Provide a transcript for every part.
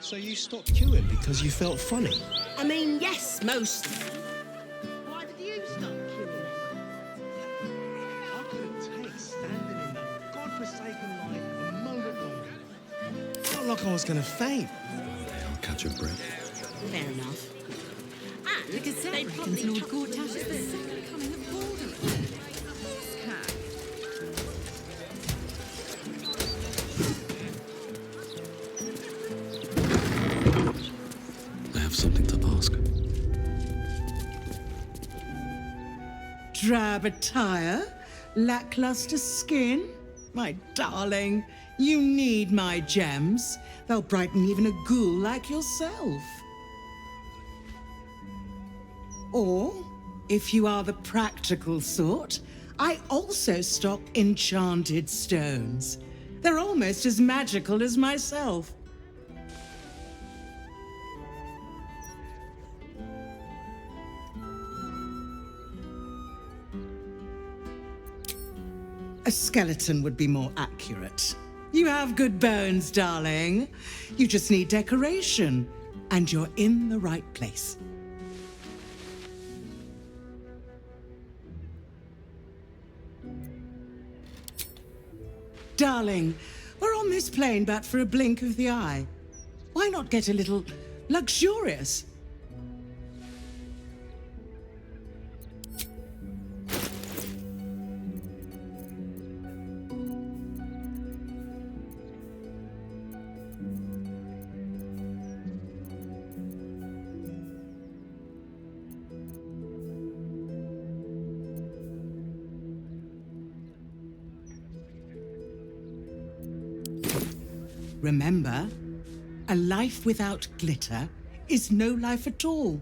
So you stopped queuing because you felt funny? I mean, yes, most. Why did you stop queuing? I couldn't take standing in that godforsaken line a moment longer. Felt like I was going to faint. I'll catch your breath. Fair enough. And The Gazette they reckons probably Lord chucked Gortash you is the in. second coming of Baldur. Horse cat. I have something to ask. Drab attire, lackluster skin. My darling, you need my gems. They'll brighten even a ghoul like yourself. Or, if you are the practical sort, I also stock enchanted stones. They're almost as magical as myself. A skeleton would be more accurate. You have good bones, darling. You just need decoration, and you're in the right place. Darling, we're on this plane but for a blink of the eye. Why not get a little luxurious? Remember, a life without glitter is no life at all.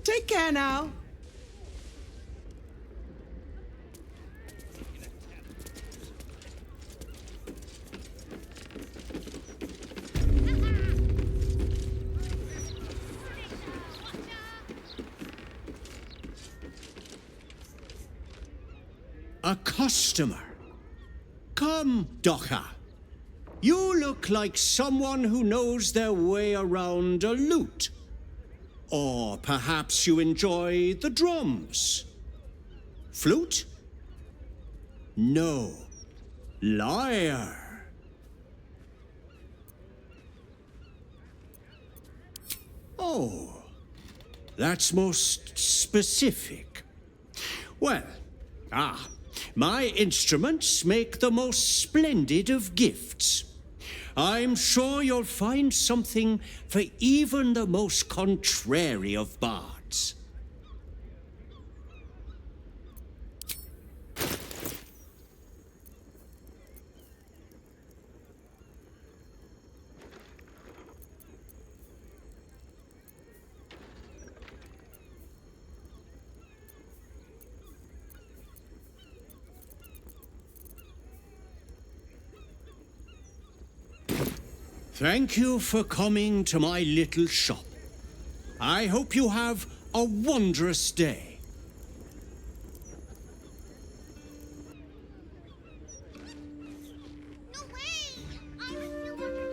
Take care now. A customer. Come, Docha. You look like someone who knows their way around a lute. Or perhaps you enjoy the drums. Flute? No. Lyre. Oh, that's most specific. Well, my instruments make the most splendid of gifts. I'm sure you'll find something for even the most contrary of bards. Thank you for coming to my little shop. I hope you have a wondrous day. No way! I was still wondering.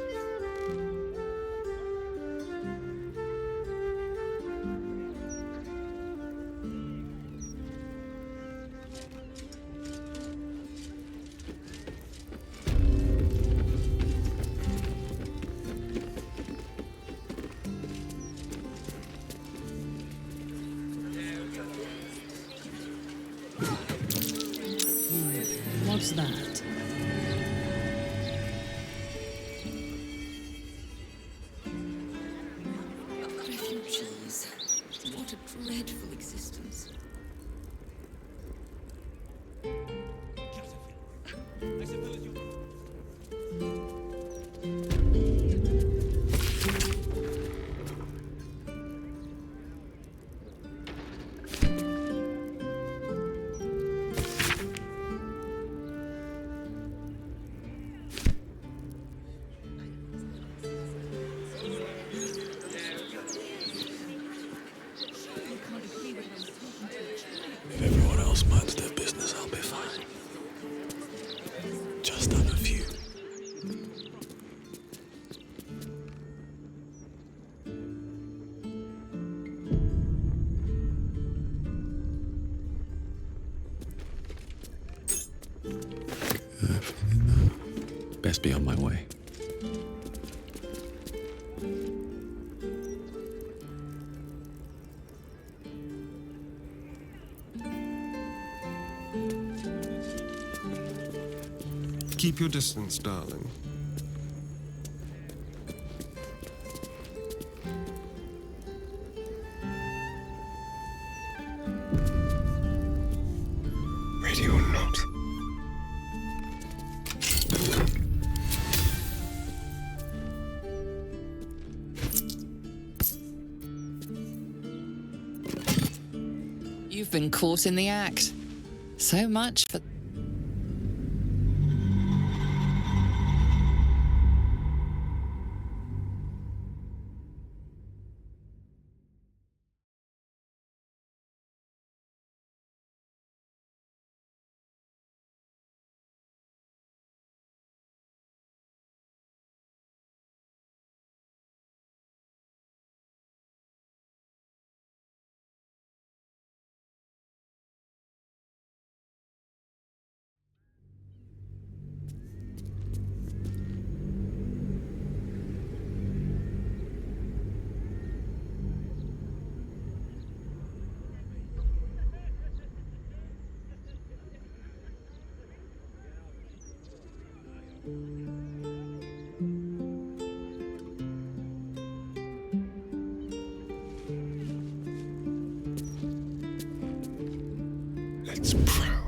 What's that? Refugees. What a dreadful existence. If everyone else minds their business, I'll be fine. Just understand. Best be on my way. Keep your distance, darling. Ready or not. You've been caught in the act. So much for... Let's prowl.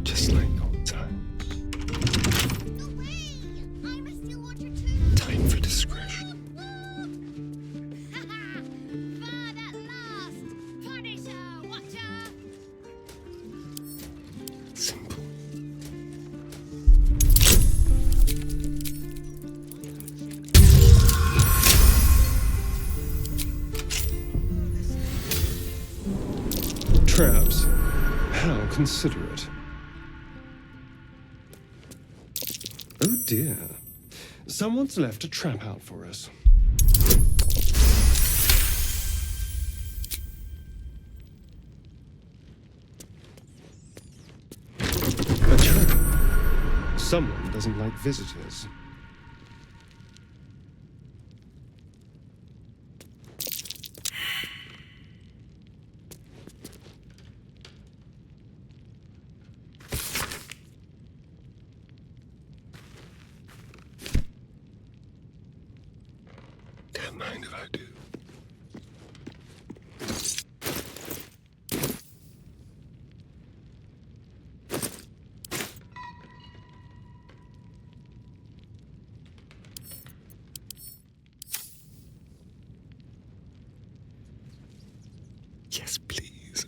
Just like old times. I'm a still watcher too. Time for discretion. Bird at last. Punisher, watcher. Simple. Traps. How considerate. Oh dear. Someone's left a trap out for us. A trap. Someone doesn't like visitors. Don't mind if I do. Yes, please.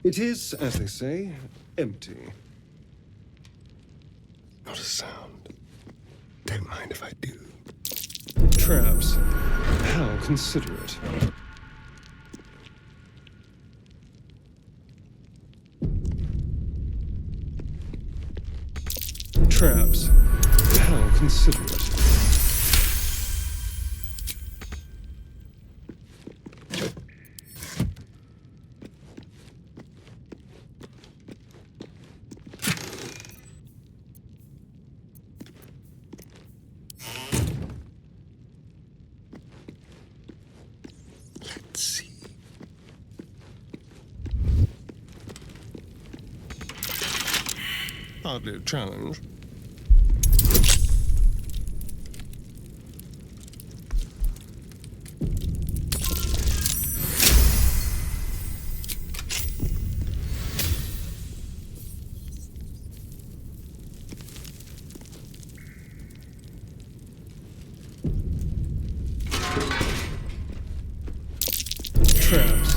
It is, as they say, empty. Not a sound. Don't mind if I do. Traps. How considerate. Traps. How considerate. Let's see. Hardly a challenge. Traps.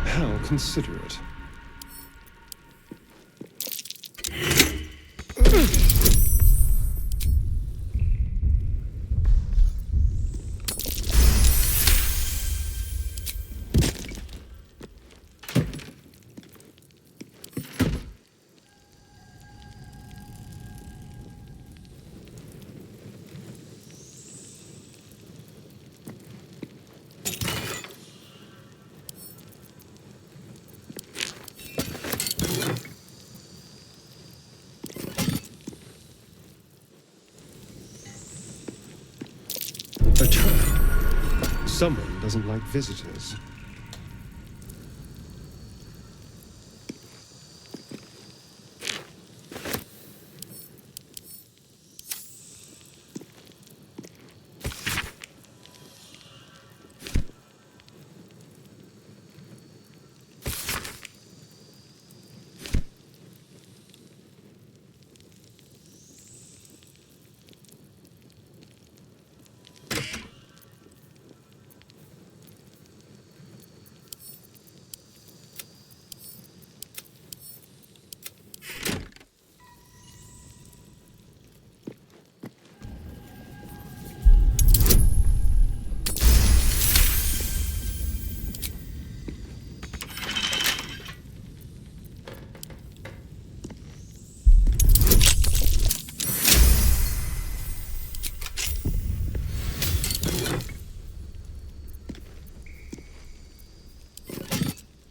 How considerate. A trap. Someone doesn't like visitors.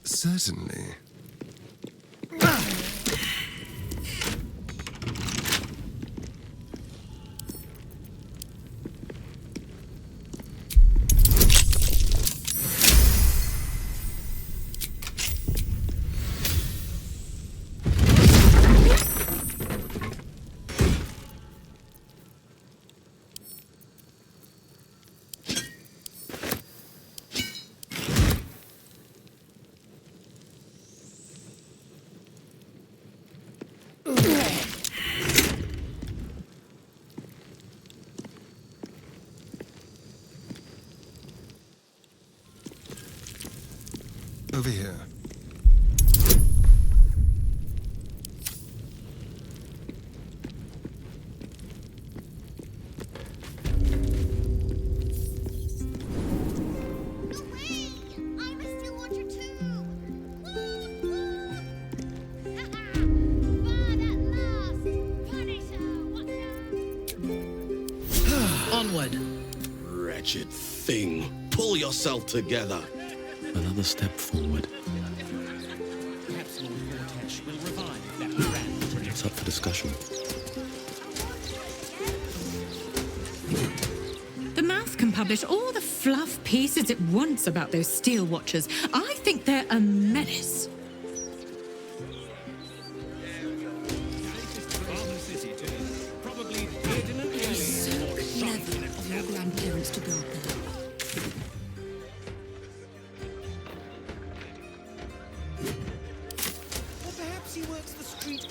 Certainly. Over here. Away! I'm a still watcher too! Woot woot! Haha! Bad at last! Punisher! Watcher! Onward! Wretched thing. Pull yourself together. Another step forward. Perhaps Lord Vortex will revive that brand. It's up for discussion. The mouse can publish all the fluff pieces it wants about those steel watchers. I think they're a menace. Clever of your grandparents to build them. Or perhaps he works the street.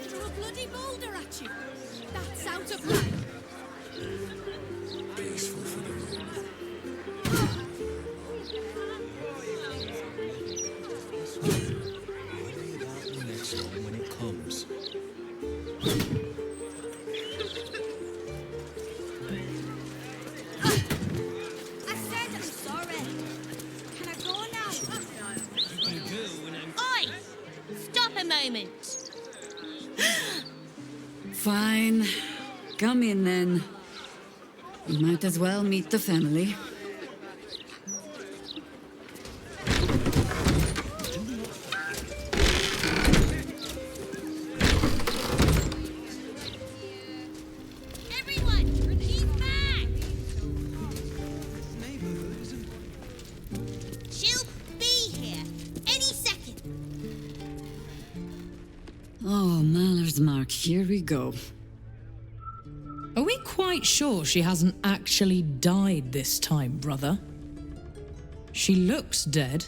Throw a bloody boulder at you! That's out of line! Peaceful for the moment. moment. Fine. Come in then. You might as well meet the family. Everyone, he's back! She'll be here any second. Oh, Maller's Mark, here we go. Are we quite sure she hasn't actually died this time, brother? She looks dead.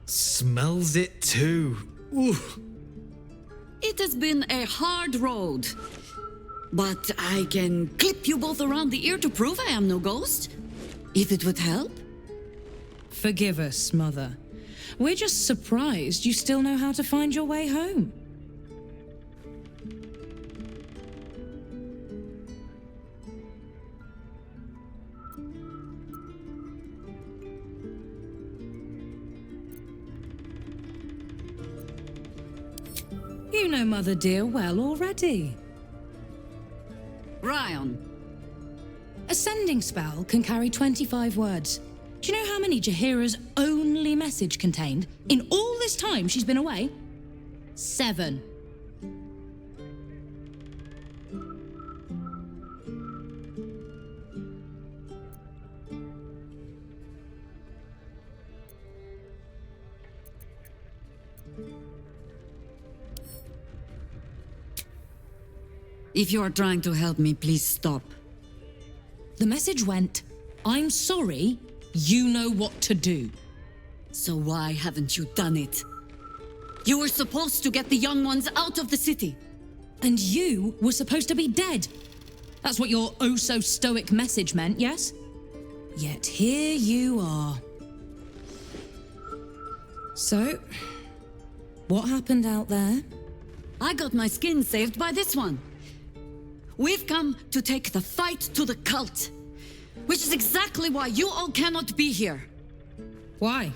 Smells it too. Ooh. It has been a hard road. But I can clip you both around the ear to prove I am no ghost. If it would help. Forgive us, Mother. We're just surprised you still know how to find your way home. You know Mother dear well already. Ryan. A sending spell can carry 25 words. Do you know how many Jaheira's only message contained in all this time she's been away? 7. If you are trying to help me, please stop. The message went, I'm sorry, you know what to do. So why haven't you done it? You were supposed to get the young ones out of the city. And you were supposed to be dead. That's what your oh-so-stoic message meant, yes? Yet here you are. So, what happened out there? I got my skin saved by this one. We've come to take the fight to the cult, which is exactly why you all cannot be here. Why?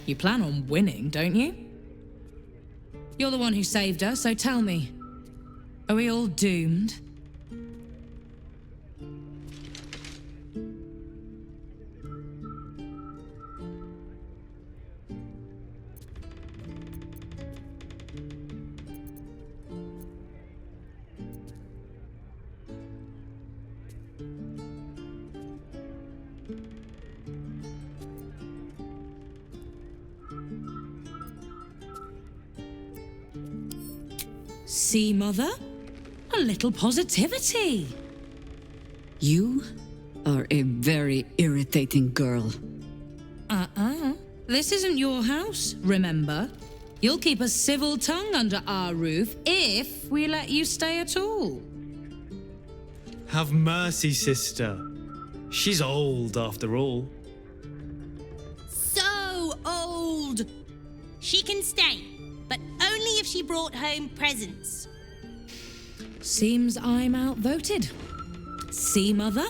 You plan on winning, don't you? You're the one who saved us, so tell me, are we all doomed? See, Mother? A little positivity. You are a very irritating girl. This isn't your house, remember? You'll keep a civil tongue under our roof if we let you stay at all. Have mercy, sister. She's old after all. So old. She can stay, but only if she brought home presents. Seems I'm outvoted. See, Mother?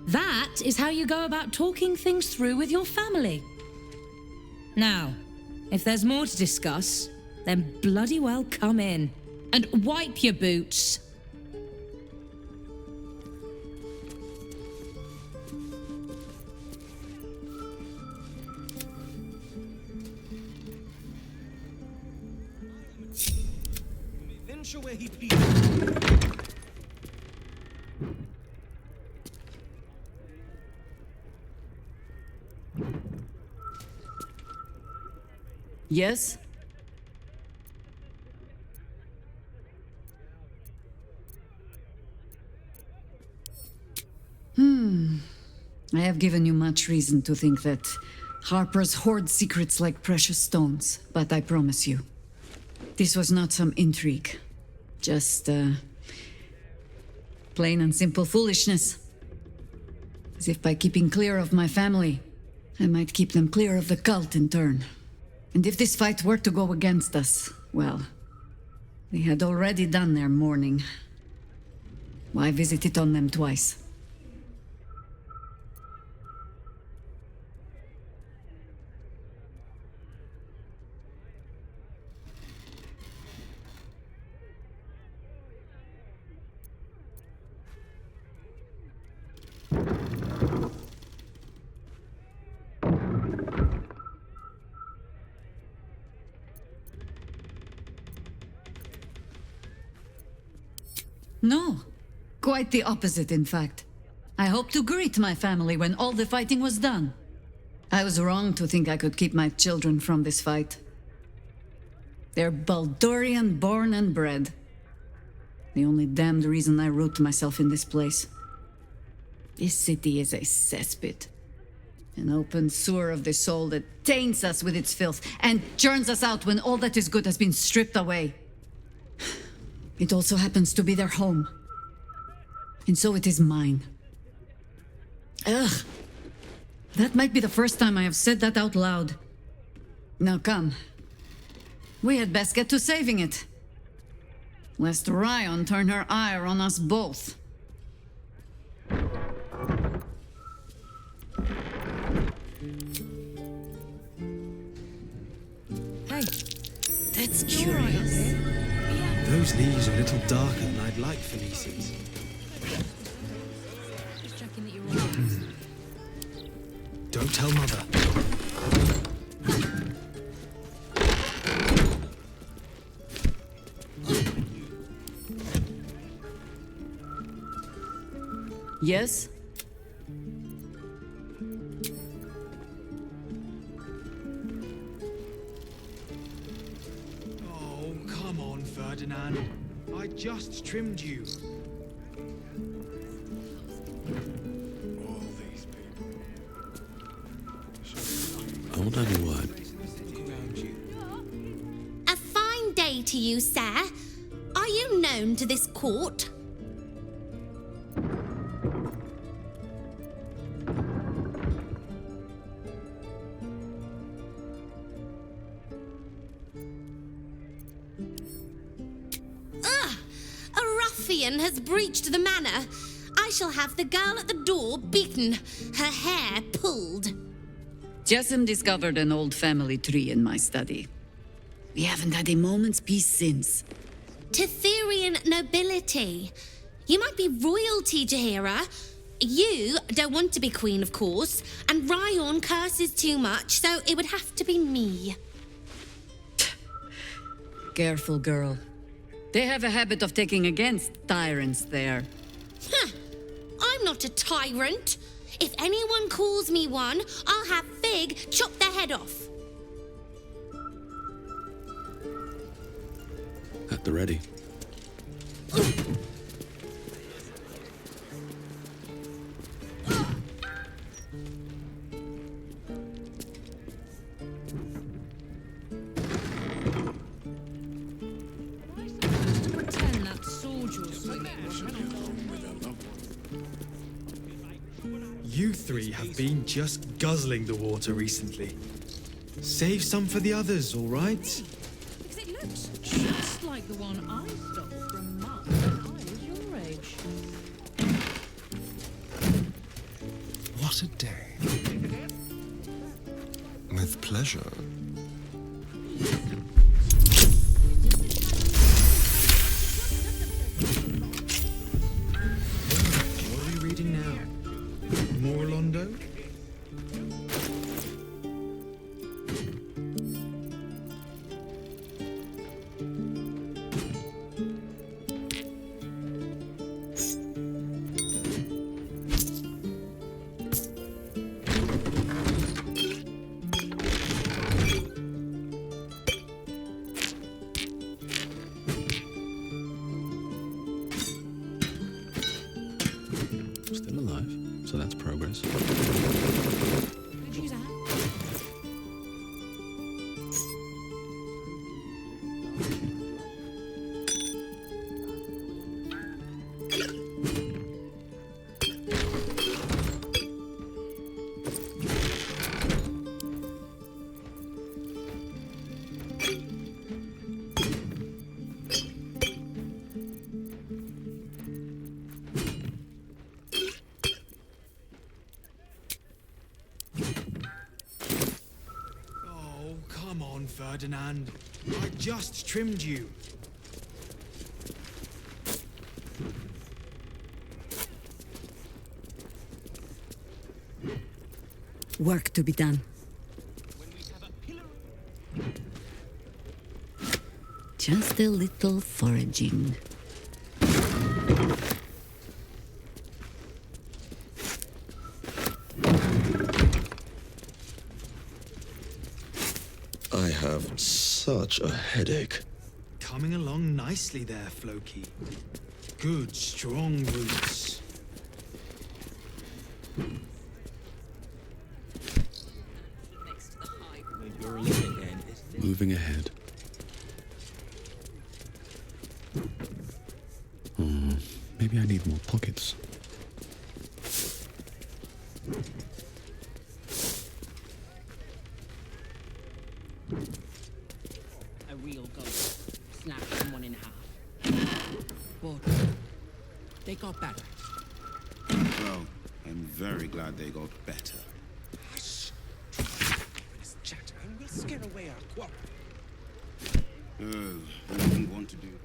That is how you go about talking things through with your family. Now, if there's more to discuss, then bloody well come in and wipe your boots. Venture where he pleases. Yes? I have given you much reason to think that Harper's hoard secrets like precious stones, but I promise you, this was not some intrigue. Just, plain and simple foolishness. As if by keeping clear of my family, I might keep them clear of the cult in turn. And if this fight were to go against us, well, they had already done their mourning. Why visit it on them twice? No. Quite the opposite, in fact. I hoped to greet my family when all the fighting was done. I was wrong to think I could keep my children from this fight. They're Baldurian born and bred. The only damned reason I root myself in this place. This city is a cesspit. An open sewer of the soul that taints us with its filth and churns us out when all that is good has been stripped away. It also happens to be their home. And so it is mine. Ugh. That might be the first time I have said that out loud. Now come. We had best get to saving it. Lest Ryan turn her ire on us both. Hey. That's curious. Those leaves are a little darker than I'd like for nieces. Just checking that you're all right. Don't tell Mother. Yes? Oh, come on, Ferdinand. I just trimmed you. I won't have a word. A fine day to you, sir. Are you known to this court? Ugh! A ruffian has breached the manor. I shall have the girl at the door beaten, her hair pulled. Jessim discovered an old family tree in my study. We haven't had a moment's peace since. Tetherian nobility. You might be royalty, Jahira. You don't want to be queen, of course, and Ryan curses too much, so it would have to be me. Careful, girl. They have a habit of taking against tyrants there. Huh. I'm not a tyrant. If anyone calls me one, I'll have Fig chop their head off. At the ready. Pretend that sword you're swinging. You three have been just guzzling the water recently. Save some for the others, all right? Because it looks just like the one I stole from Mum when I was your age. What a day. With pleasure. What are we reading now? More Londo? Still alive, so that's progress. She's out. Oh, come on, Ferdinand. I just trimmed you. Work to be done. Just a little foraging. have such a headache. Coming along nicely there, Floki. Good, strong roots. Moving ahead. Maybe I need more pockets. A real ghost snapped someone in half. But they got better. Well, I'm very glad they got better. Hush! This chat, and we'll scare away our quarrel. Oh, I wouldn't want to do that.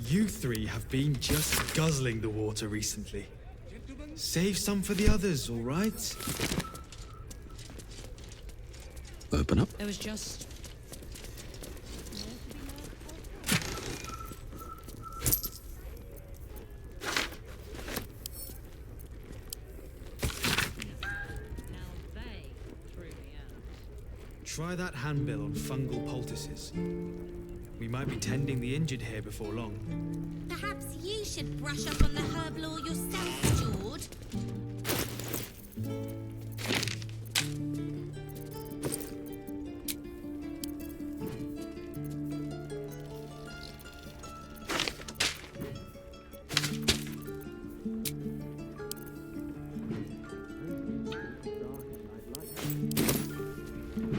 You three have been just guzzling the water recently. Save some for the others, all right? Open up. There was just... Try that handbill on fungal poultices. We might be tending the injured here before long. Perhaps you should brush up on the herb lore yourself, George.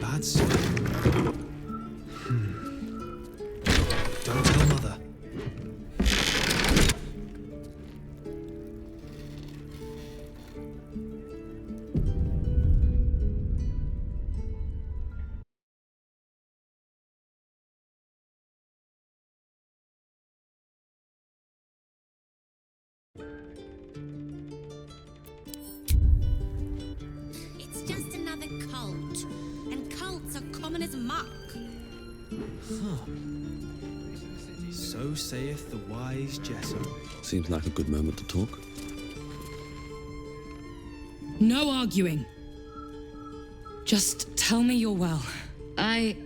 Bad smell. Don't tell Mother. It's just another cult. And cults are common as muck. Huh. So saith the wise Jesser. Seems like a good moment to talk. No arguing. Just tell me you're well. I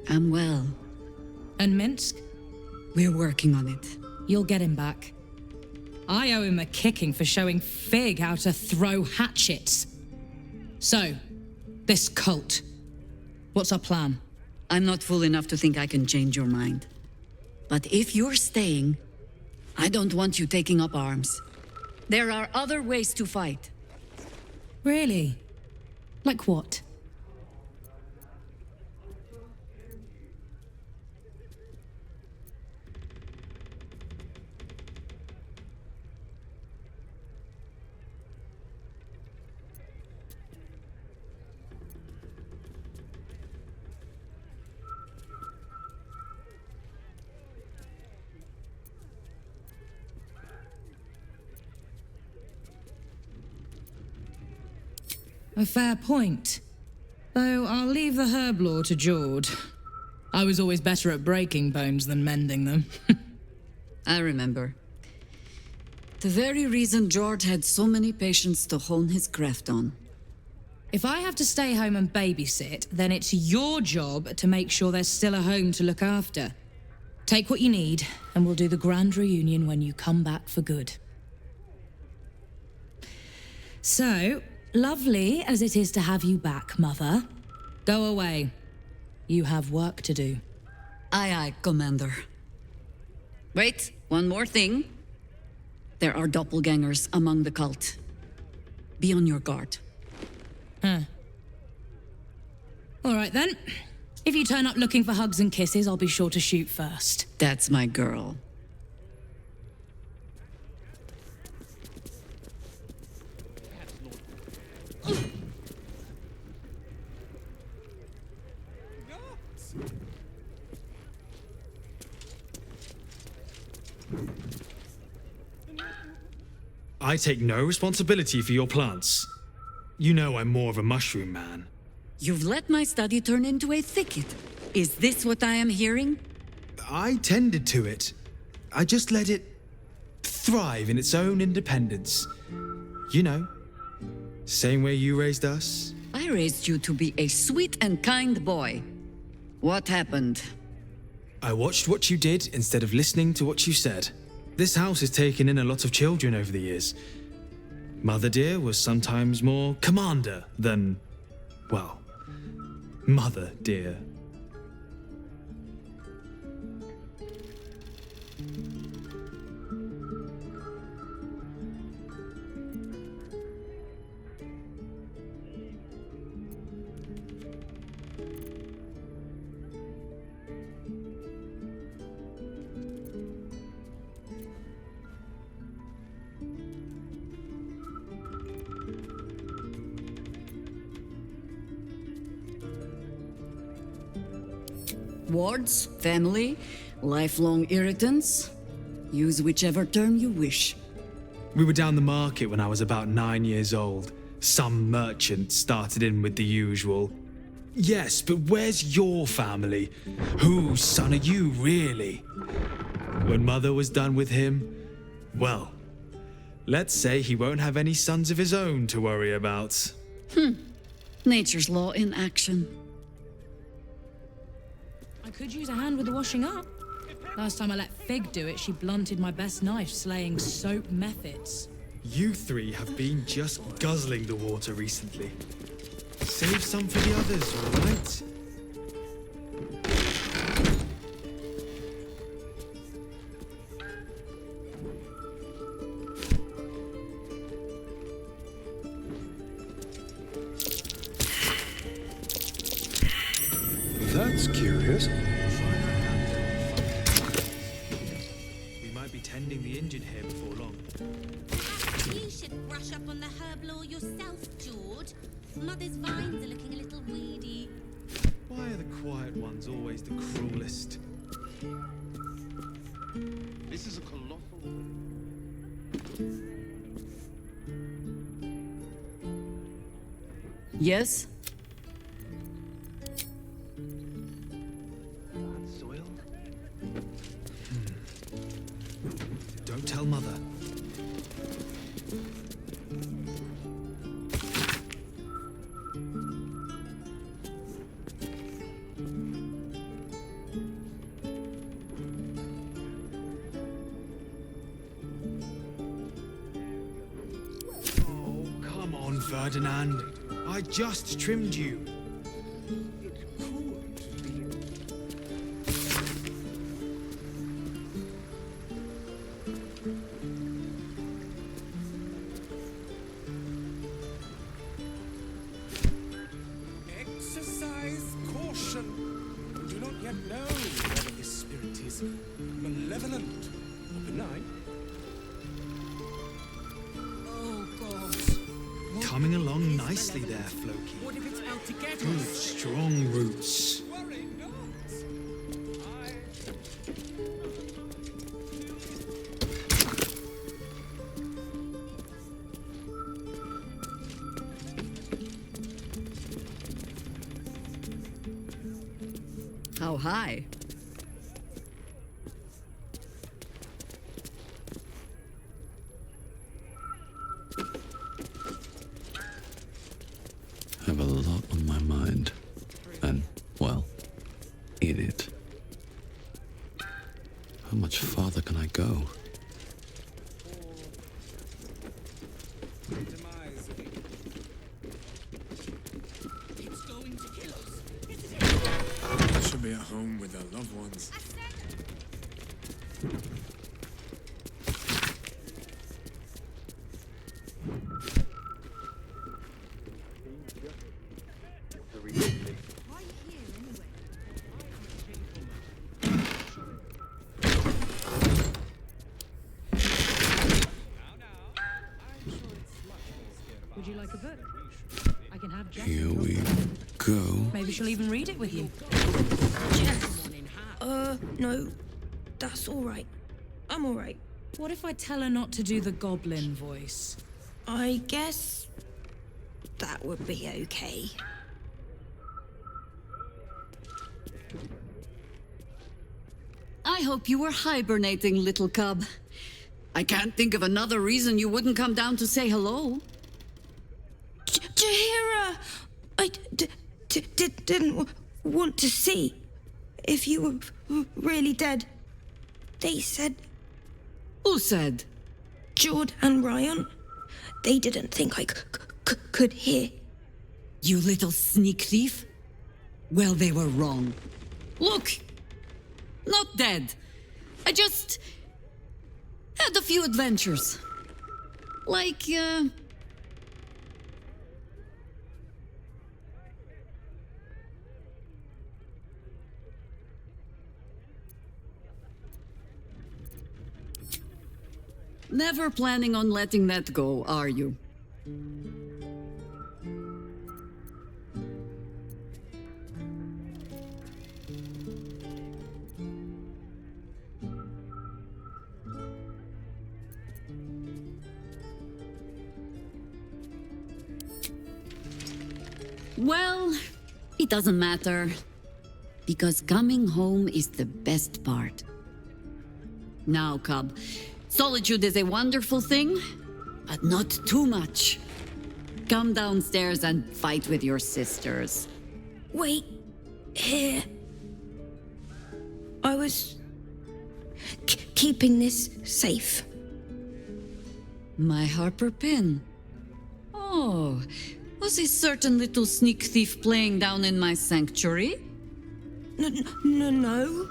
am well. And Minsk? We're working on it. You'll get him back. I owe him a kicking for showing Fig how to throw hatchets. So, this cult. What's our plan? I'm not fool enough to think I can change your mind. But if you're staying, I don't want you taking up arms. There are other ways to fight. Really? Like what? A fair point. Though I'll leave the herb lore to Jord. I was always better at breaking bones than mending them. I remember. The very reason George had so many patients to hone his craft on. If I have to stay home and babysit, then it's your job to make sure there's still a home to look after. Take what you need, and we'll do the grand reunion when you come back for good. So, lovely as it is to have you back, Mother. Go away. You have work to do. Aye, aye, Commander. Wait, one more thing. There are doppelgangers among the cult. Be on your guard. Huh. All right then. If you turn up looking for hugs and kisses, I'll be sure to shoot first. That's my girl. I take no responsibility for your plants. You know I'm more of a mushroom man. You've let my study turn into a thicket. Is this what I am hearing? I tended to it. I just let it thrive in its own independence. You know, same way you raised us. I raised you to be a sweet and kind boy. What happened? I watched what you did instead of listening to what you said. This house has taken in a lot of children over the years. Mother dear was sometimes more commander than, well, mother dear. Wards, family, lifelong irritants. Use whichever term you wish. We were down the market when I was about 9 years old. Some merchant started in with the usual. Yes, but where's your family? Whose son are you, really? When Mother was done with him, well, let's say he won't have any sons of his own to worry about. Nature's law in action. I could use a hand with the washing up. Last time I let Fig do it, she blunted my best knife slaying soap methods. You three have been just guzzling the water recently. Save some for the others, all right? That's curious. We might be tending the injured here before long. You should brush up on the herb law yourself, George. Mother's vines are looking a little weedy. Why are the quiet ones always the cruelest? This is a colossal. Yes? Soil? Don't tell Mother. Oh, come on, Ferdinand. I just trimmed you. Exercise caution. We do not yet know whether this spirit is malevolent or benign. Oh, God. Coming along nicely there, Floki. What if it's out to get Good, us? strong roots. Worry not. How high? I have a lot on my mind. And, well, in it. How much farther can I go? It's going to kill us. Should be at home with their loved ones. Would you like a book? I can have Jess. Here we go. Maybe she'll even read it with you. No. That's all right. I'm all right. What if I tell her not to do the goblin voice? I guess that would be okay. I hope you were hibernating, little cub. I can't think of another reason you wouldn't come down to say hello. Jahira! I didn't want to see if you were really dead. They said... Who said? Jord and Ryan. They didn't think I could hear. You little sneak thief. Well, they were wrong. Look! Not dead. I just... had a few adventures. Like, Never planning on letting that go, are you? Well, it doesn't matter. Because coming home is the best part. Now, cub, solitude is a wonderful thing, but not too much. Come downstairs and fight with your sisters. Wait, here. I was keeping this safe. My Harper pin. Oh, was a certain little sneak thief playing down in my sanctuary? No.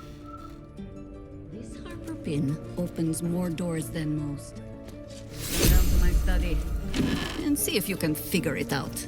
This Harper pin opens more doors than most. Go down to my study and see if you can figure it out.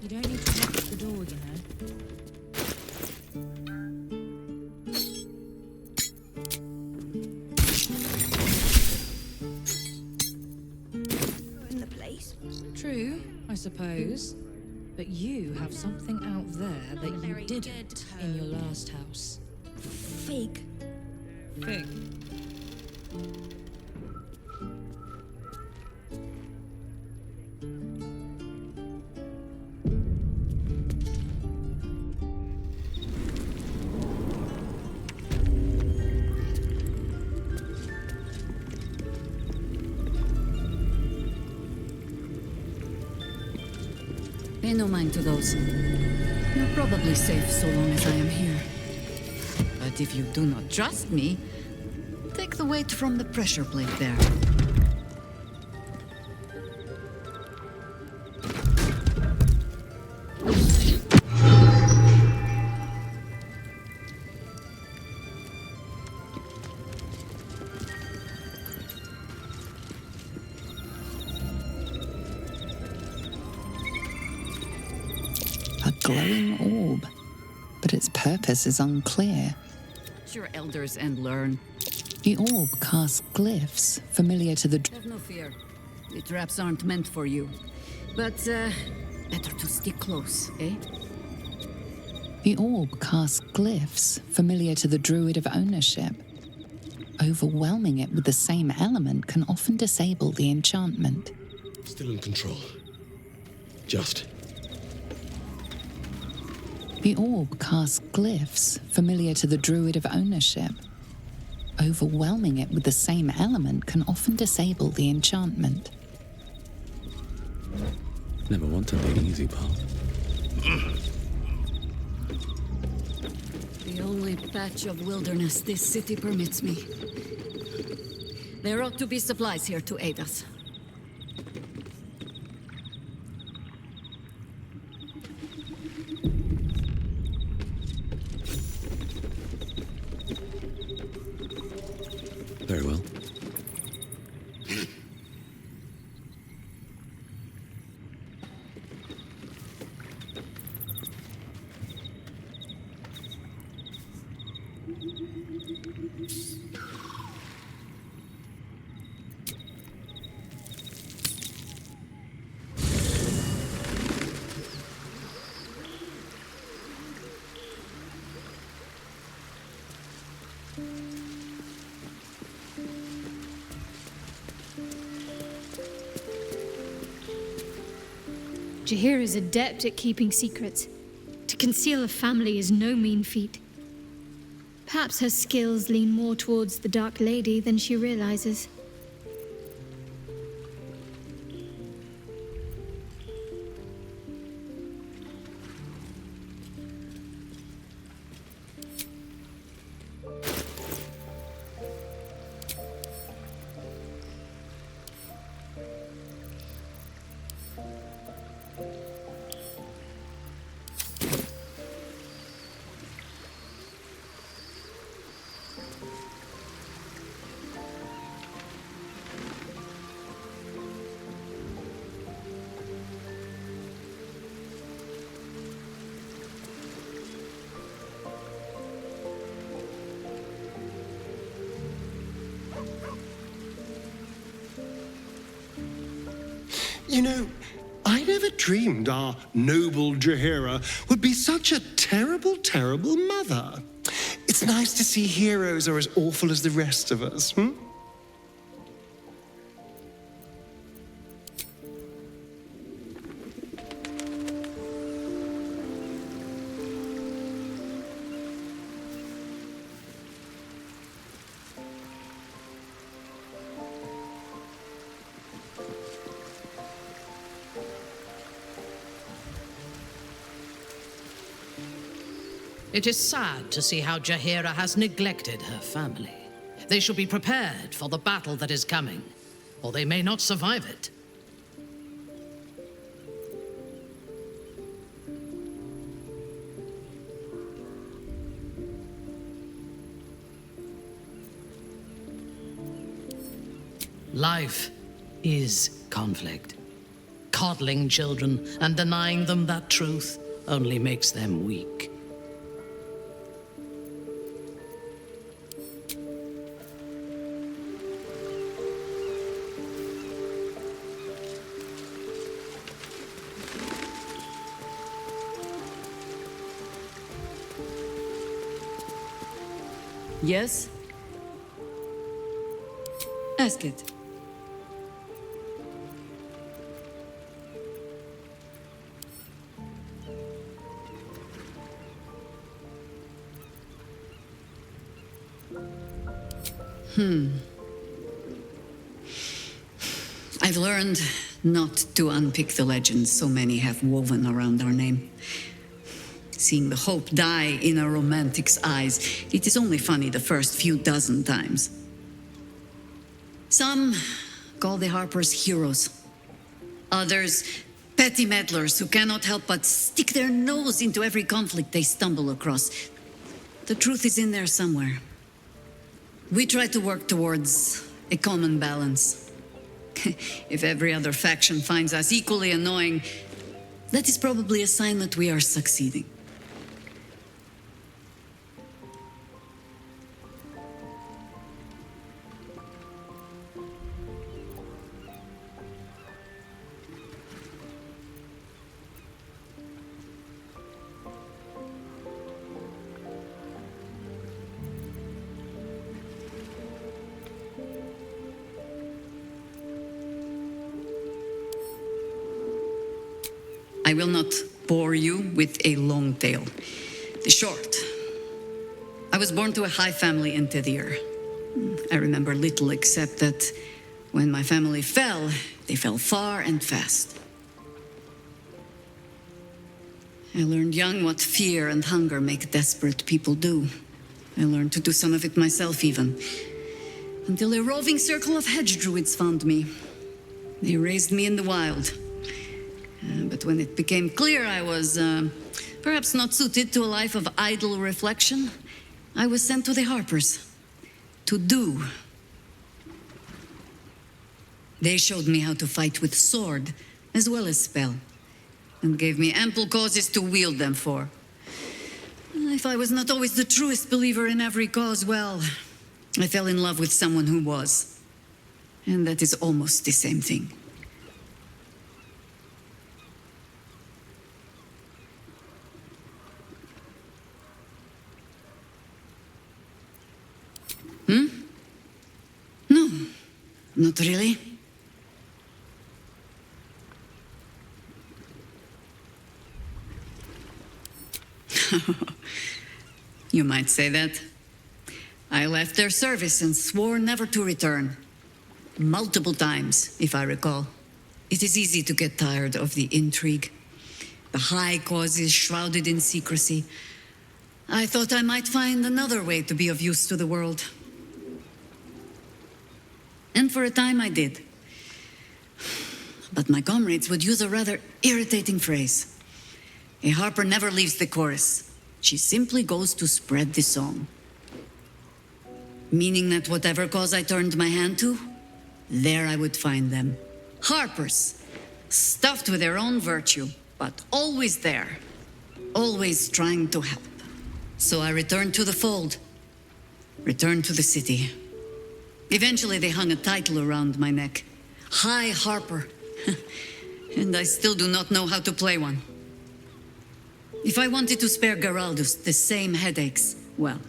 You don't need to lock the door, you know. In the place. True, I suppose. But you have something out there that you didn't in your last house. Fig. Fig. Pay no mind to those. You're probably safe so long as I am here. But if you do not trust me, take the weight from the pressure plate there. A glowing orb, but its purpose is unclear. Watch your elders and learn. The orb casts glyphs familiar to the... Have no fear. The traps aren't meant for you. But, better to stick close, eh? The orb casts glyphs familiar to the druid of ownership. Overwhelming it with the same element can often disable the enchantment. Still in control. Just. The orb casts glyphs familiar to the druid of ownership. Overwhelming it with the same element can often disable the enchantment. Never want to be the easy part. The The only patch of wilderness this city permits me. There ought to be supplies here to aid us. Very well. Jahir is adept at keeping secrets. To conceal a family is no mean feat. Perhaps her skills lean more towards the Dark Lady than she realizes. You know, I never dreamed our noble Jahira would be such a terrible, terrible mother. It's nice to see heroes are as awful as the rest of us, hmm? It is sad to see how Jahira has neglected her family. They should be prepared for the battle that is coming, or they may not survive it. Life is conflict. Coddling children and denying them that truth only makes them weak. Yes? Ask it. I've learned not to unpick the legends so many have woven around our name. Seeing the hope die in a romantic's eyes, it is only funny the first few dozen times. Some call the Harpers heroes. Others, petty meddlers who cannot help but stick their nose into every conflict they stumble across. The truth is in there somewhere. We try to work towards a common balance. If every other faction finds us equally annoying, that is probably a sign that we are succeeding. I will not bore you with a long tale. The short. I was born to a high family in Tedir. I remember little except that when my family fell, they fell far and fast. I learned young what fear and hunger make desperate people do. I learned to do some of it myself, even. Until a roving circle of hedge druids found me. They raised me in the wild. But when it became clear I was, perhaps not suited to a life of idle reflection, I was sent to the Harpers. To do. They showed me how to fight with sword, as well as spell, and gave me ample causes to wield them for. If I was not always the truest believer in every cause, well, I fell in love with someone who was. And that is almost the same thing. No, not really. You might say that. I left their service and swore never to return. Multiple times, if I recall. It is easy to get tired of the intrigue. The high causes shrouded in secrecy. I thought I might find another way to be of use to the world. And for a time I did. But my comrades would use a rather irritating phrase. A harper never leaves the chorus. She simply goes to spread the song. Meaning that whatever cause I turned my hand to, there I would find them. Harpers, stuffed with their own virtue, but always there. Always trying to help. So I returned to the fold. Returned to the city. Eventually they hung a title around my neck. High Harper. And I still do not know how to play one. If I wanted to spare Geraldus the same headaches, well,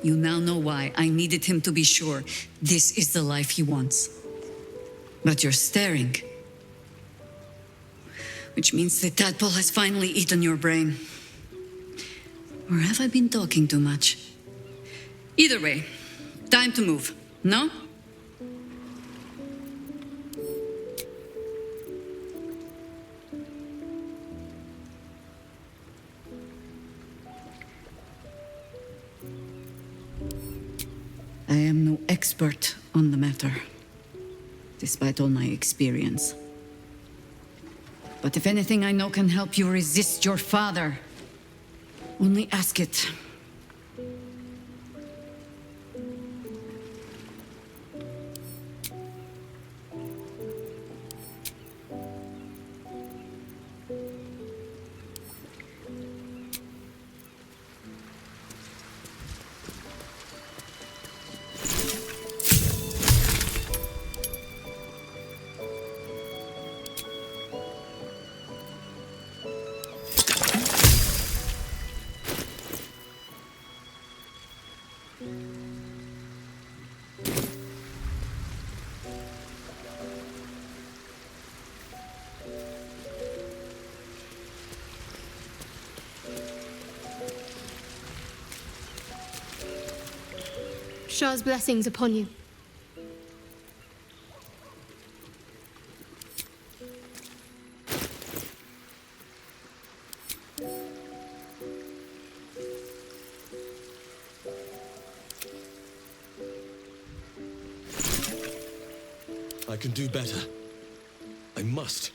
you now know why I needed him to be sure this is the life he wants. But you're staring. Which means the tadpole has finally eaten your brain. Or have I been talking too much? Either way, time to move, no? I am no expert on the matter, despite all my experience. But if anything I know can help you resist your father, only ask it. Shah's blessings upon you. I can do better. I must.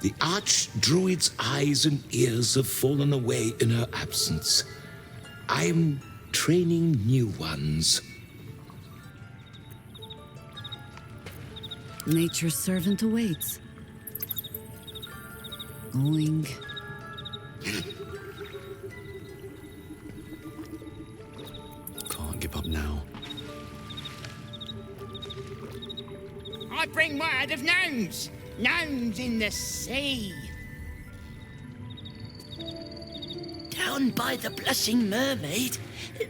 The Archdruid's eyes and ears have fallen away in her absence. I'm training new ones. Nature's servant awaits. Going. Can't give up now. I bring word of gnomes. Gnomes in the sea. Down by the Blushing Mermaid,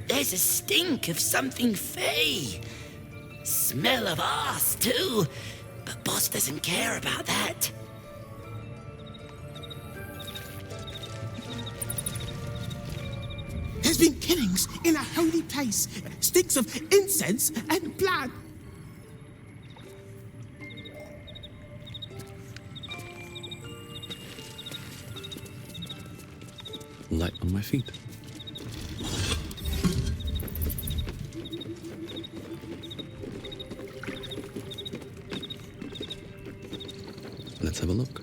there's a stink of something fey. Smell of arse, too. But Boss doesn't care about that. There's been killings in a holy place. Stinks of incense and blood. Light on my feet. Let's have a look.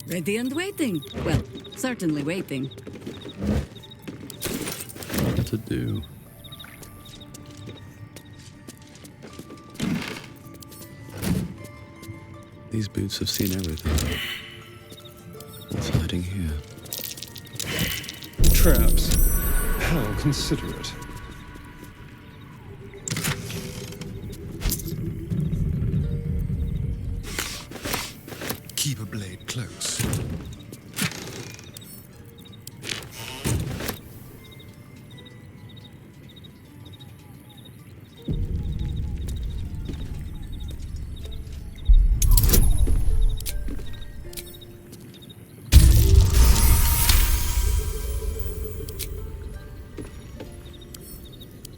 Ready and waiting. Well, certainly waiting. What to do? These boots have seen everything. What's hiding here? Traps. How considerate. Keep a blade close.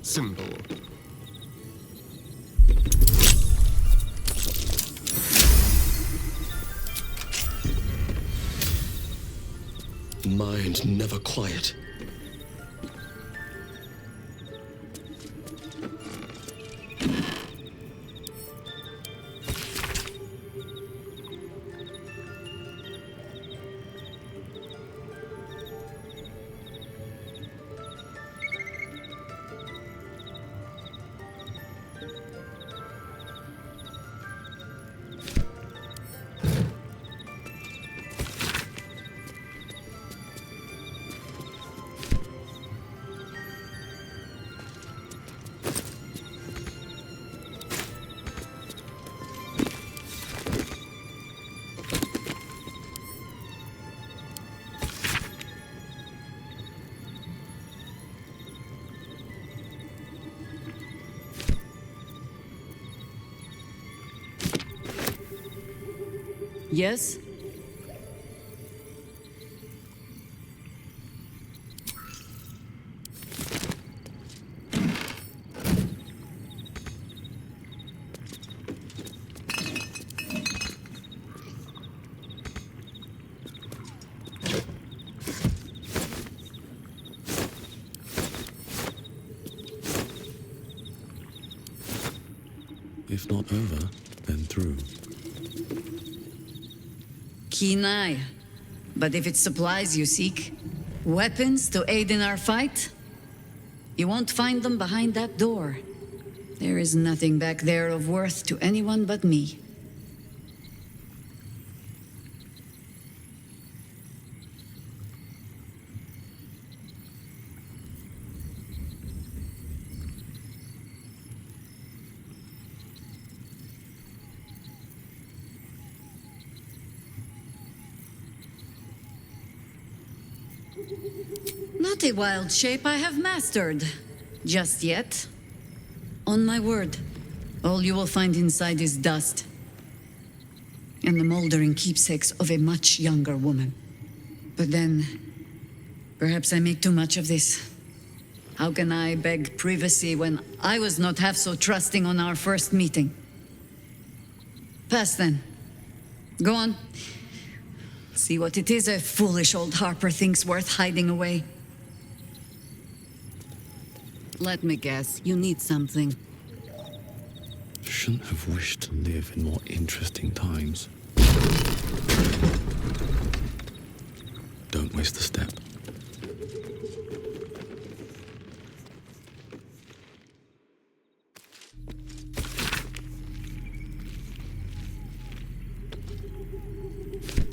Symbol. Mind never quiet. Yes? If not over, then through. Keen eye. But if it's supplies you seek, weapons to aid in our fight, you won't find them behind that door. There is nothing back there of worth to anyone but me. Not a wild shape I have mastered. Just yet. On my word, all you will find inside is dust. And the moldering keepsakes of a much younger woman. But then, perhaps I make too much of this. How can I beg privacy when I was not half so trusting on our first meeting? Pass then. Go on. See what it is a foolish old Harper thinks worth hiding away. Let me guess, you need something. shouldn't have wished to live in more interesting times. Don't waste a step.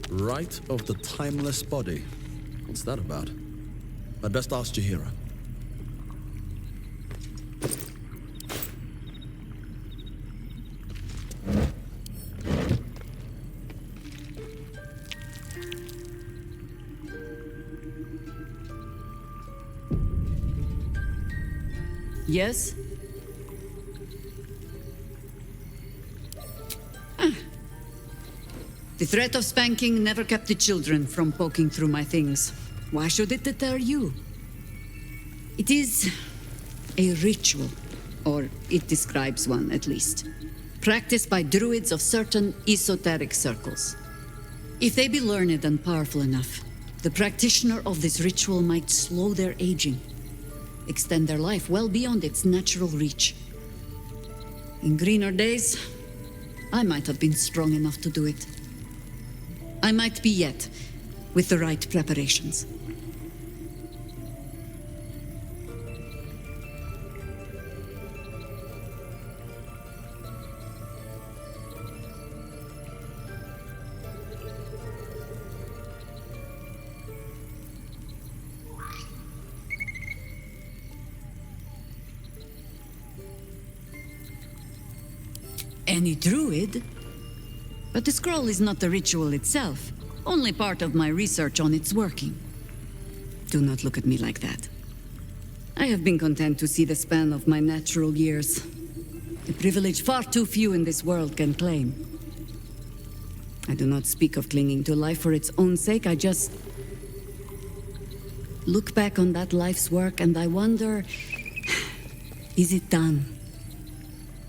Rite of the Timeless Body. What's that about? I'd best ask Jaheira. Yes? The threat of spanking never kept the children from poking through my things. Why should it deter you? It is a ritual, or it describes one at least, practiced by druids of certain esoteric circles. If they be learned and powerful enough, the practitioner of this ritual might slow their aging, extend their life well beyond its natural reach. In greener days, I might have been strong enough to do it. I might be yet, with the right preparations. Any druid? But the scroll is not the ritual itself, only part of my research on its working. Do not look at me like that. I have been content to see the span of my natural years, a privilege far too few in this world can claim. I do not speak of clinging to life for its own sake, I just look back on that life's work and I wonder, is it done?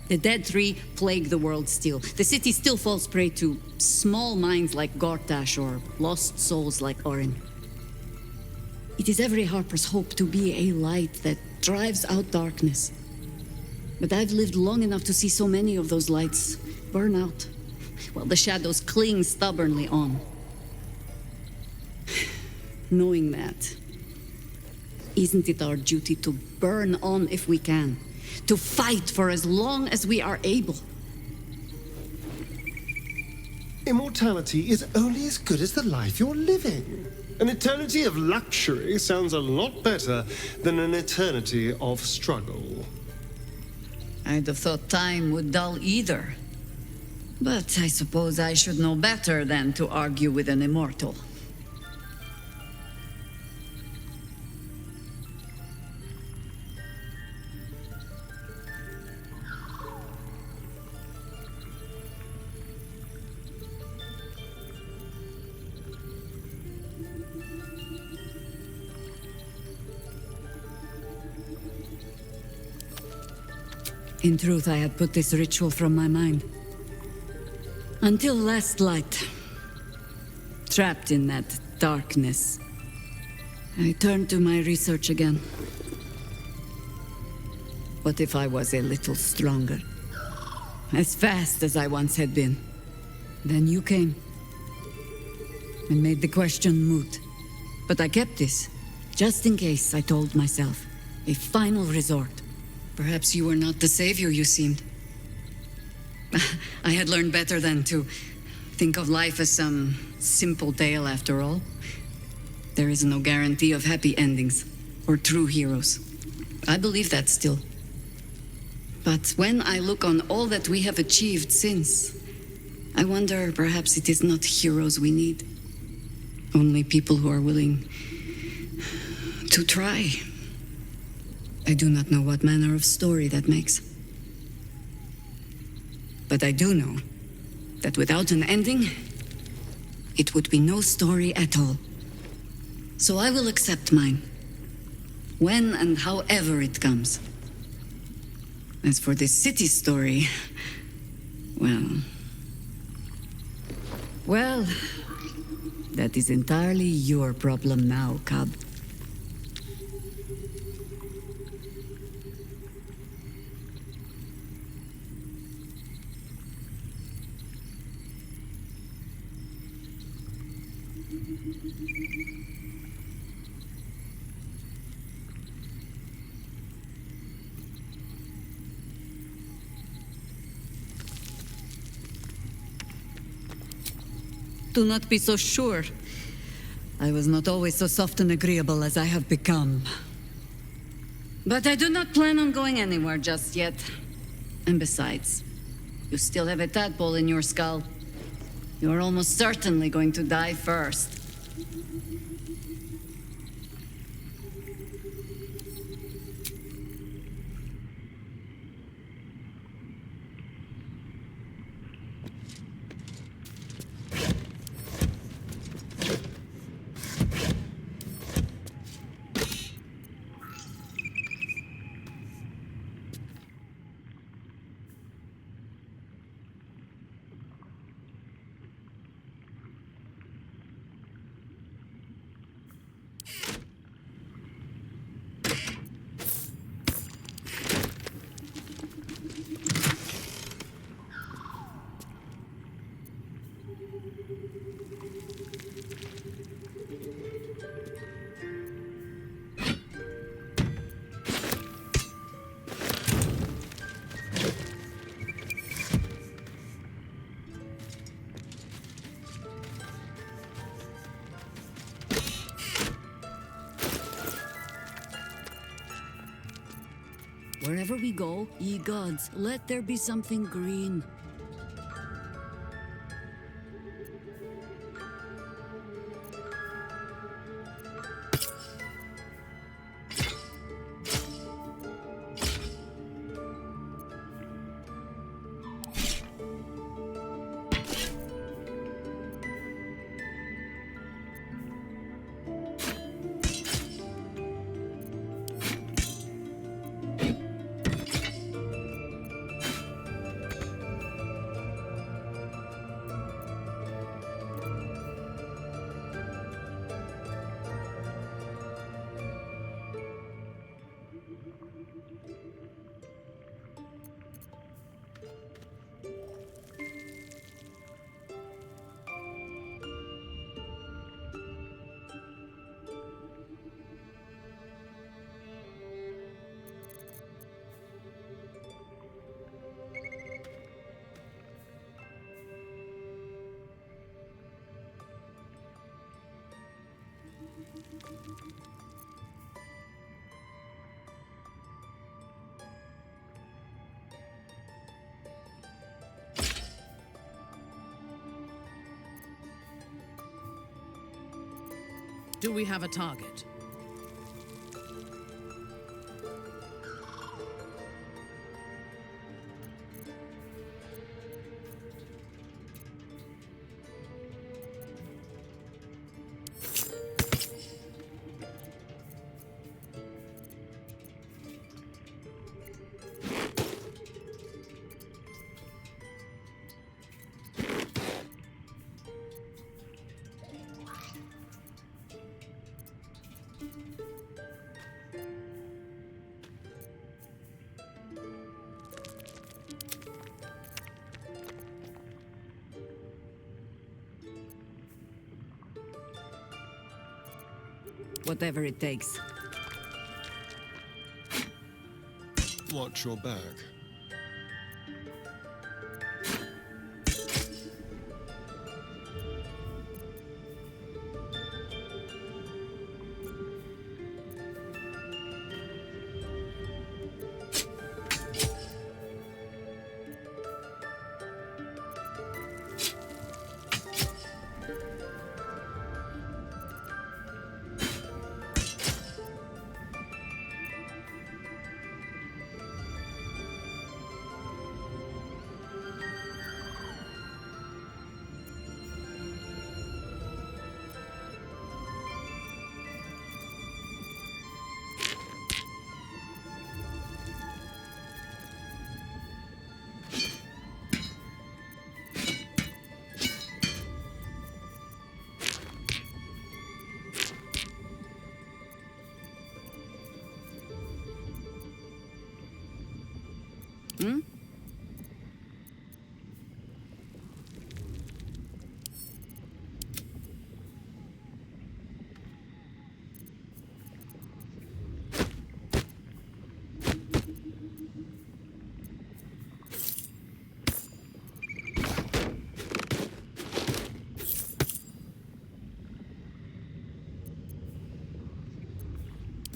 The dead tree plague the world still. The city still falls prey to small minds like Gortash or lost souls like Orin. It is every harper's hope to be a light that drives out darkness. But I've lived long enough to see so many of those lights burn out, while the shadows cling stubbornly on. Knowing that, isn't it our duty to burn on if we can? To fight for as long as we are able. Immortality is only as good as the life you're living. An eternity of luxury sounds a lot better than an eternity of struggle. I'd have thought time would dull either. But I suppose I should know better than to argue with an immortal. In truth, I had put this ritual from my mind. Until last light. Trapped in that darkness, I turned to my research again. What if I was a little stronger? As fast as I once had been. Then you came. And made the question moot. But I kept this, just in case, I told myself. A final resort. Perhaps you were not the savior you seemed. I had learned better than to think of life as some simple tale after all. There is no guarantee of happy endings, or true heroes. I believe that still. But when I look on all that we have achieved since, I wonder perhaps it is not heroes we need. Only people who are willing to try. I do not know what manner of story that makes. But I do know that without an ending, it would be no story at all. So I will accept mine, when and however it comes. As for this city story, well, that is entirely your problem now, Cub. Do not be so sure. I was not always so soft and agreeable as I have become. But I do not plan on going anywhere just yet. And besides, you still have a tadpole in your skull. You are almost certainly going to die first. Wherever we go, ye gods, let there be something green. Do we have a target? Whatever it takes. Watch your back.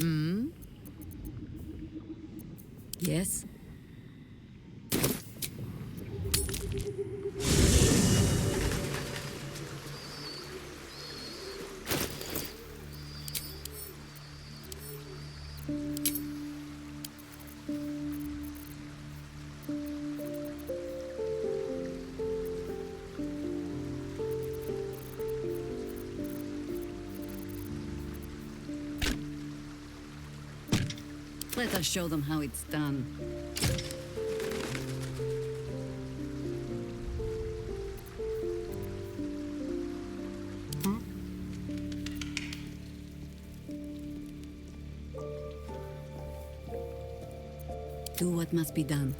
Hmm? Yes? Let us show them how it's done. Do what must be done.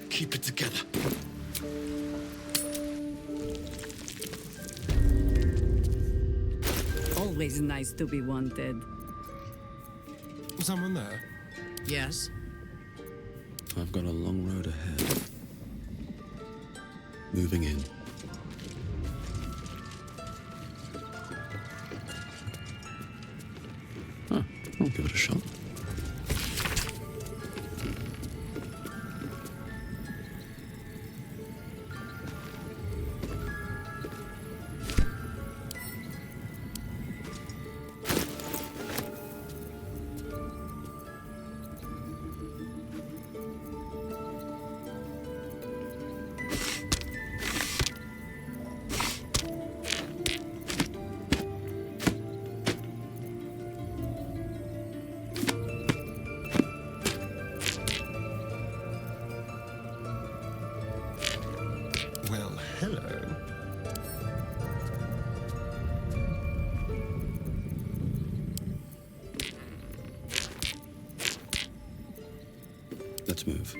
Keep it together. Always nice to be wanted. Someone there? Yes? I've got a long road ahead. Moving in. Huh, I'll give it a shot. Well, hello. Let's move.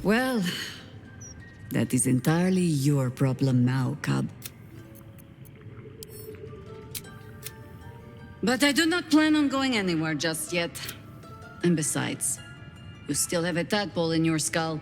Well, that is entirely your problem now, Cub. But I do not plan on going anywhere just yet. And besides, you still have a tadpole in your skull.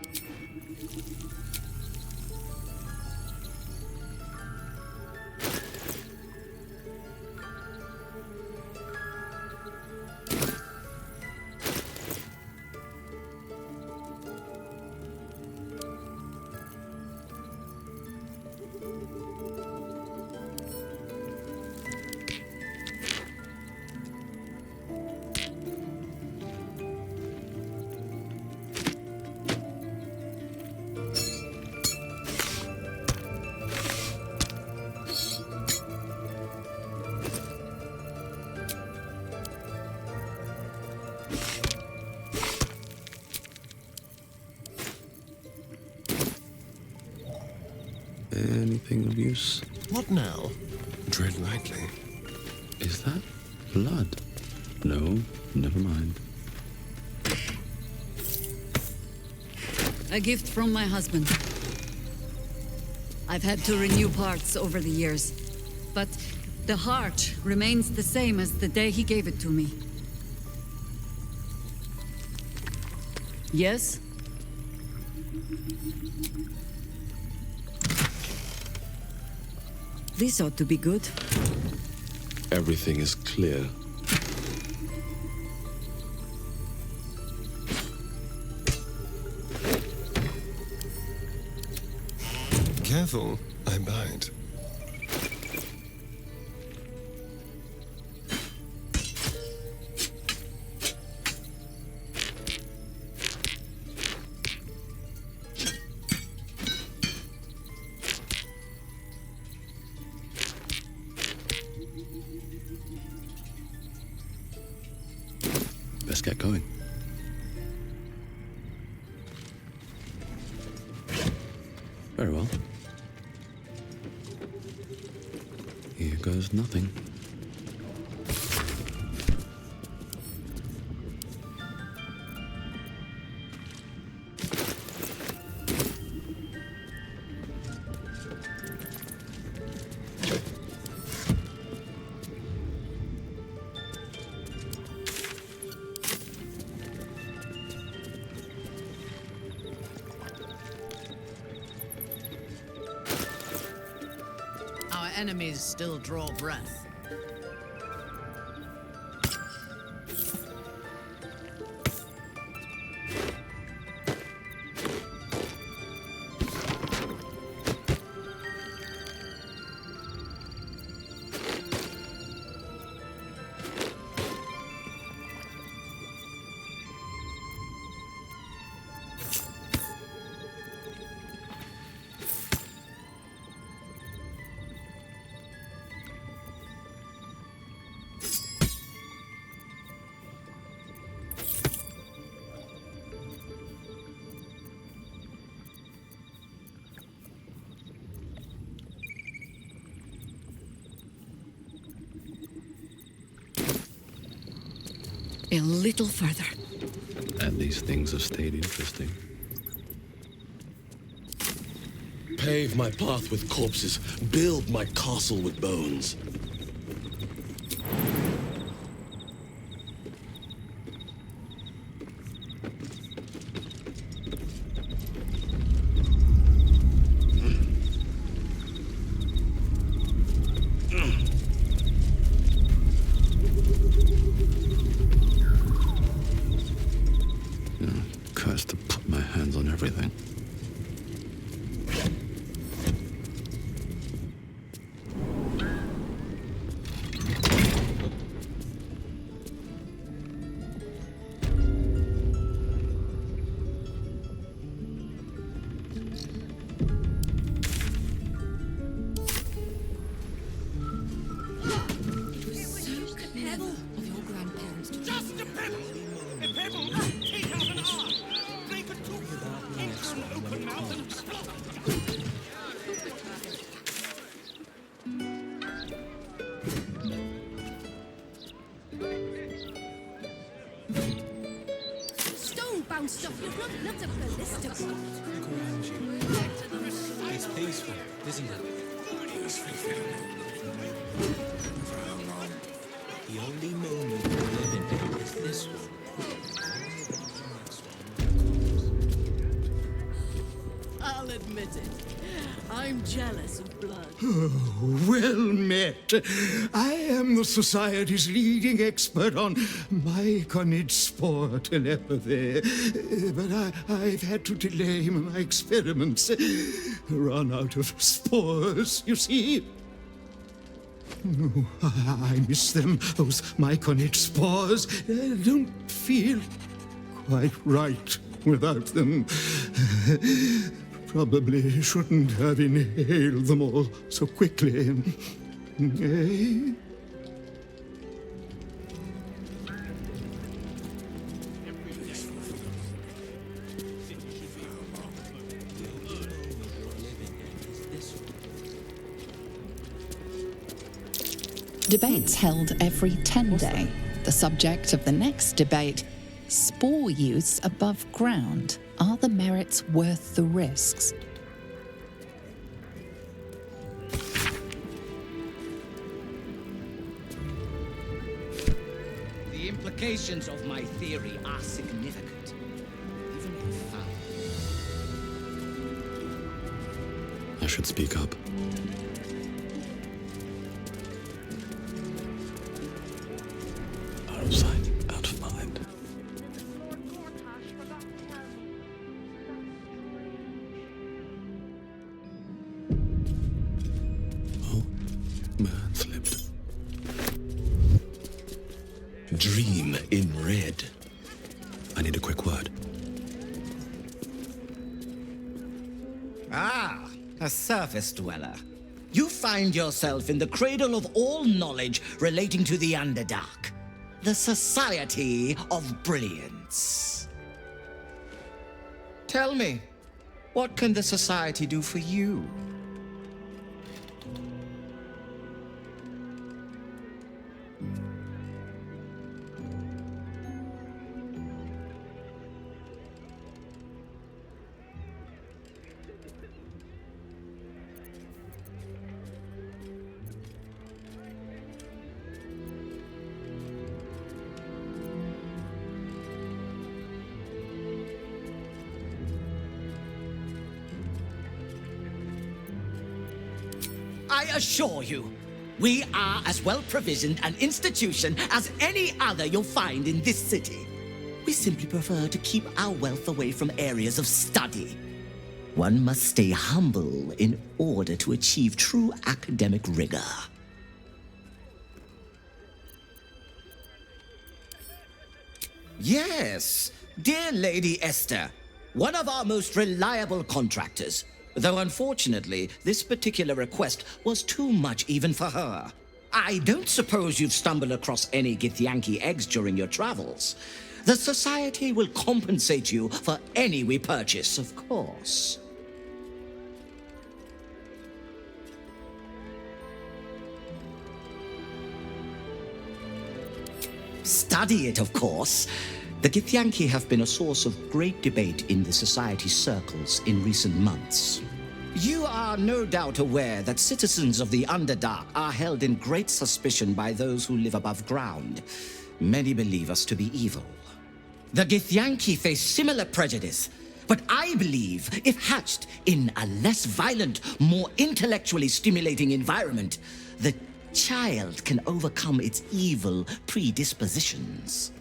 Anything of use? What now? Tread lightly. Is that blood? No, never mind. A gift from my husband. I've had to renew parts over the years, but the heart remains the same as the day he gave it to me. Yes? This ought to be good. Everything is clear. Careful, I bite. Let's get going. Very well. Here goes nothing. Our enemies still draw breath. A little further. At least things have stayed interesting. Pave my path with corpses. Build my castle with bones. Cursed to put my hands on everything. Just a pebble! A pebble might take out an arm! Break a tooth! Enter an open mouth and explode! Stone bounced off your blood, not a ballista bolt. Look around you. It's peaceful, isn't it? Peaceful. For how long? The only moment we're living in is this one. I'll admit it. I'm jealous of blood. Well met. I am the Society's leading expert on myconid spore telepathy. But I've had to delay my experiments. Run out of spores, you see. Oh, I miss them, those myconid spores. Don't feel quite right without them. Probably shouldn't have inhaled them all so quickly. Eh? Debates held every 10 day. The subject of the next debate, spore use above ground. Are the merits worth the risks? The implications of my theory are significant, even profound. I should speak up. Out of sight, out of mind. Oh, my hand slipped. Dream in red. I need a quick word. Ah, a surface dweller. You find yourself in the cradle of all knowledge relating to the Underdark. The Society of Brilliance. Tell me, what can the Society do for you? I assure you, we are as well provisioned an institution as any other you'll find in this city. We simply prefer to keep our wealth away from areas of study. One must stay humble in order to achieve true academic rigor. Yes, dear Lady Esther, one of our most reliable contractors. Though unfortunately, this particular request was too much even for her. I don't suppose you've stumbled across any Githyanki eggs during your travels. The Society will compensate you for any we purchase, of course. Study it, of course. The Githyanki have been a source of great debate in the Society's circles in recent months. You are no doubt aware that citizens of the Underdark are held in great suspicion by those who live above ground. Many believe us to be evil. The Githyanki face similar prejudice, but I believe if hatched in a less violent, more intellectually stimulating environment, the child can overcome its evil predispositions.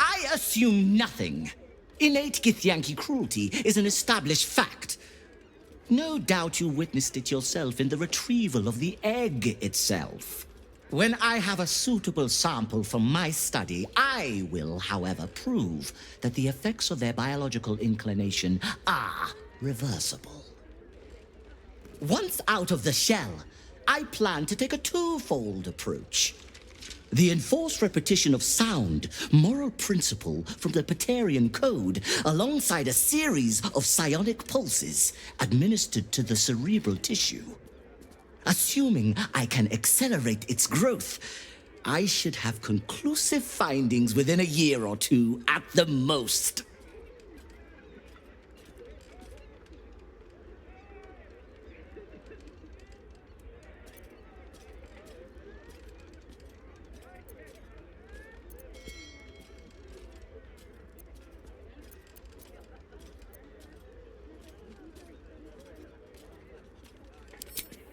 I assume nothing. Innate Githyanki cruelty is an established fact. No doubt you witnessed it yourself in the retrieval of the egg itself. When I have a suitable sample from my study, I will, however, prove that the effects of their biological inclination are reversible. Once out of the shell, I plan to take a twofold approach. The enforced repetition of sound, moral principle from the Paterian Code, alongside a series of psionic pulses administered to the cerebral tissue. Assuming I can accelerate its growth, I should have conclusive findings within a year or two at the most.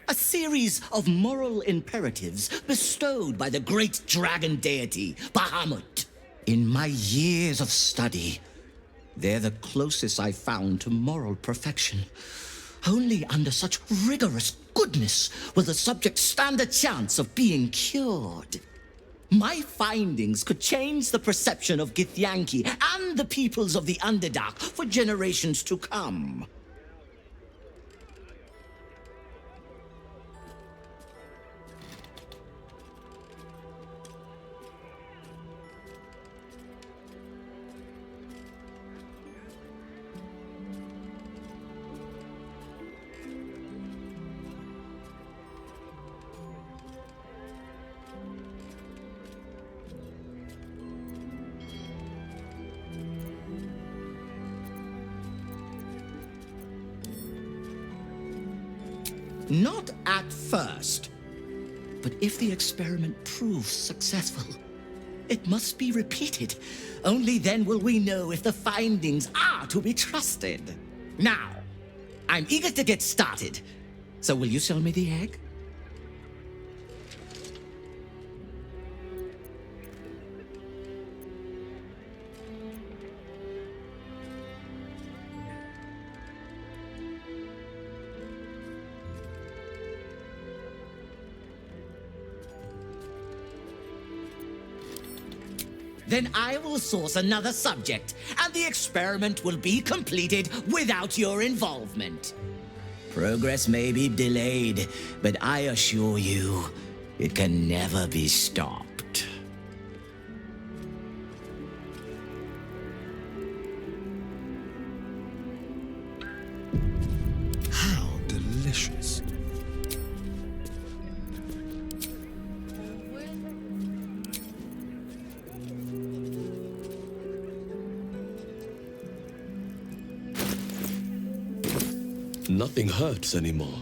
A series of moral imperatives bestowed by the great dragon deity, Bahamut. In my years of study, they're the closest I've found to moral perfection. Only under such rigorous goodness will the subject stand a chance of being cured. My findings could change the perception of Githyanki and the peoples of the Underdark for generations to come. Not at first. But if the experiment proves successful, it must be repeated. Only then will we know if the findings are to be trusted. Now, I'm eager to get started. So will you sell me the egg? Then I will source another subject, and the experiment will be completed without your involvement. Progress may be delayed, but I assure you, it can never be stopped. How delicious. Nothing hurts anymore.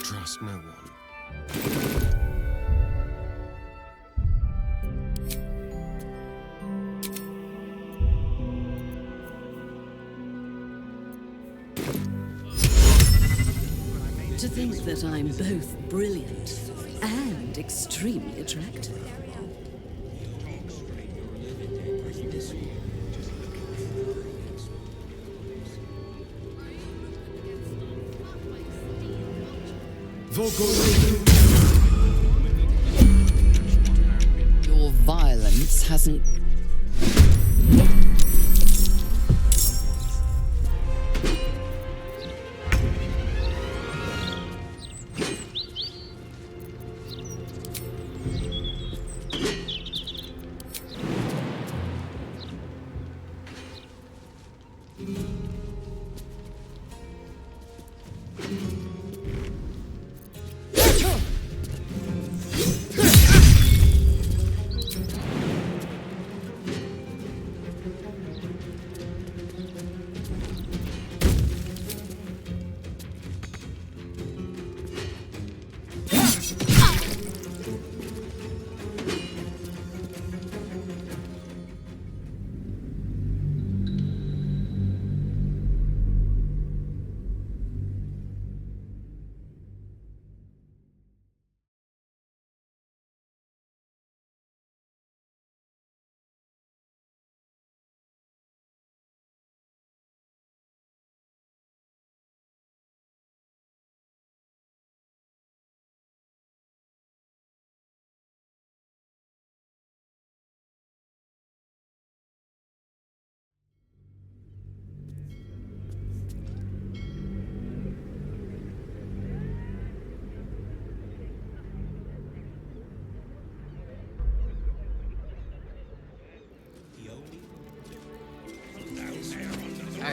Trust no one. To think that I'm both brilliant and extremely attractive. Your violence hasn't...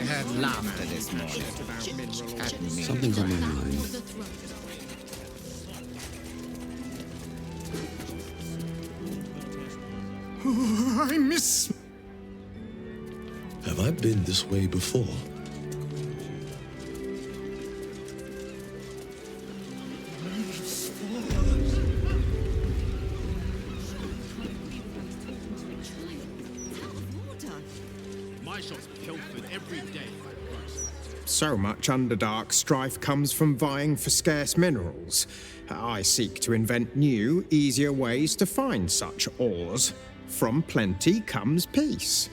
heard laughter this morning. At me. Something's on my mind. Oh, I miss... Have I been this way before? My shop's pilfered every day. So much Underdark strife comes from vying for scarce minerals. I seek to invent new, easier ways to find such ores. From plenty comes peace.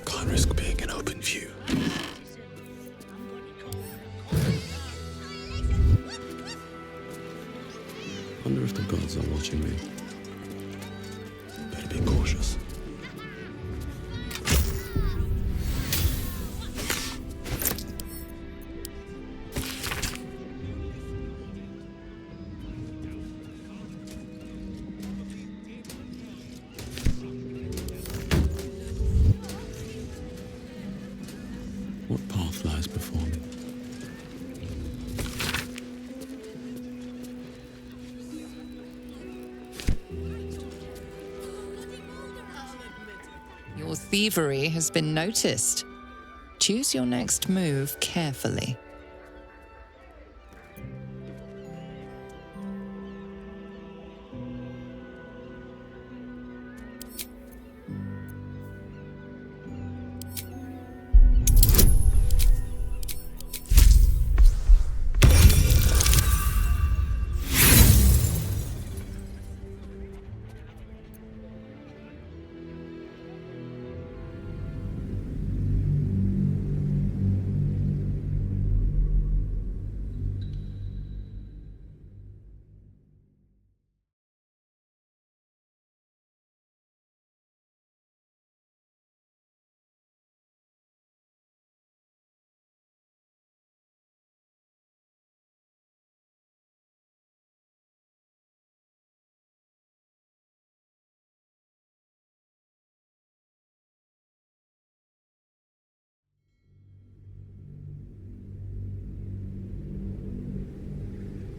Can't risk being in open view. Wonder if the gods are watching me. Better be cautious. What path lies before me? Your thievery has been noticed. Choose your next move carefully.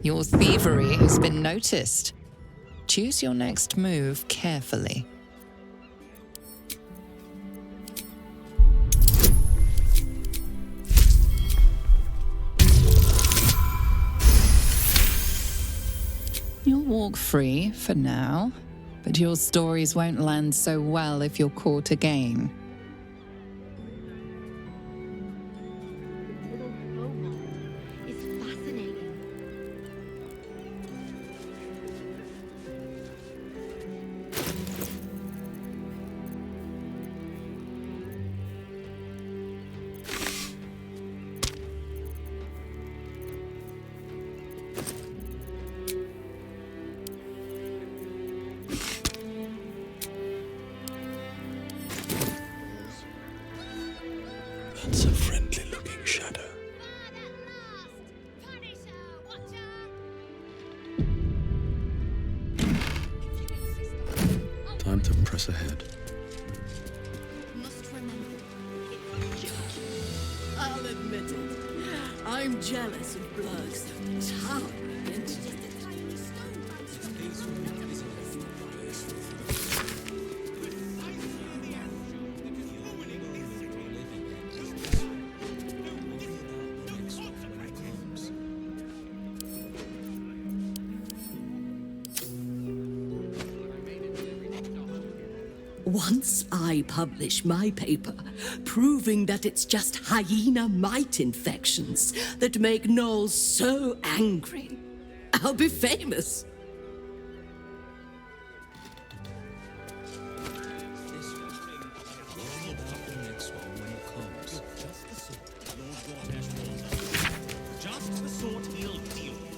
Your thievery has been noticed. Choose your next move carefully. You'll walk free for now, but your stories won't land so well if you're caught again. That's a friendly-looking shadow. Time to press ahead. I'll admit it. I'm jealous of Blurg's towering intellect. Once I publish my paper proving that it's just hyena mite infections that make gnolls so angry, I'll be famous. Just the sort he'll deal with.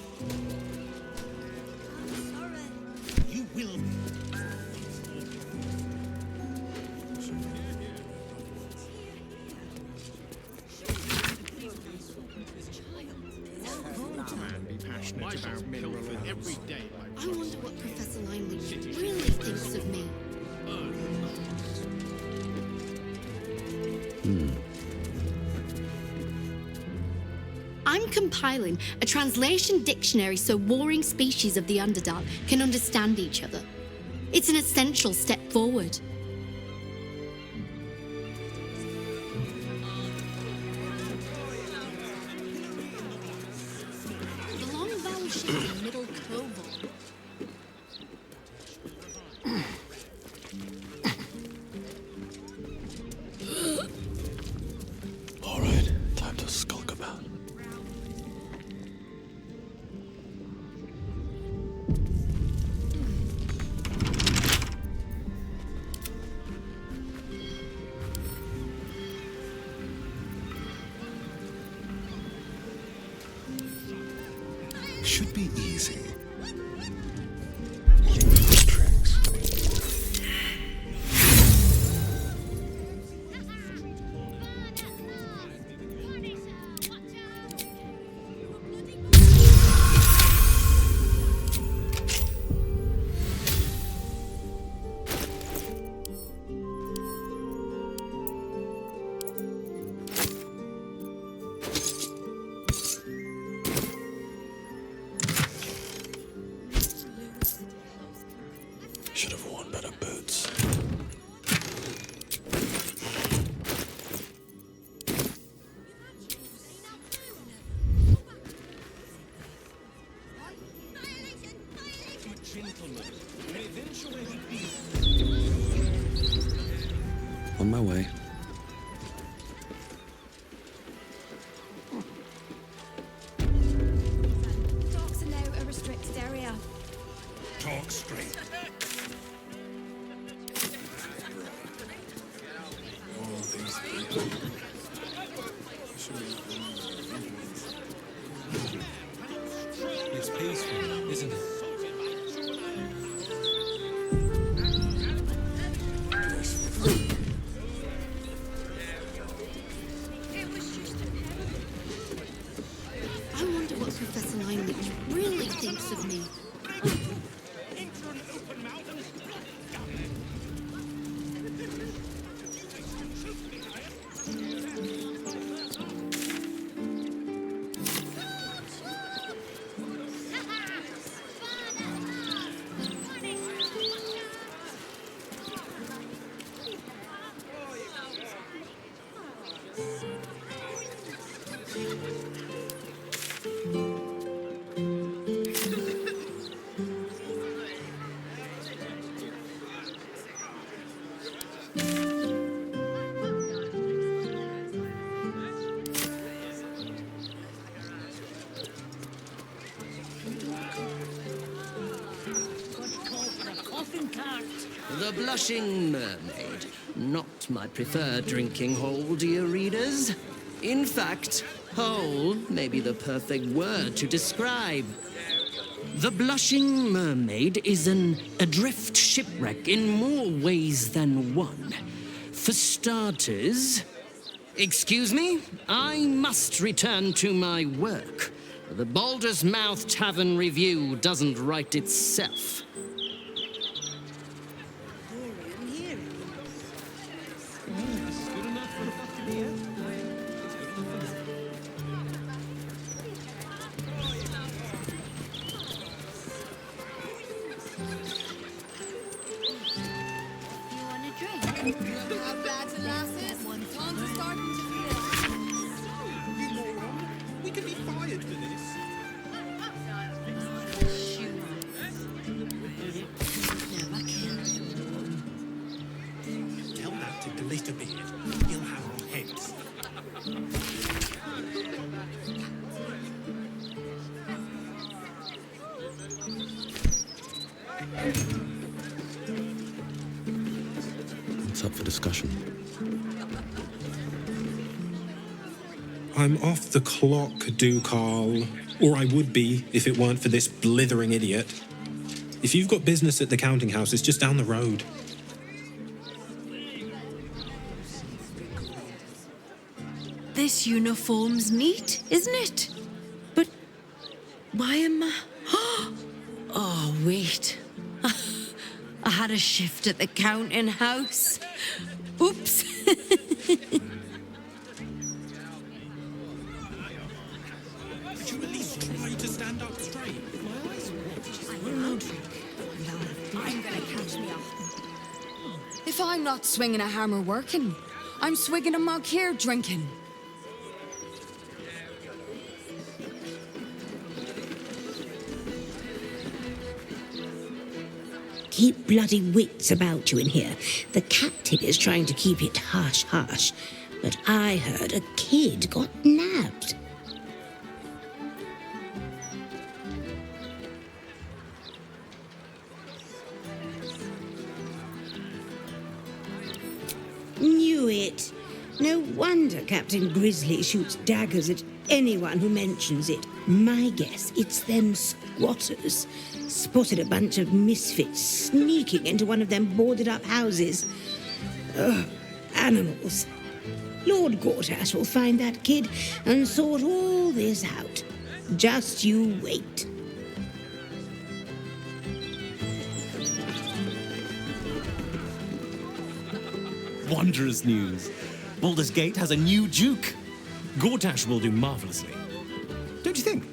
You will. about mineral oils. every day. I wonder what Professor Linley really thinks of me. I'm compiling a translation dictionary so warring species of the Underdark can understand each other. It's an essential step forward. The long vowel shape in the middle coval. All right, time to skulk about. Should be easy. Should have worn better boots. On my way. Docks are now a restricted area. Talk straight. It's peaceful, isn't it? I wonder what Professor Linley really thinks of me. The Blushing Mermaid. Not my preferred drinking hole, dear readers. In fact, hole may be the perfect word to describe. The Blushing Mermaid is an adrift shipwreck in more ways than one. For starters... Excuse me? I must return to my work. The Baldur's Mouth Tavern Review doesn't write itself. We could be fired for this. Tell that to Glitterbeard. He'll have our heads. It's up for discussion. I'm off the clock, Ducarl. Or I would be if it weren't for this blithering idiot. If you've got business at the counting house, it's just down the road. This uniform's neat, isn't it? But Why am I... Oh, wait. I had a shift at the counting house. Oops. Could you at least try to stand up straight? I'm gonna catch me up. If I'm not swinging a hammer working, I'm swigging a mug here drinking. Keep bloody wits about you in here. The captain is trying to keep it hush-hush, but I heard a kid got nabbed. Knew it. No wonder Captain Grizzly shoots daggers at anyone who mentions it. My guess, it's them squatters. Spotted a bunch of misfits sneaking into one of them boarded-up houses. Ugh, animals. Lord Gortash will find that kid and sort all this out. Just you wait. Wondrous news. Baldur's Gate has a new Duke. Gortash will do marvelously. Don't you think?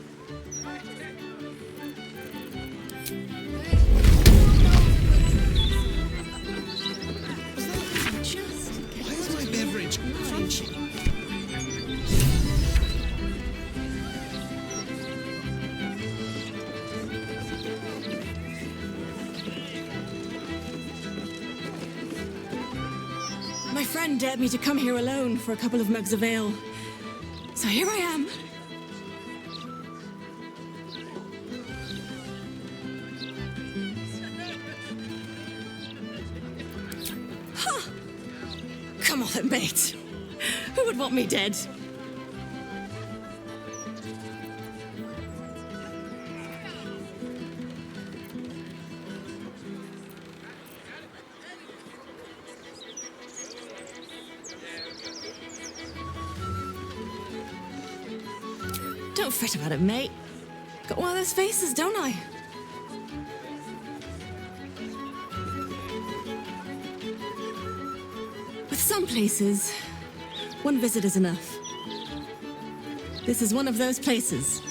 Why is my beverage crunchy? My friend dared me to come here alone for a couple of mugs of ale. So here I am. Ha! Come on then, mate. Who would want me dead? Don't fret about it, mate. Got one of those faces, don't I? With some places, one visit is enough. This is one of those places.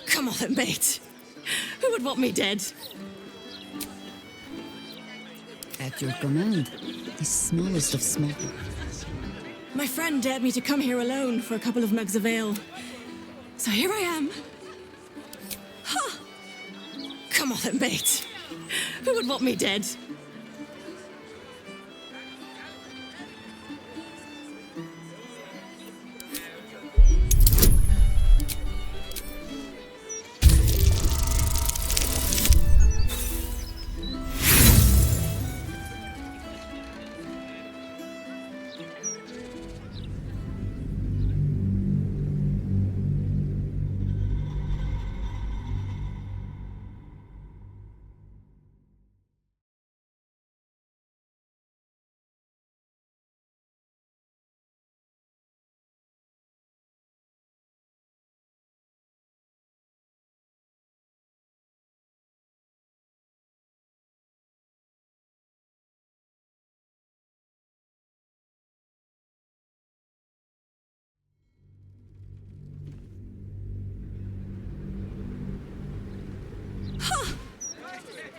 Come on then, mate. Who would want me dead? At your command, the smallest of small. My friend dared me to come here alone for a couple of mugs of ale. So here I am. Ha! Come on then, mate. Who would want me dead?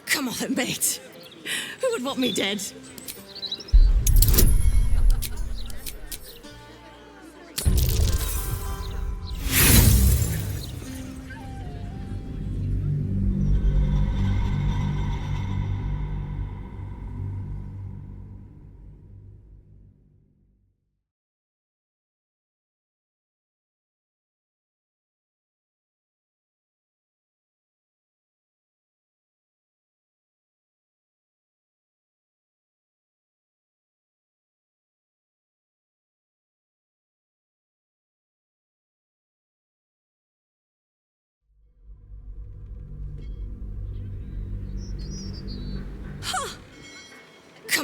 Come on then, mate. Who would want me dead?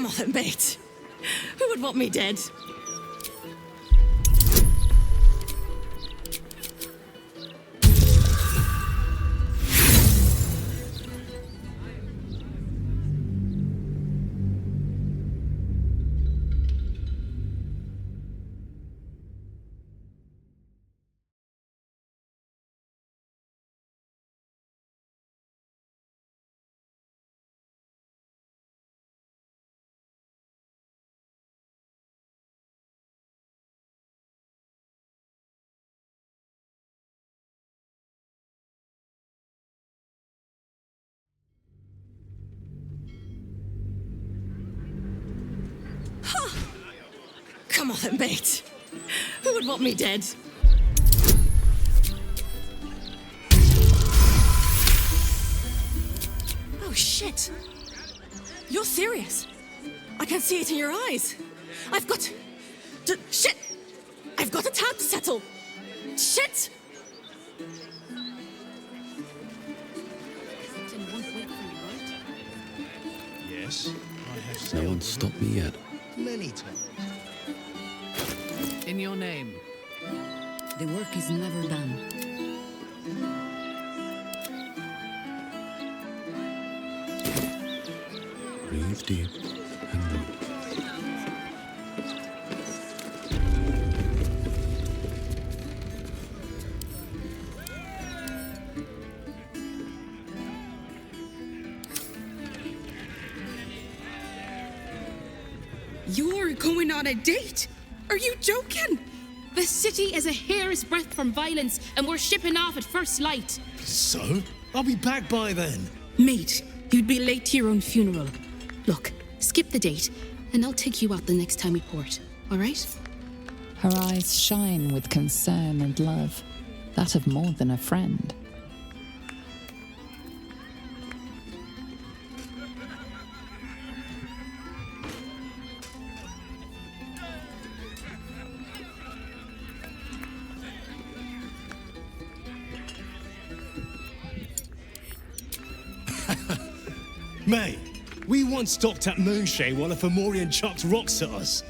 on then, mate. Who would want me dead? Come on then, mate. Who would want me dead? Oh, shit. You're serious. I can see it in your eyes. I've got... shit! I've got a tab to settle. Shit! Yes, I have No one's stopped me yet. many times. In your name. The work is never done. Breathe deep and move. You're going on a date? Are you joking? The city is a hair's breadth from violence, and we're shipping off at first light. So? I'll be back by then. Mate, you'd be late to your own funeral. Look, skip the date, and I'll take you out the next time we port, all right? Her eyes shine with concern and love, that of more than a friend. Mate, we once stopped at Moonshade while a Fomorian chucked rocks at us.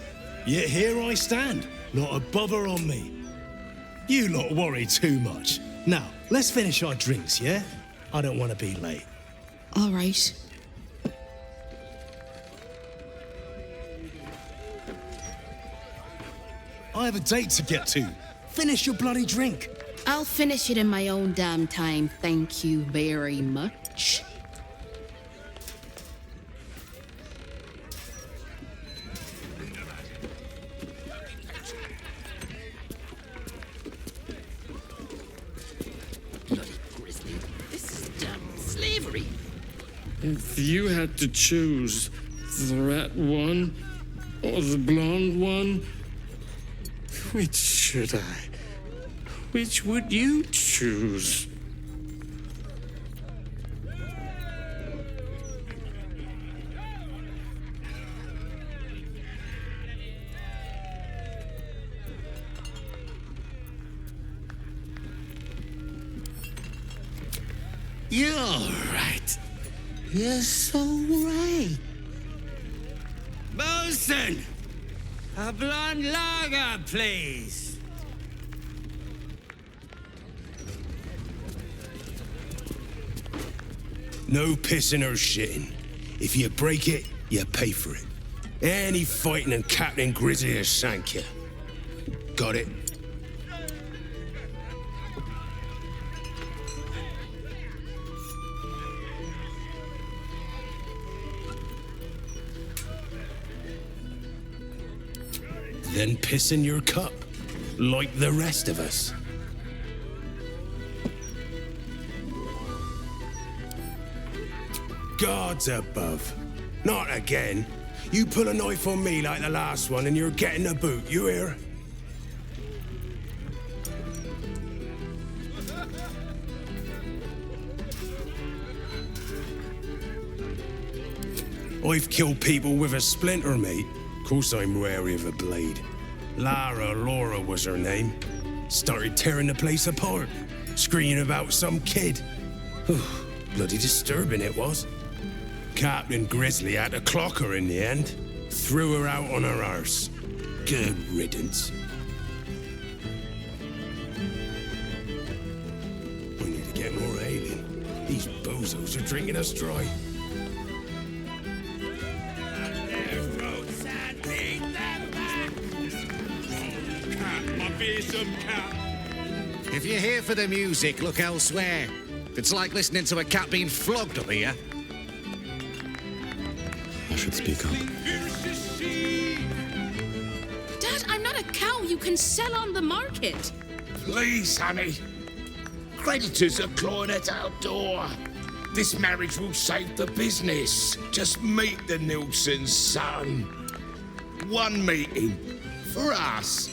Yet here I stand, not a bother on me. You lot worry too much. Now, let's finish our drinks, yeah? I don't want to be late. All right. I have a date to get to. Finish your bloody drink. I'll finish it in my own damn time, thank you very much. If you had to choose the rat one or the blonde one, which should I? Which would you choose? You're right. You're so right. Bosun! A blonde lager, please. No pissing or shitting. If you break it, you pay for it. Any fighting and Captain Grizzly will shank you. Got it? Then piss in your cup, like the rest of us. Gods above. Not again. You pull a knife on me like the last one and you're getting a boot, you hear? I've killed people with a splinter, mate. Of course I'm wary of a blade. Laura was her name. Started tearing the place apart, screaming about some kid. Bloody disturbing it was. Captain Grizzly had to clock her in the end. Threw her out on her arse. Good riddance. We need to get more ale in. These bozos are drinking us dry. If you're here for the music, look elsewhere. It's like listening to a cat being flogged up here. I should speak up. Dad, I'm not a cow you can sell on the market. Please, honey. Creditors are clawing at our door. This marriage will save the business. Just meet the Nilssons, son. One meeting. For us.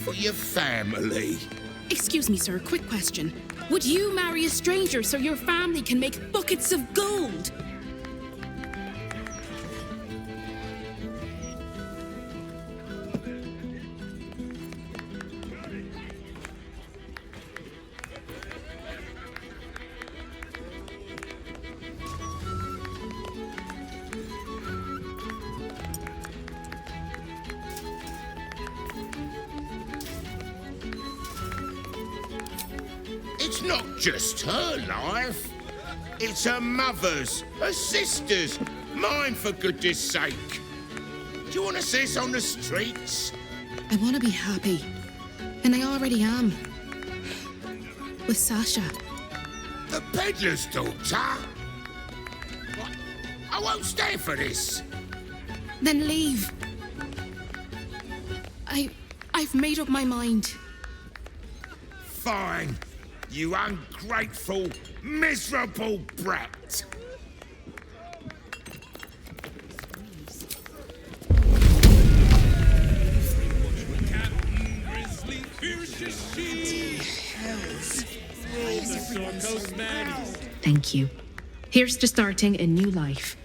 For your family. Excuse me, sir, quick question. Would you marry a stranger so your family can make buckets of gold? It's not just her life. It's her mother's, her sister's, mine for goodness sake. Do you want to see us on the streets? I want to be happy. And I already am. With Sasha. The peddler's daughter? What? I won't stay for this. Then leave. I've made up my mind. Fine. You ungrateful, miserable brat. Thank you. Here's to starting a new life.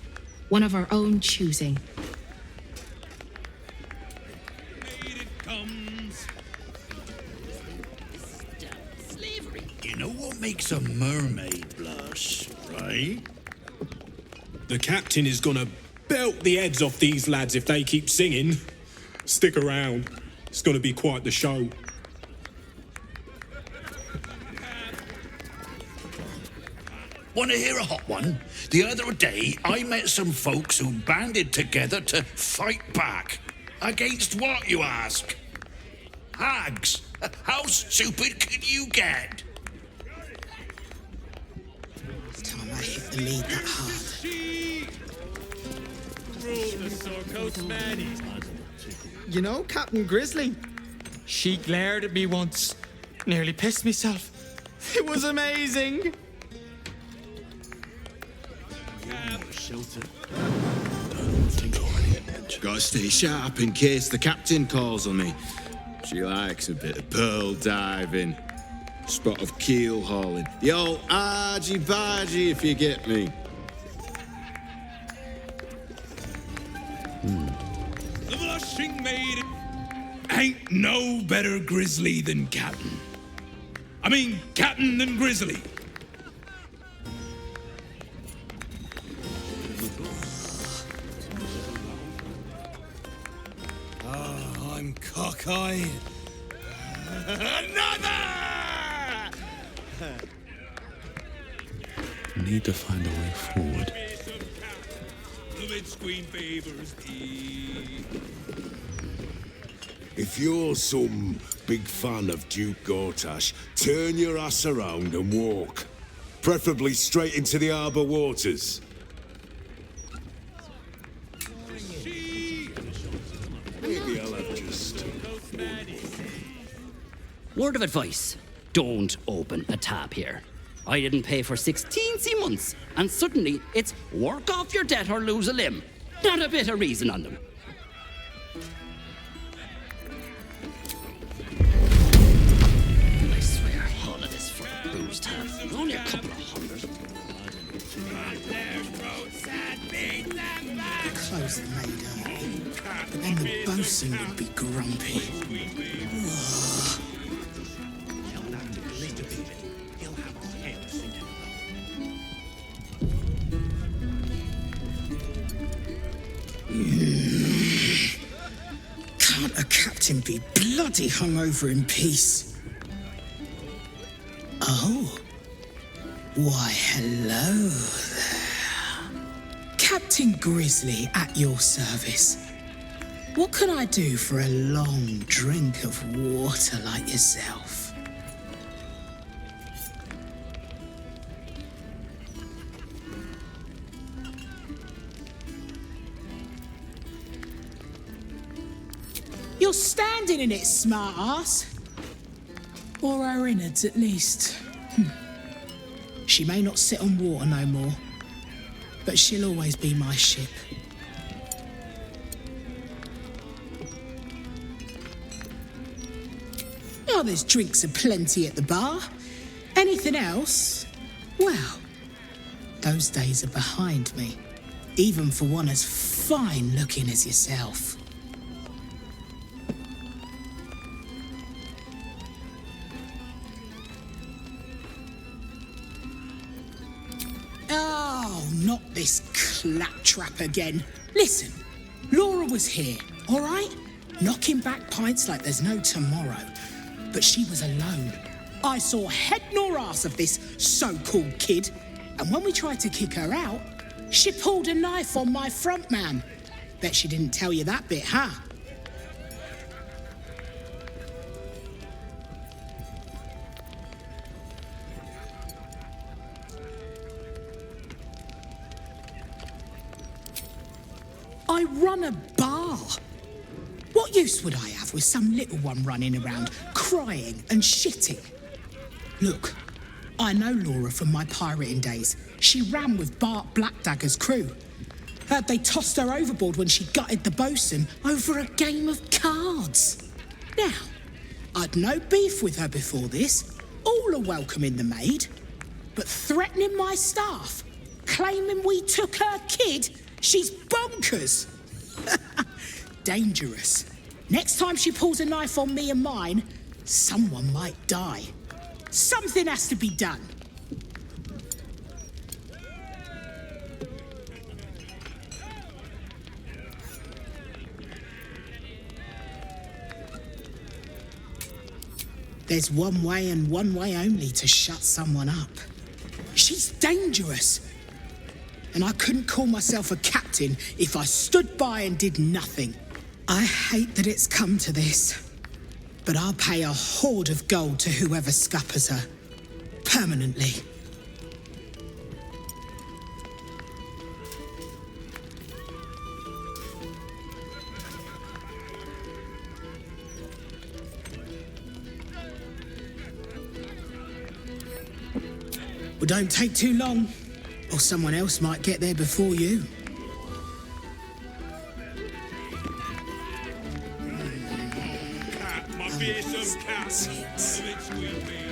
One of our own choosing. You know what makes a mermaid blush, right? The captain is gonna belt the heads off these lads if they keep singing. Stick around. It's gonna be quite the show. Want to hear a hot one? The other day, I met some folks who banded together to fight back. Against what, you ask? Hags. How stupid can you get? Time I hit the lead that hard. You know, Captain Grizzly, she glared at me once. Nearly pissed myself. It was amazing. Gotta stay sharp in case the captain calls on me. She likes a bit of pearl diving, spot of keel hauling, the old argy-bargy, if you get me. The blushing maid ain't no better grizzly than Captain. I mean, Captain than Grizzly. I'm cockeyed. Another! Need to find a way forward. If you're some big fan of Duke Gortash, turn your ass around and walk. Preferably straight into the harbour waters. Maybe I'll have just... Word of advice, don't open a tab here. I didn't pay for 16 months, and suddenly it's work off your debt or lose a limb. Not a bit of reason on them. I swear, all of this for a bruised tab. Only a couple of hundred. Close the maid up. But then the bosun would be grumpy. Can't a captain be bloody hungover in peace? Oh. Why, hello there. Captain Grizzly at your service. What can I do for a long drink of water like yourself? You're standing in it, smart ass. Or her innards, at least. She may not sit on water no more, but she'll always be my ship. Oh, there's drinks aplenty at the bar. Anything else? Well, those days are behind me, even for one as fine looking as yourself. Oh, not this claptrap again. Listen, Laura was here, all right? Knocking back pints like there's no tomorrow. But she was alone. I saw head nor ass of this so-called kid. And when we tried to kick her out, she pulled a knife on my front man. Bet she didn't tell you that bit, huh? I run a bar. What use would I have with some little one running around, crying and shitting? Look, I know Laura from my pirating days. She ran with Bart Blackdagger's crew. Heard they tossed her overboard when she gutted the bosun over a game of cards. Now, I'd no beef with her before this, all a welcoming the maid. But threatening my staff, claiming we took her kid, she's bonkers. Dangerous. Next time she pulls a knife on me and mine, someone might die. Something has to be done. There's one way and one way only to shut someone up. She's dangerous. And I couldn't call myself a captain if I stood by and did nothing. I hate that it's come to this, but I'll pay a hoard of gold to whoever scuppers her. Permanently. Well, don't take too long, or someone else might get there before you.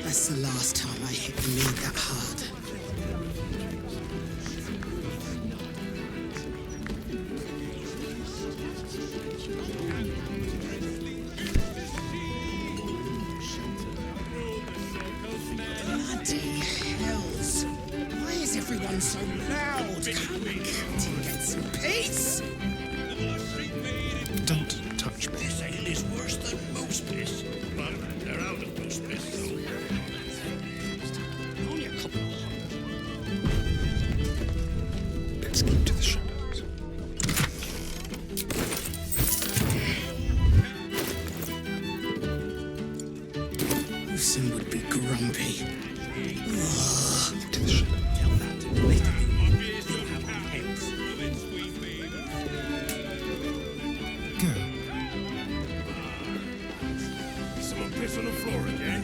That's the last time I hit the lead that hard. Bloody hells! Why is everyone so loud? Come on, Captain, get some peace! Don't touch me. This ale is worse than moose piss. But they're out of moose piss, though. Only a couple of hundred. Let's keep to the shadows. Wilson would be grumpy. Ugh. To the shadows. Someone piss on the floor again?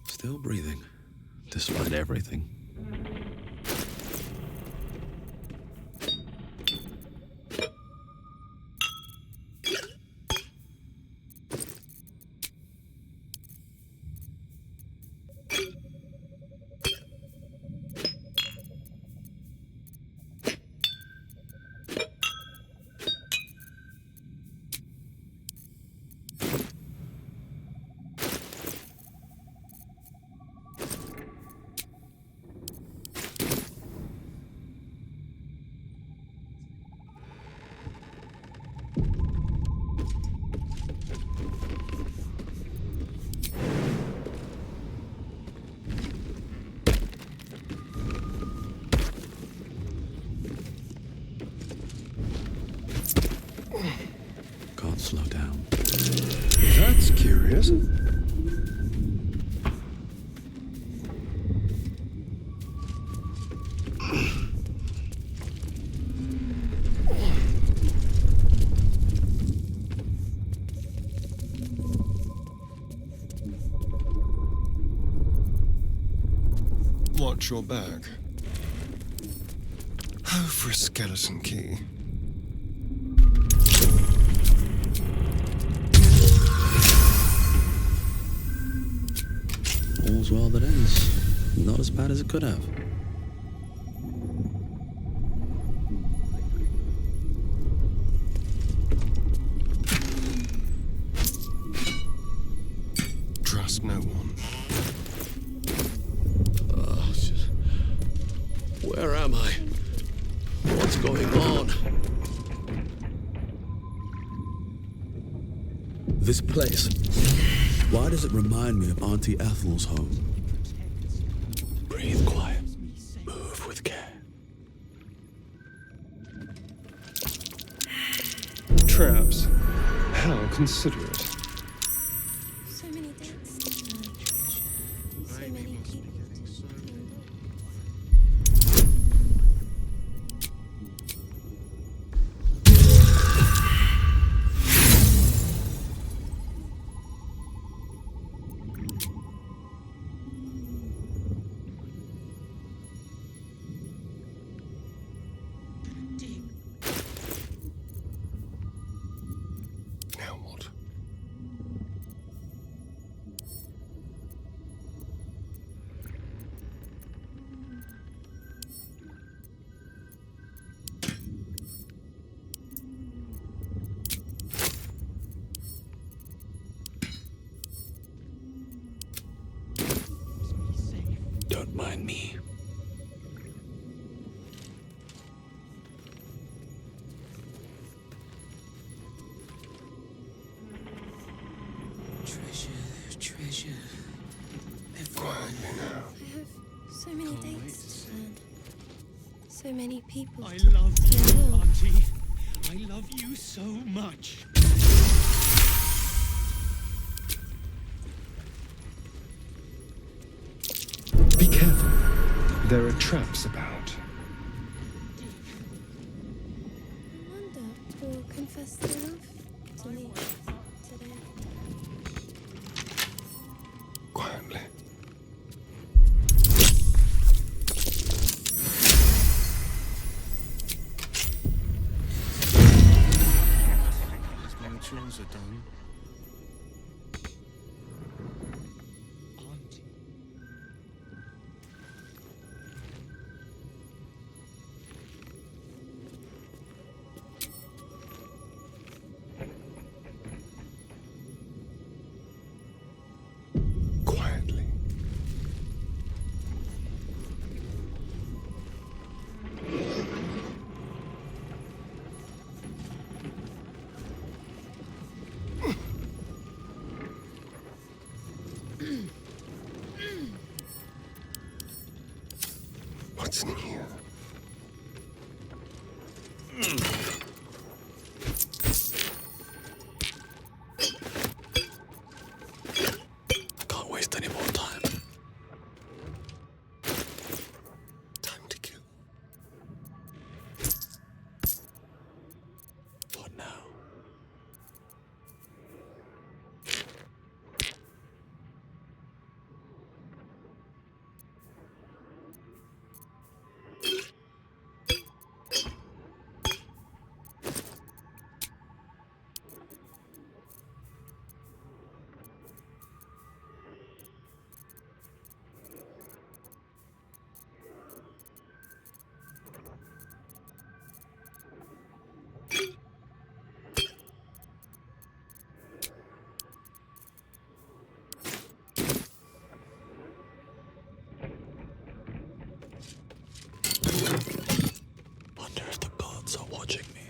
Still breathing, despite everything. now. That's curious. Watch your back. Oh, for a skeleton key. All's well that ends. Not as bad as it could have. Trust no one. Where am I? What's going on? This place. Why does it remind me of Auntie Ethel's home? Breathe quiet. Move with care. Traps. How considerate. So many dates. So many people. Now what? Don't mind me. Treasure. Quietly now. I have so many dates to plan. So many people. I to love get to you, know. Auntie. I love you so much. Be careful. There are traps about. I wonder who will confess their love to me today. Quietly. My chores are done. Quietly. What's in here? I can't waste any more time. Time to kill. What now? Wonder if the gods are watching me.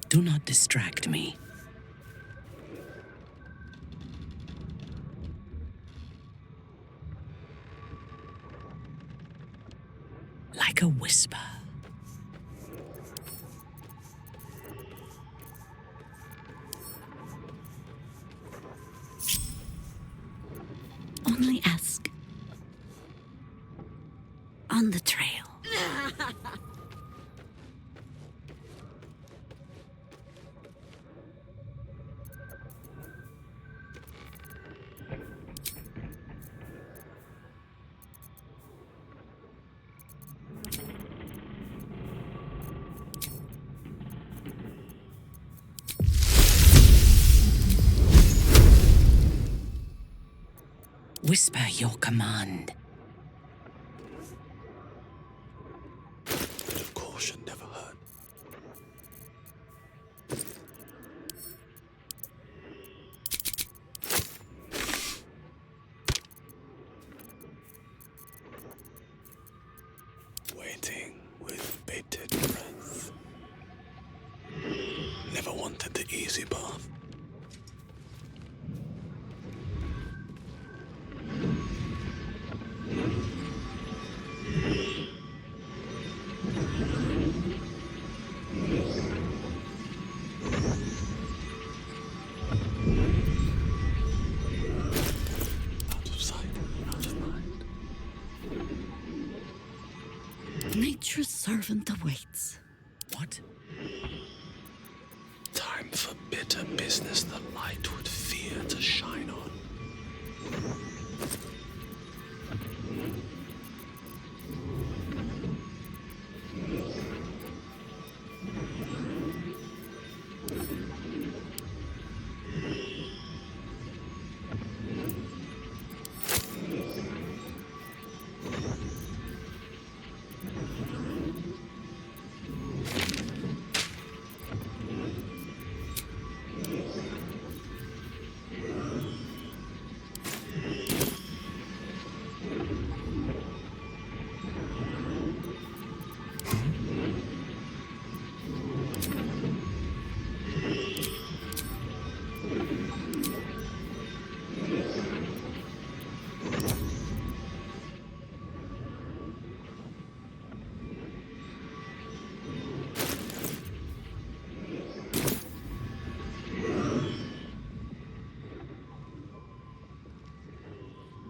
Do not distract me. like a whisper. Only ask. On the trail. Whisper your command. Bit of caution never hurt. Waiting with bated breath. Never wanted the easy path. Nature's servant awaits. What? Time for bitter business the light would fear to shine on.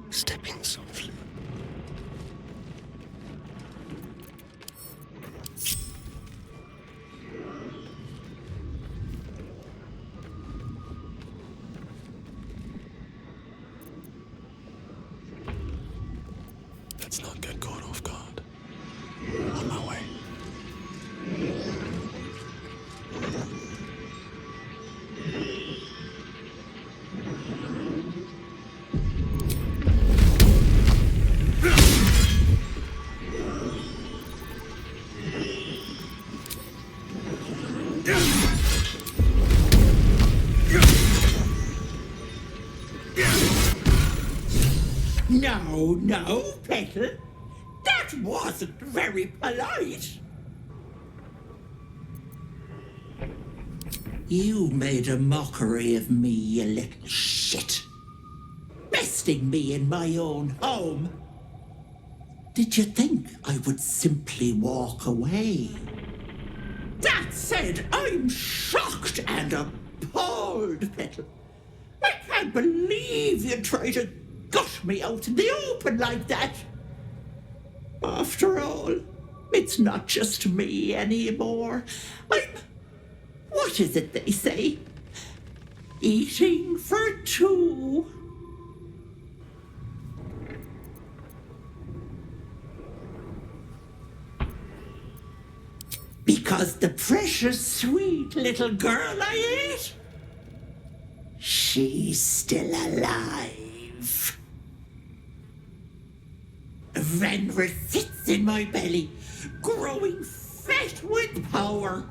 Stepping softly. Let's not get caught off guard. On my way. No, Petal. That wasn't very polite. You made a mockery of me, you little shit. Besting me in my own home. Did you think I would simply walk away? That said, I'm shocked and appalled, Petal. I can't believe you tried to gut me out in the open like that. After all, it's not just me anymore. What is it they say? Eating for two. Because the precious, sweet little girl I ate, she's still alive. Renra sits in my belly, growing fat with power.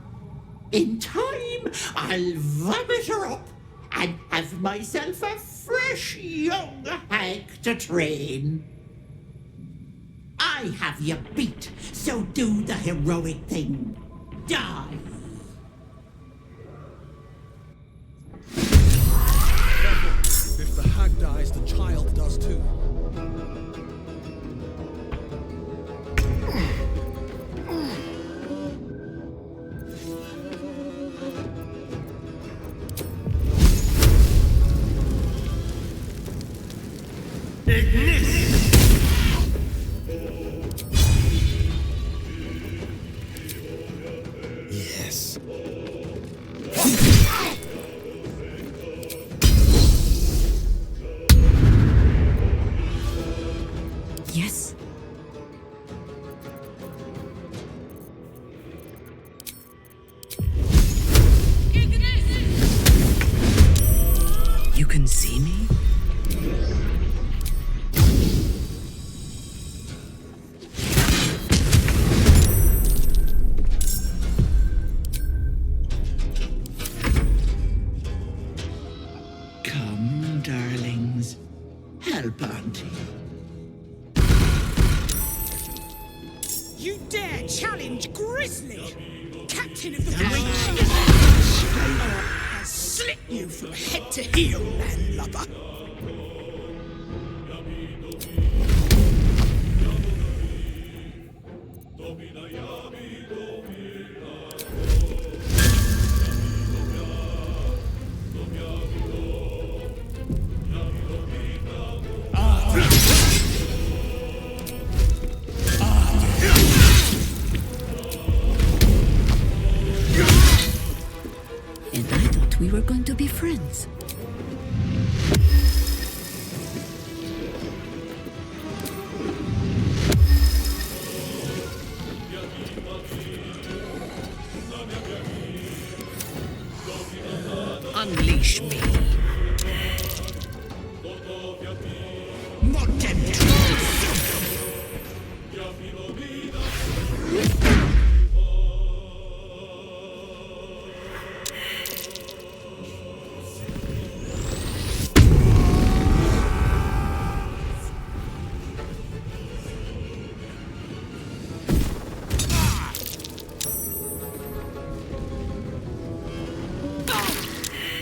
In time, I'll vomit her up and have myself a fresh young hag to train. I have you beat, so do the heroic thing. Die. If the hag dies, the child does too. Yes? You can see me? Come, darlings. Help Auntie. You dare challenge Grizzly, captain of the I'll slit you from head to heel, landlubber. And I thought we were going to be friends. Unleash me.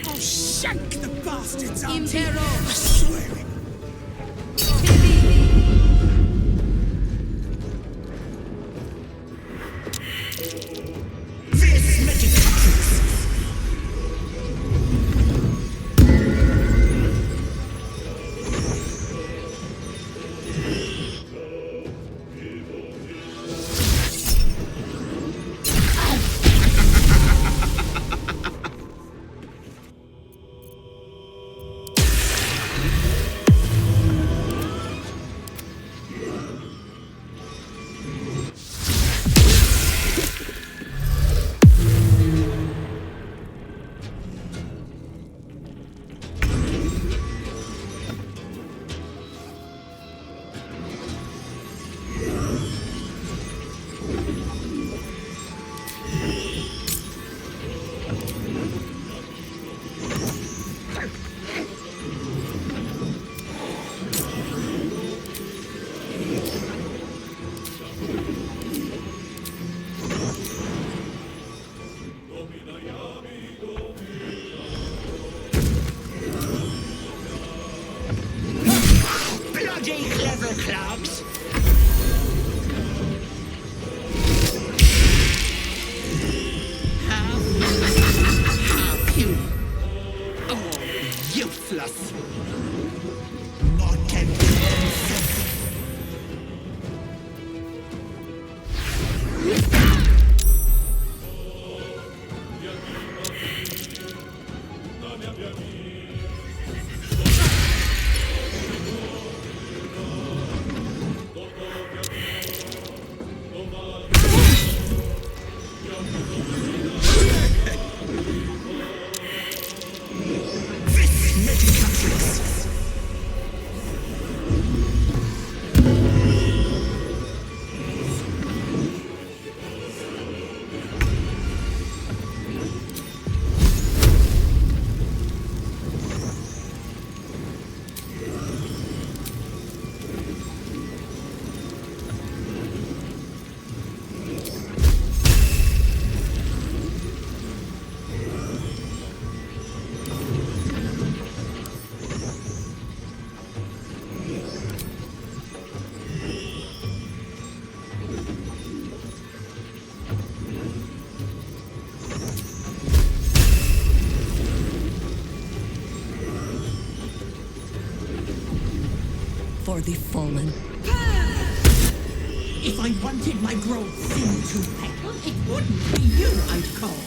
I'll shank the bastards, Auntie. Impero. I swear it. This medicatrix. Bloody clever clubs. Have you? Oh, useless. Not again. For the fallen. If I wanted my growth thin to petal, it wouldn't be you I'd call.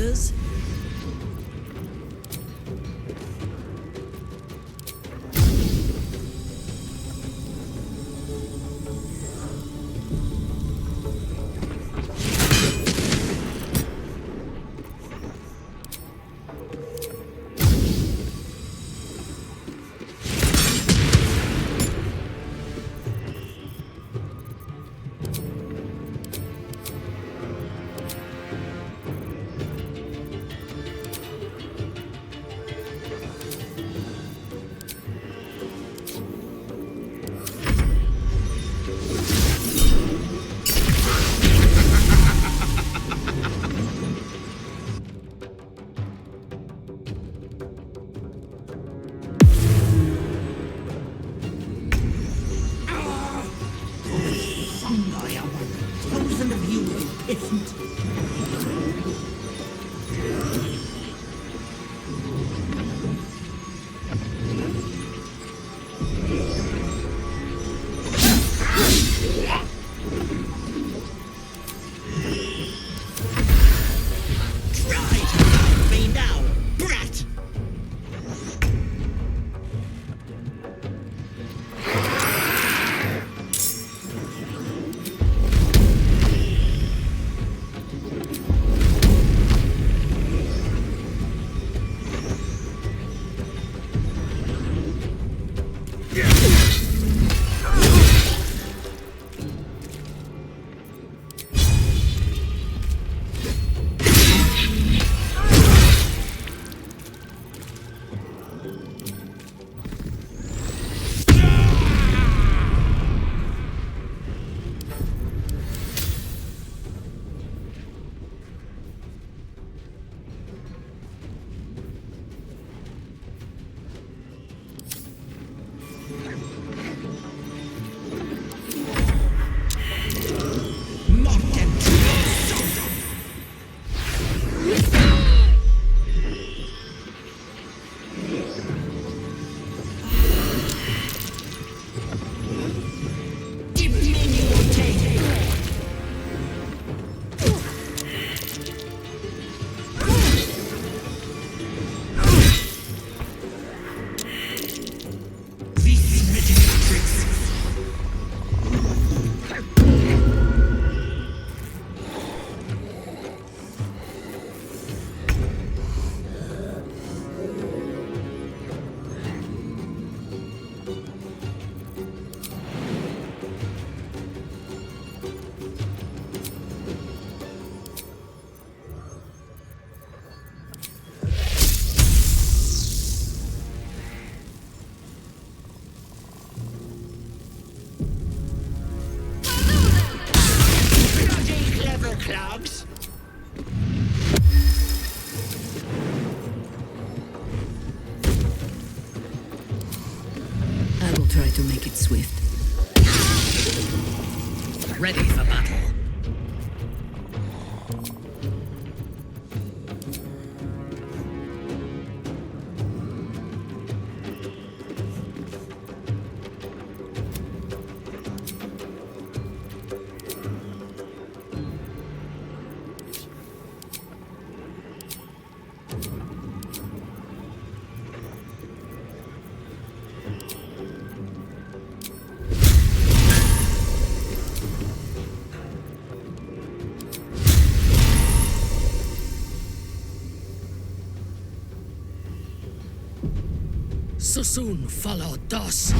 orders? Thousand of you, peasant. Try to find me now, brat! Clubs. I will try to make it swift. Ready for battle. So soon follow thus.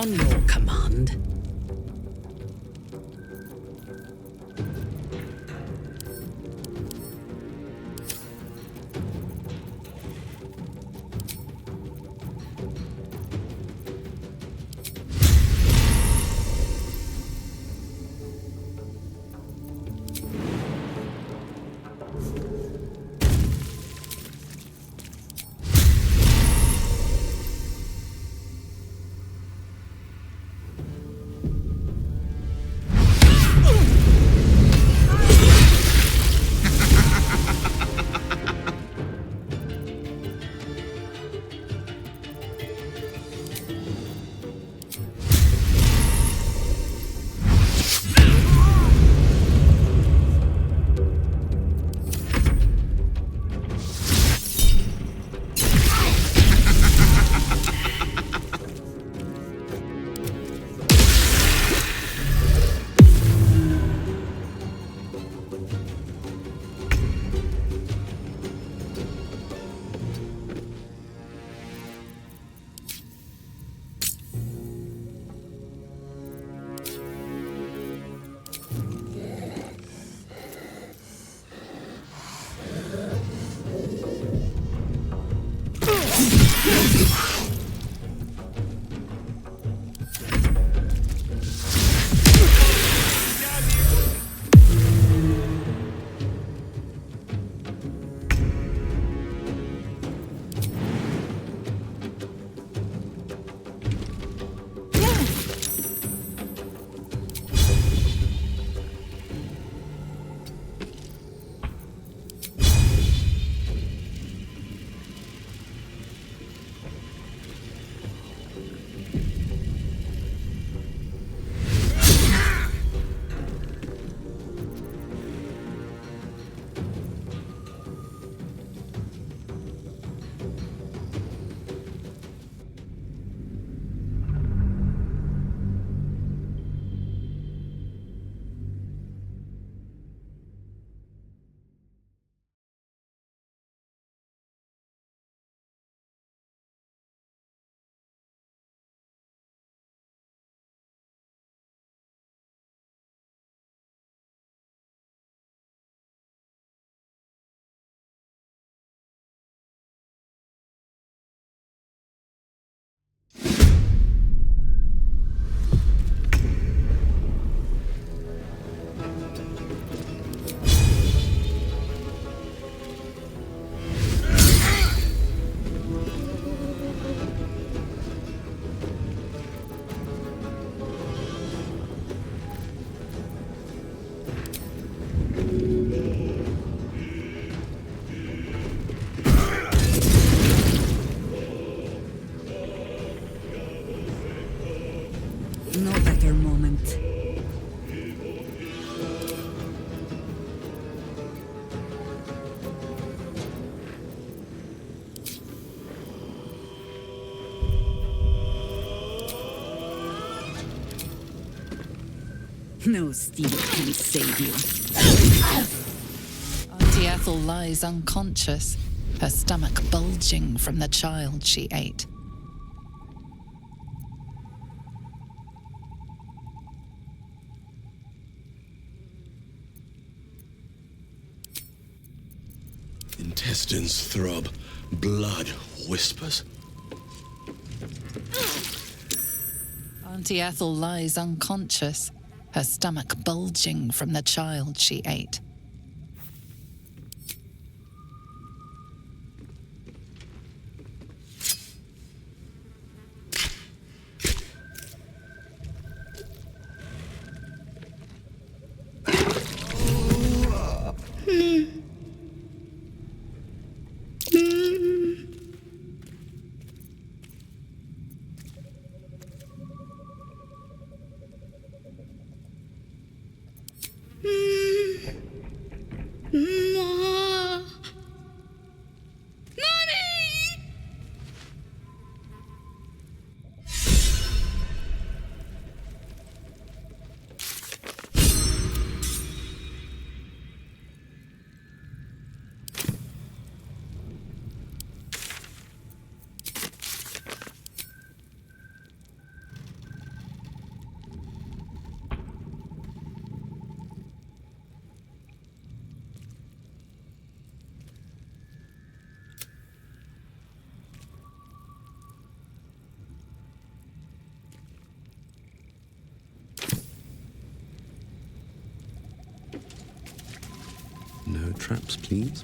On your command. No better moment. No steel can save you. Auntie Ethel lies unconscious, her stomach bulging from the child she ate. Intestines throb, blood whispers. Auntie Ethel lies unconscious, her stomach bulging from the child she ate. No traps, please.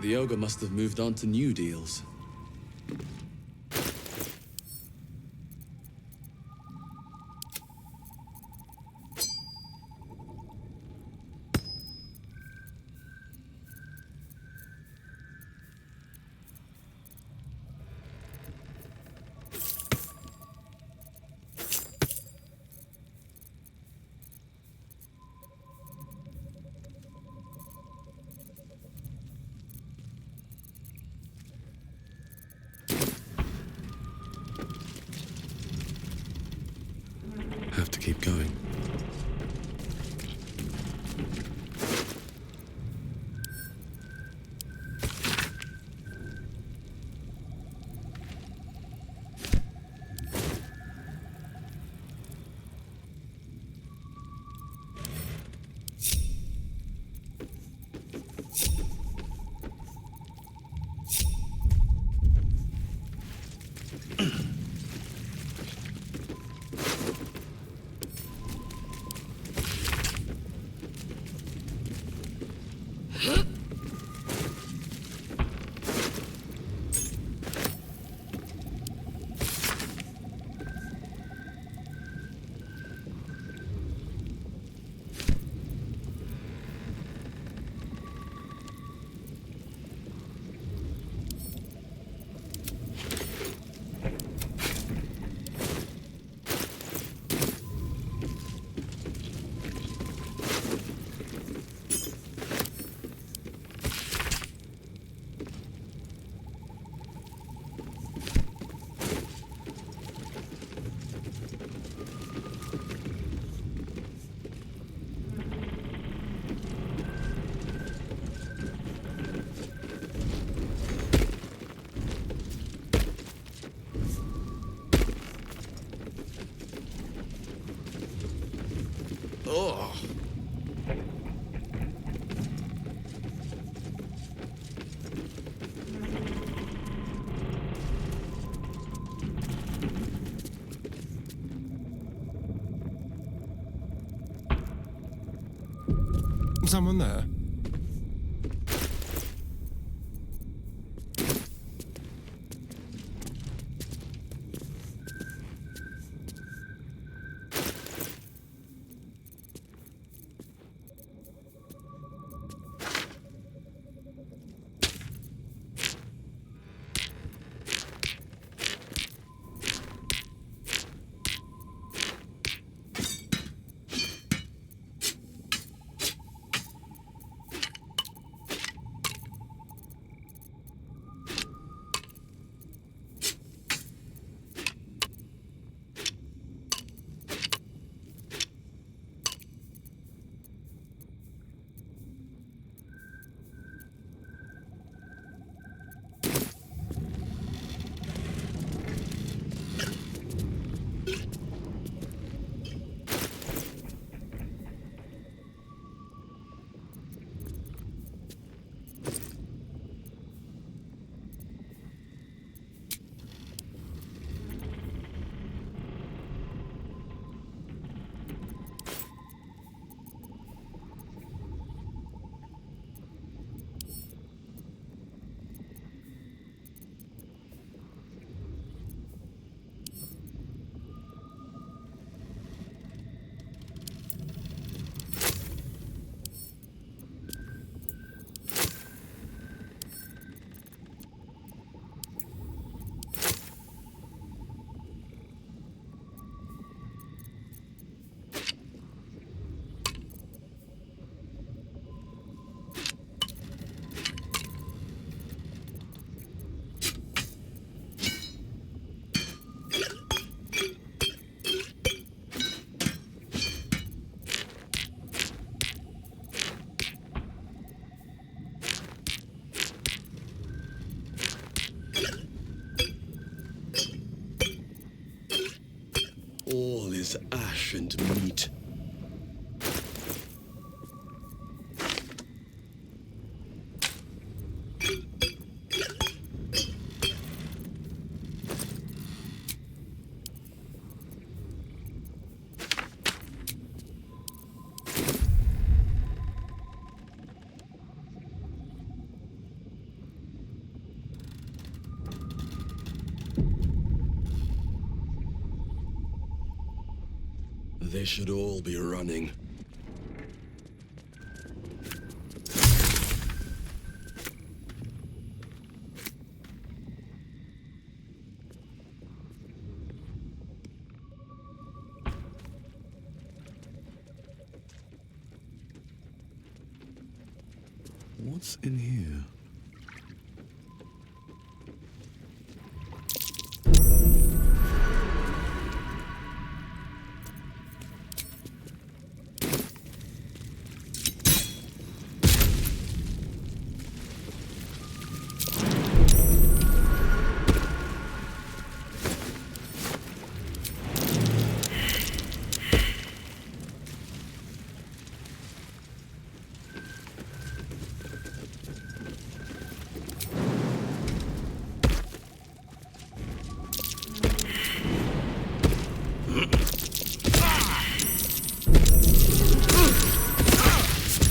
The ogre must have moved on to new deals. Have to keep going. Oh. Someone there? They should all be running. What's in here?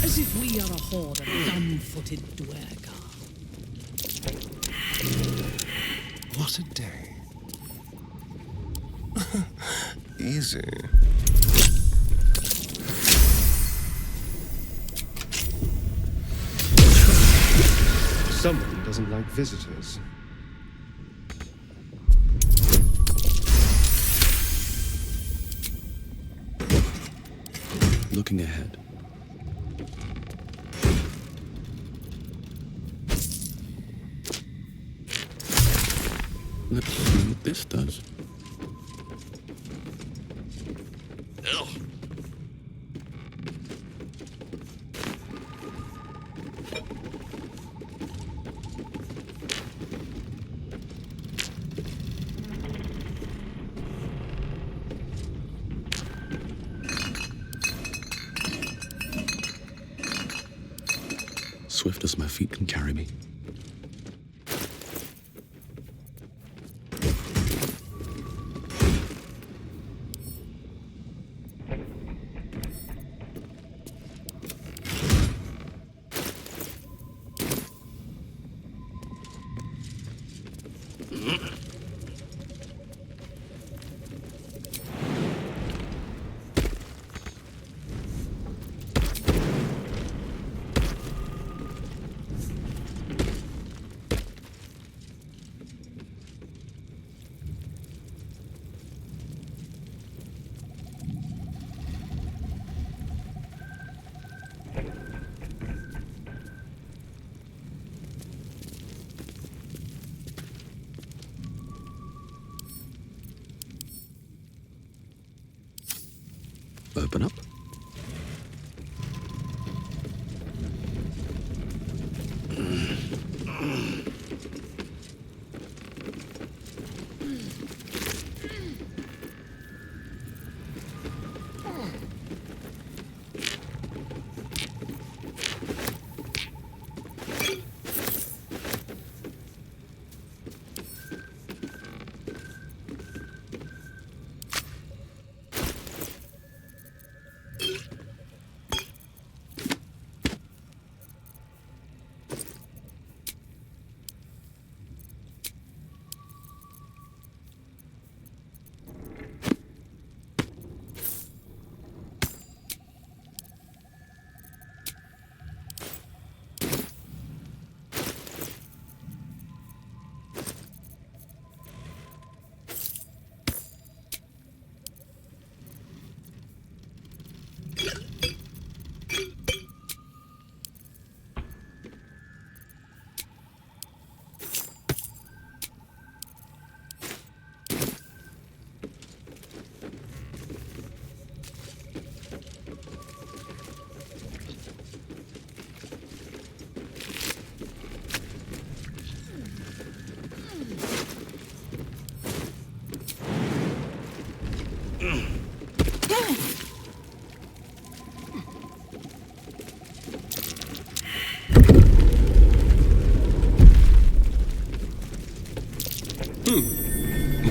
As if we are a horde of dumb-footed dwergar. What a day. Easy. Someone doesn't like visitors. Looking ahead. Let's see what this does. Ugh. Swift as my feet can carry me. Open up.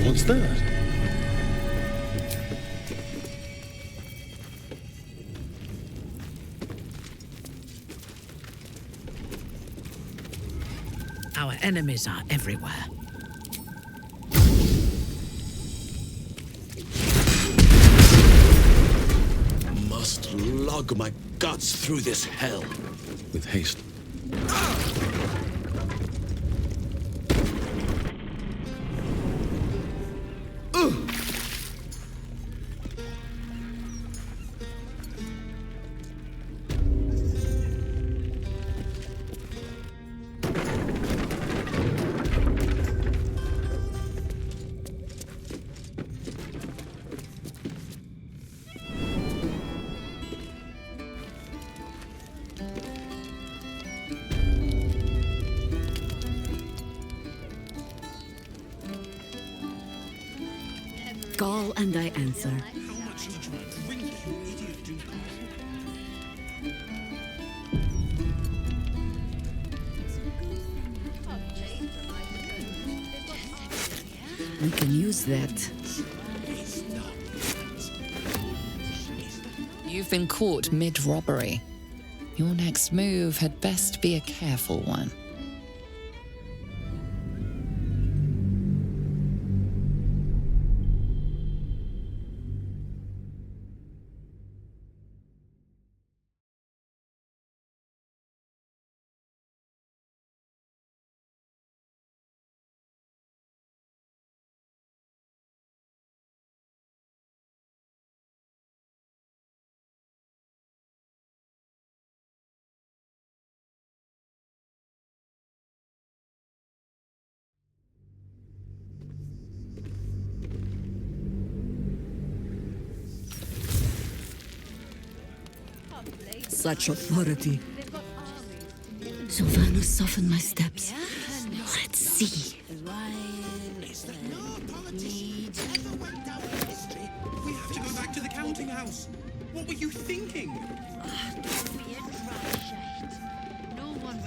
What's that? Our enemies are everywhere. slog my guts through this hell. With haste. Call and I answer. We can use that. You've been caught mid-robbery. Your next move had best be a careful one. Such authority. Sylvanus, soften my steps. Let's see. We have to go back to the counting house. What were you thinking? Don't be a dry shite. No one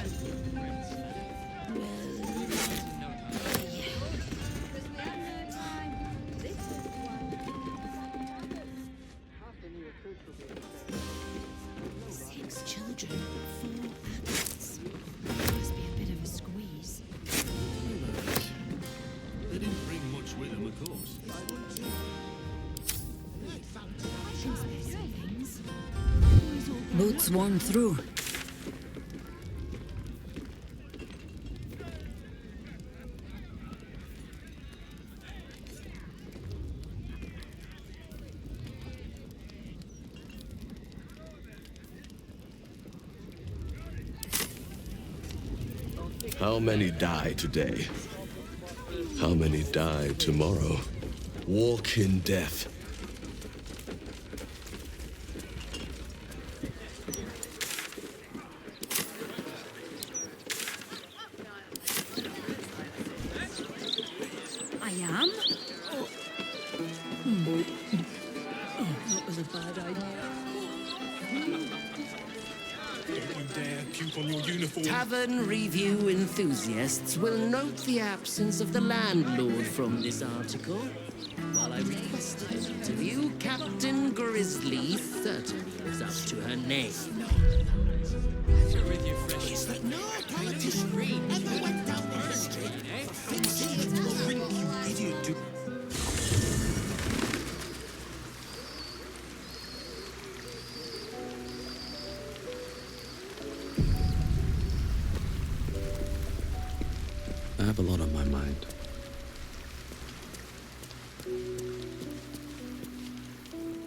Six children, 4 adults. Must be a bit of a squeeze. They didn't bring much with them, of course. Boots worn through. How many die today? How many die tomorrow? Walk in death. I am? That was a bad idea. Don't you dare puke on your uniform. Tavern review enthusiasts will note the absence of the landlord from this article. While I requested an interview, Captain Grizzly certainly lives up to her name. Is that no politician ever went down the history for fixing it up? You idiot. I have a lot on my mind.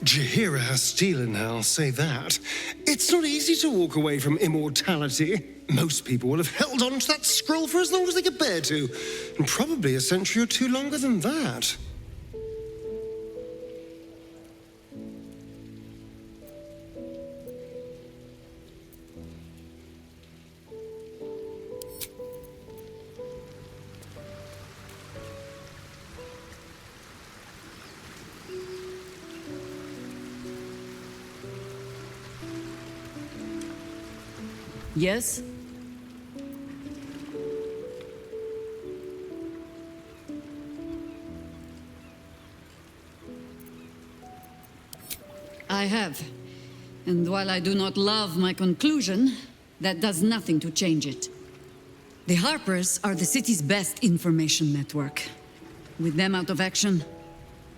Jaheira has stealing, I'll say that. It's not easy to walk away from immortality. Most people will have held on to that scroll for as long as they could bear to, and probably a century or two longer than that. Yes? I have. And while I do not love my conclusion, that does nothing to change it. The Harpers are the city's best information network. With them out of action,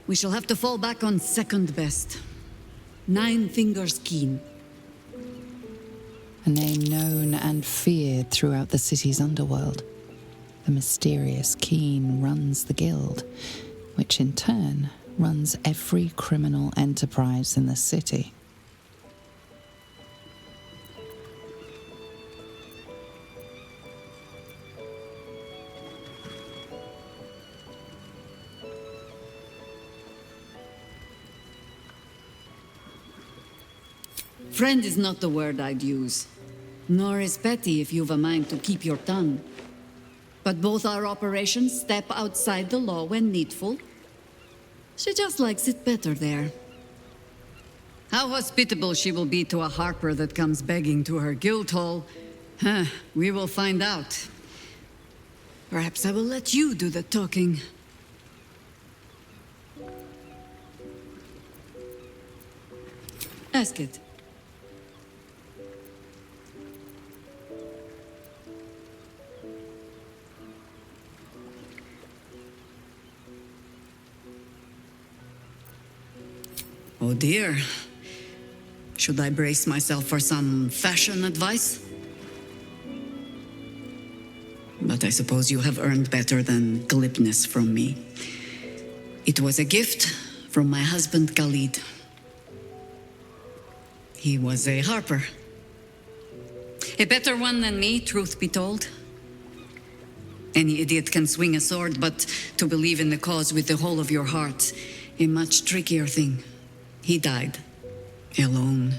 we shall have to fall back on second best. 9 fingers keen. a name known and feared throughout the city's underworld. The mysterious Keen runs the guild, which in turn runs every criminal enterprise in the city. Friend is not the word I'd use. Nor is petty if you've a mind to keep your tongue. But both our operations step outside the law when needful. She just likes it better there. How hospitable she will be to a harper that comes begging to her guild hall, we will find out. Perhaps I will let you do the talking. Ask it. Oh dear. Should I brace myself for some fashion advice? But I suppose you have earned better than glibness from me. It was a gift from my husband Khalid. He was a harper. A better one than me, truth be told. Any idiot can swing a sword, but to believe in the cause with the whole of your heart, a much trickier thing. He died, alone,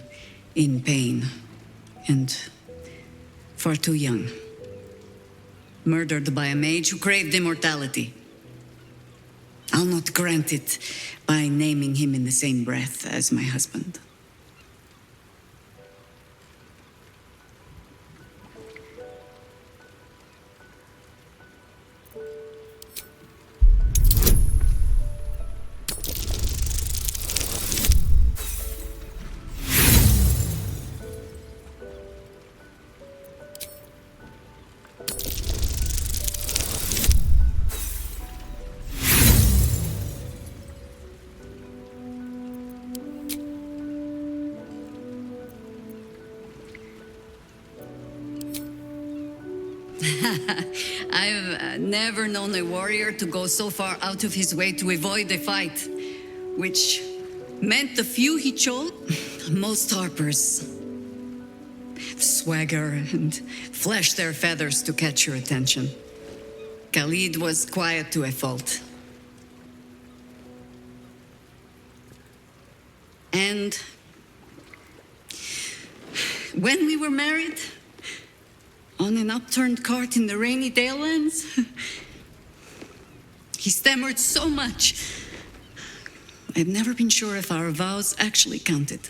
in pain, and far too young. Murdered by a mage who craved immortality. I'll not grant it by naming him in the same breath as my husband. I've never known a warrior to go so far out of his way to avoid a fight, which meant the few he chose, most harpers swagger and flash their feathers to catch your attention. Khalid was quiet to a fault. And when we were married, on an upturned cart in the rainy Dalelands, he stammered so much. I've never been sure if our vows actually counted.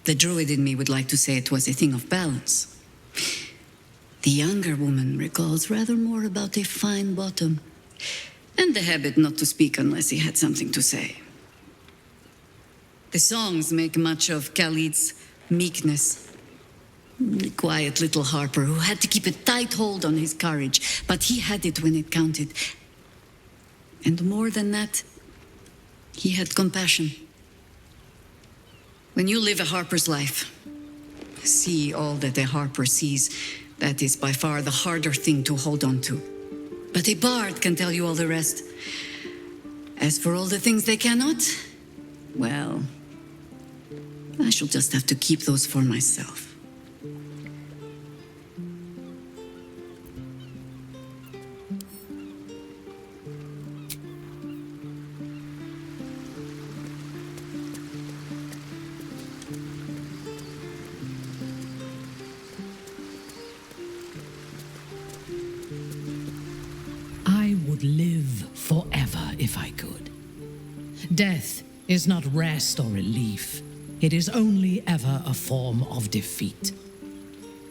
The druid in me would like to say it was a thing of balance. The younger woman recalls rather more about a fine bottom, and the habit not to speak unless he had something to say. The songs make much of Khalid's meekness. The quiet little harper who had to keep a tight hold on his courage, but he had it when it counted. And more than that, he had compassion. When you live a harper's life, see all that a harper sees, that is by far the harder thing to hold on to. But a bard can tell you all the rest. As for all the things they cannot, well, I shall just have to keep those for myself. Live forever if I could. Death is not rest or relief. It is only ever a form of defeat.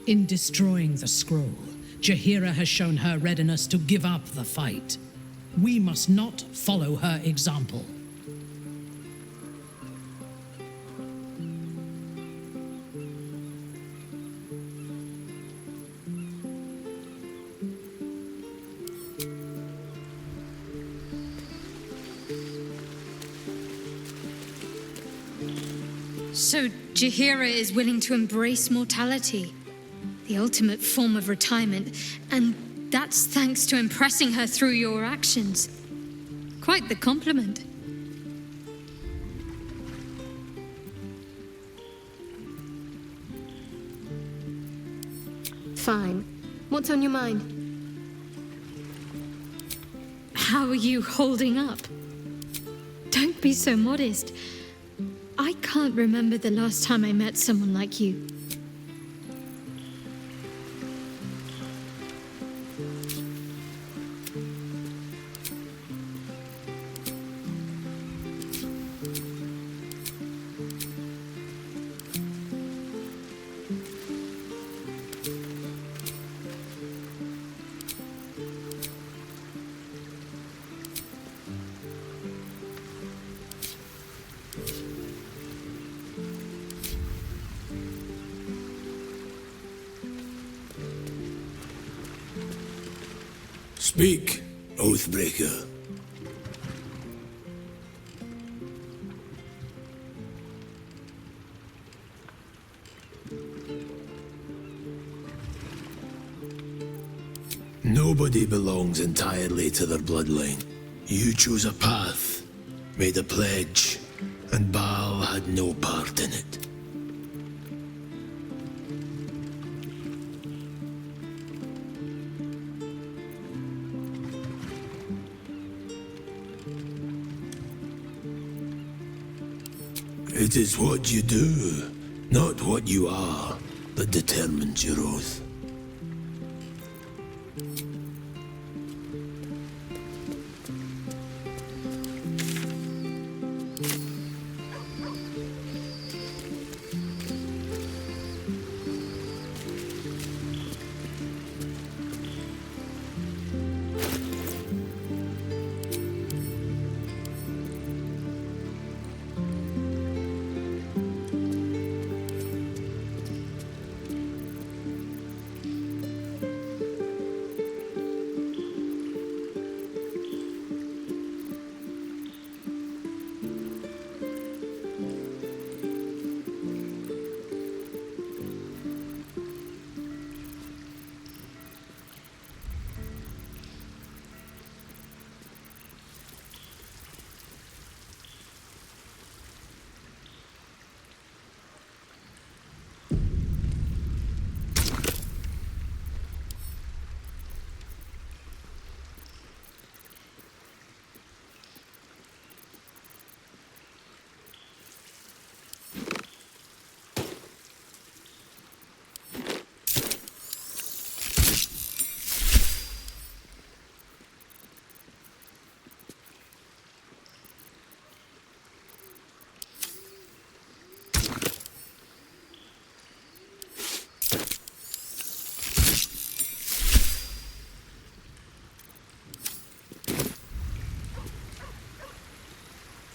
In destroying the scroll, Jaheira has shown her readiness to give up the fight. We must not follow her example. So Jaheira is willing to embrace mortality, the ultimate form of retirement, and that's thanks to impressing her through your actions. Quite the compliment. Fine. What's on your mind? How are you holding up? Don't be so modest. I can't remember the last time I met someone like you. Speak, Oathbreaker. Nobody belongs entirely to their bloodline. You chose a path, made a pledge, and Baal had no part in it. It is what you do, not what you are, that determines your oath.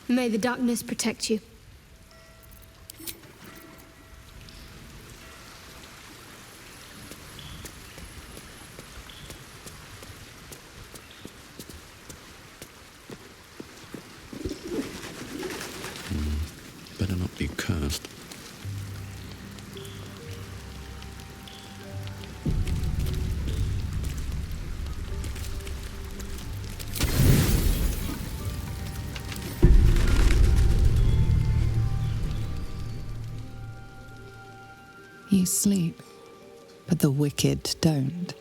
May the darkness protect you. Better not be cursed. You sleep, but the wicked don't.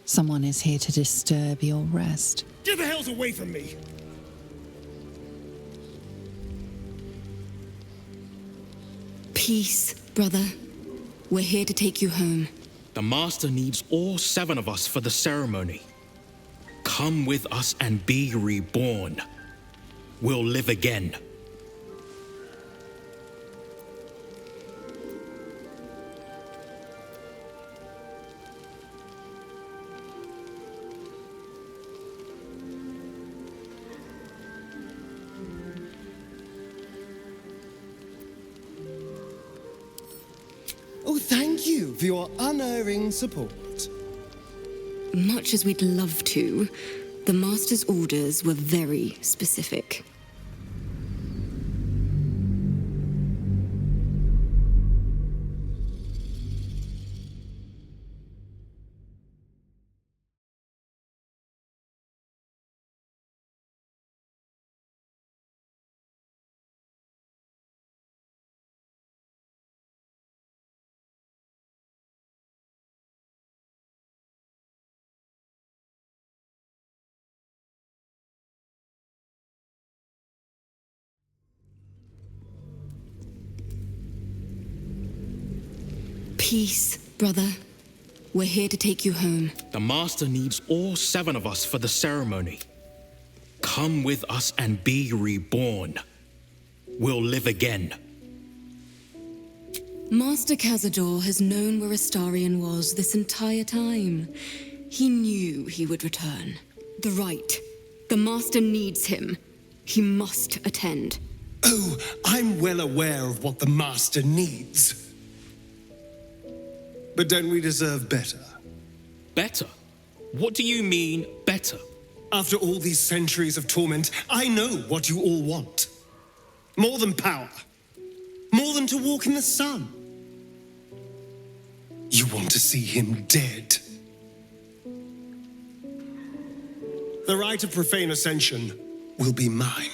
Someone is here to disturb your rest. Get the hells away from me! Peace, brother. We're here to take you home. The Master needs all 7 of us for the ceremony. Come with us and be reborn. We'll live again. Oh, thank you for your unerring support. Much as we'd love to, the Master's orders were very specific. Peace, brother. We're here to take you home. The Master needs all 7 of us for the ceremony. Come with us and be reborn. We'll live again. Master Cazador has known where Astarion was this entire time. He knew he would return. The rite. The Master needs him. He must attend. Oh, I'm well aware of what the Master needs. But don't we deserve better? Better? What do you mean, better? After all these centuries of torment, I know what you all want. More than power. More than to walk in the sun. You want to see him dead. The rite of profane ascension will be mine.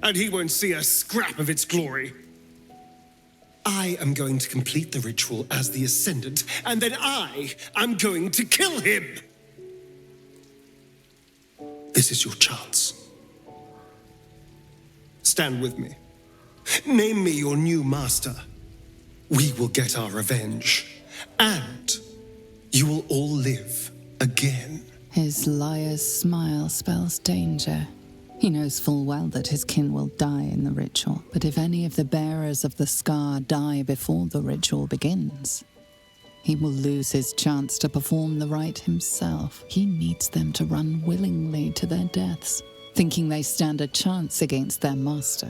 And he won't see a scrap of its glory. I am going to complete the ritual as the Ascendant, and then I am going to kill him! This is your chance. Stand with me. Name me your new master. We will get our revenge. And you will all live again. His liar's smile spells danger. He knows full well that his kin will die in the ritual, but if any of the bearers of the scar die before the ritual begins, he will lose his chance to perform the rite himself. He needs them to run willingly to their deaths, thinking they stand a chance against their master.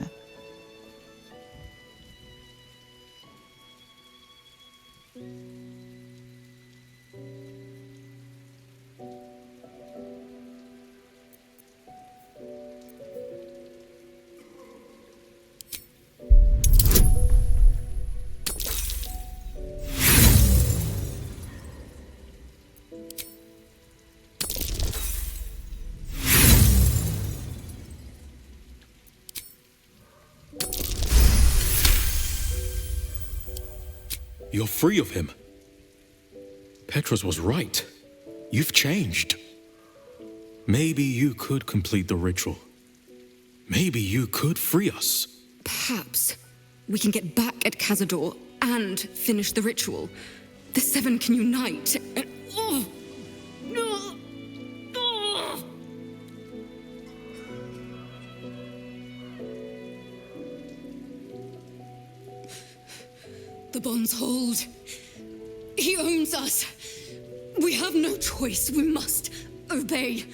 You're free of him. Petros was right. You've changed. Maybe you could complete the ritual. Maybe you could free us. Perhaps we can get back at Cazador and finish the ritual. The 7 can unite and... Oh! No! Oh! The bonds hold. He owns us. We have no choice. We must obey.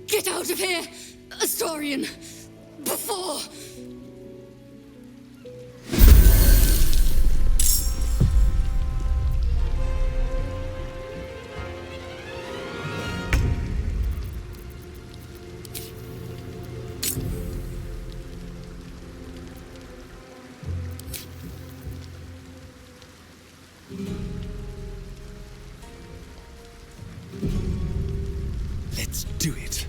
Get out of here, Astarion, before... Let's do it.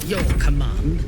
Your command.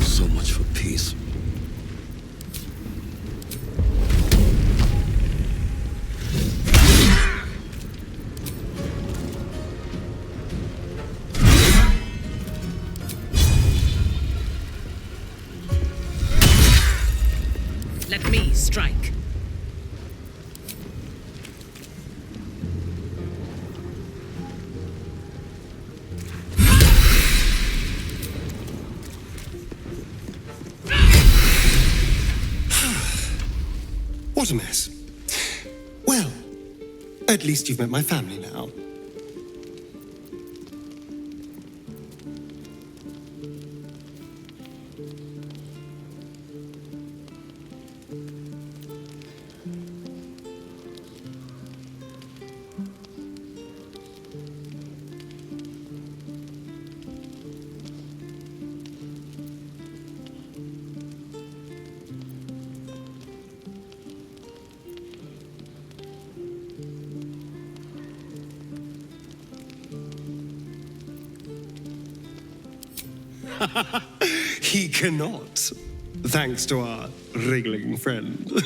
So much for peace. Let me strike. What a mess. Well, at least you've met my family now. He cannot, thanks to our wriggling friend.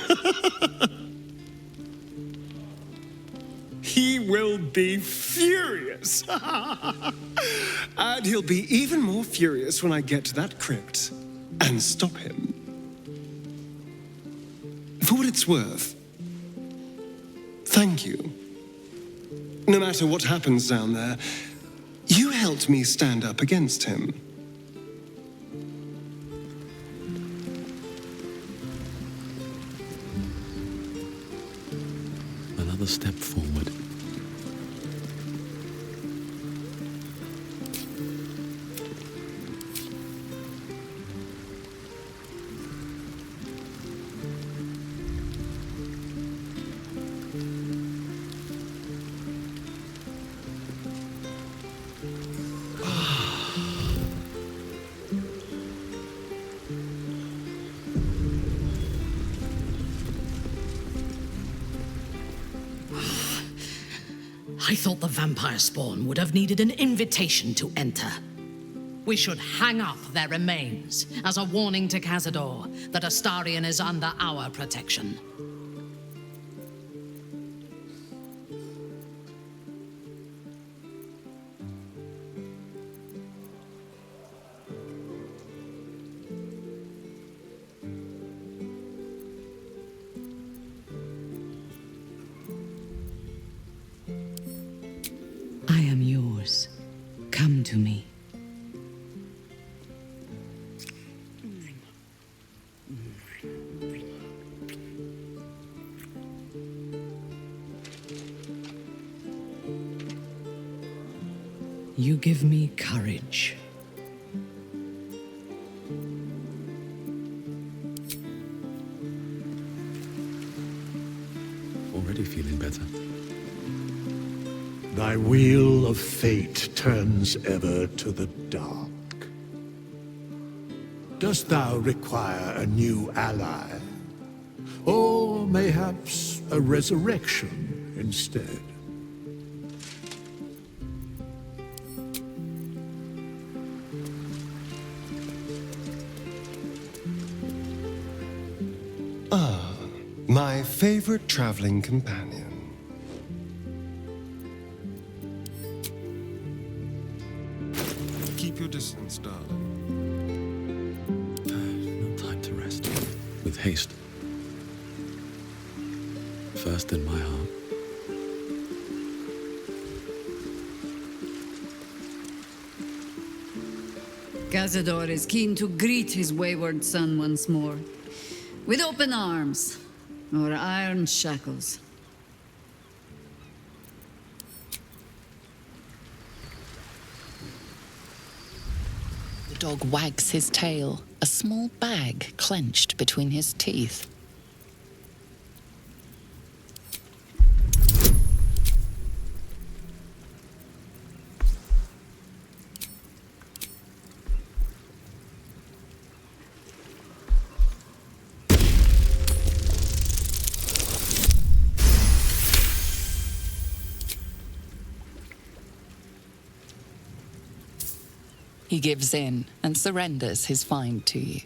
He will be furious. And he'll be even more furious when I get to that crypt and stop him. For what it's worth, thank you. No matter what happens down there, you helped me stand up against him. Another step forward. I thought the vampire spawn would have needed an invitation to enter. We should hang up their remains as a warning to Cazador that Astarion is under our protection. I am yours. Come to me. You give me courage. Already feeling better. Thy wheel of fate turns ever to the dark. Dost thou require a new ally? Or mayhaps a resurrection instead. Ah, my favorite traveling companion. Keep your distance, darling. No time to rest. With haste. First in my heart. Cazador is keen to greet his wayward son once more. With open arms, or iron shackles. The dog wags his tail, a small bag clenched between his teeth. He gives in and surrenders his find to you.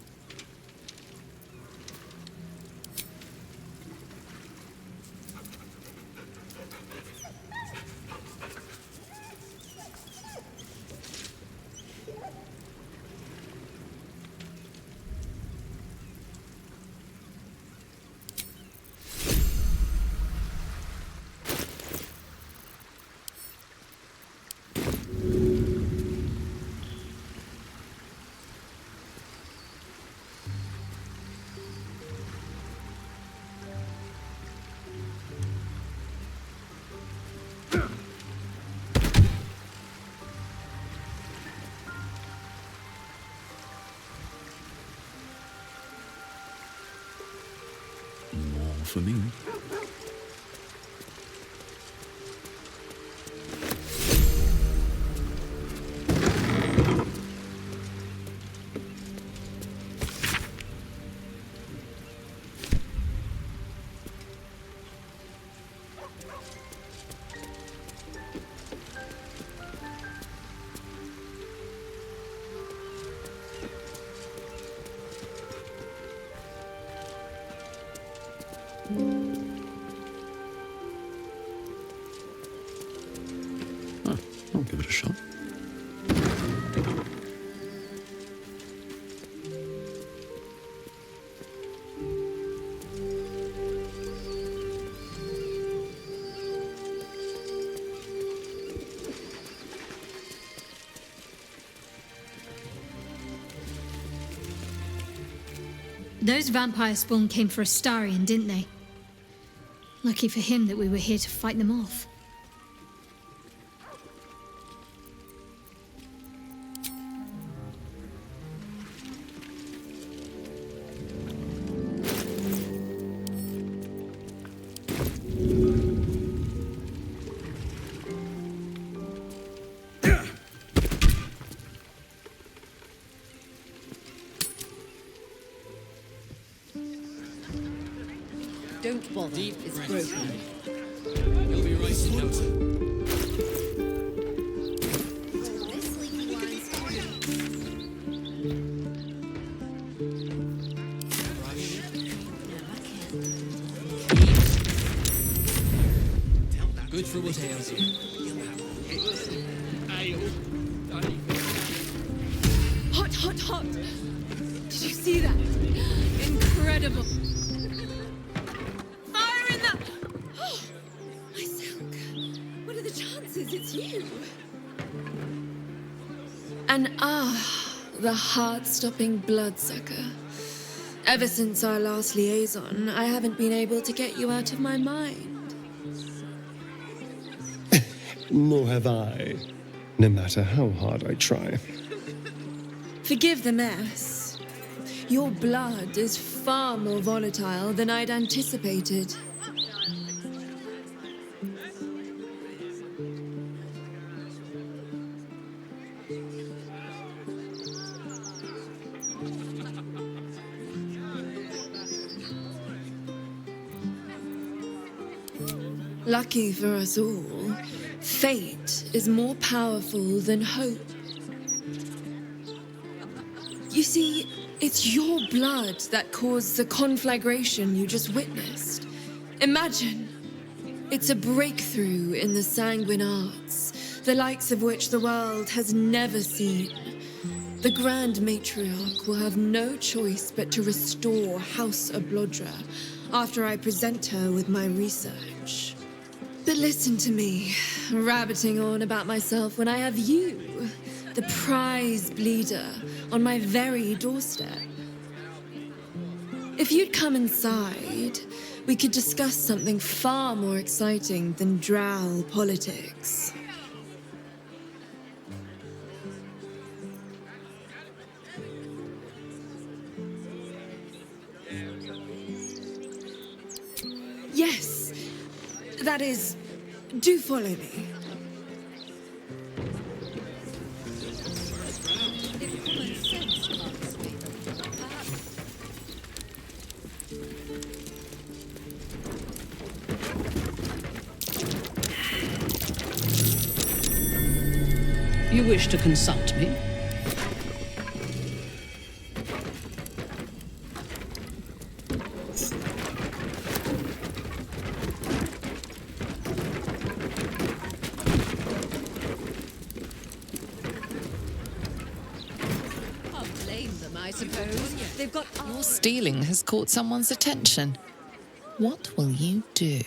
More for me. I'll give it a shot. Those vampire spawn came for Astarion, didn't they? Lucky for him that we were here to fight them off. Don't bother. It's broken. You'll be right to note. Good for what ails you. Hot, hot, hot! Did you see that? Incredible! Fire in the... Oh, my silk. What are the chances it's you? And the heart-stopping bloodsucker. Ever since our last liaison, I haven't been able to get you out of my mind. Nor have I, no matter how hard I try. Forgive the mess. Your blood is far more volatile than I'd anticipated. Lucky for us all, fate is more powerful than hope. You see, it's your blood that caused the conflagration you just witnessed. Imagine, it's a breakthrough in the sanguine arts, the likes of which the world has never seen. The Grand Matriarch will have no choice but to restore House Ablodra after I present her with my research. But listen to me, rabbiting on about myself when I have you, the prize bleeder, on my very doorstep. If you'd come inside, we could discuss something far more exciting than drow politics. Yes, that is, do follow me. You wish to consult me? Can't blame them, I suppose. They've got Your stealing has caught someone's attention. What will you do?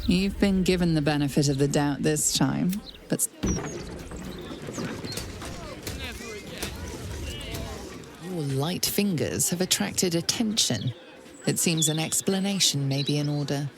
You've been given the benefit of the doubt this time, but your light fingers have attracted attention. It seems an explanation may be in order.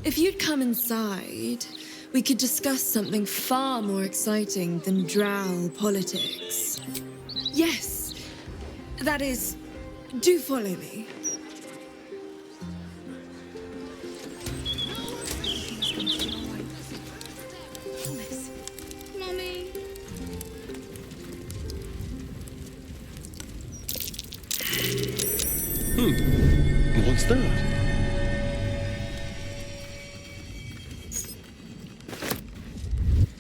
If you'd come inside, we could discuss something far more exciting than drow politics. Yes, that is, do follow me. Mummy. What's that?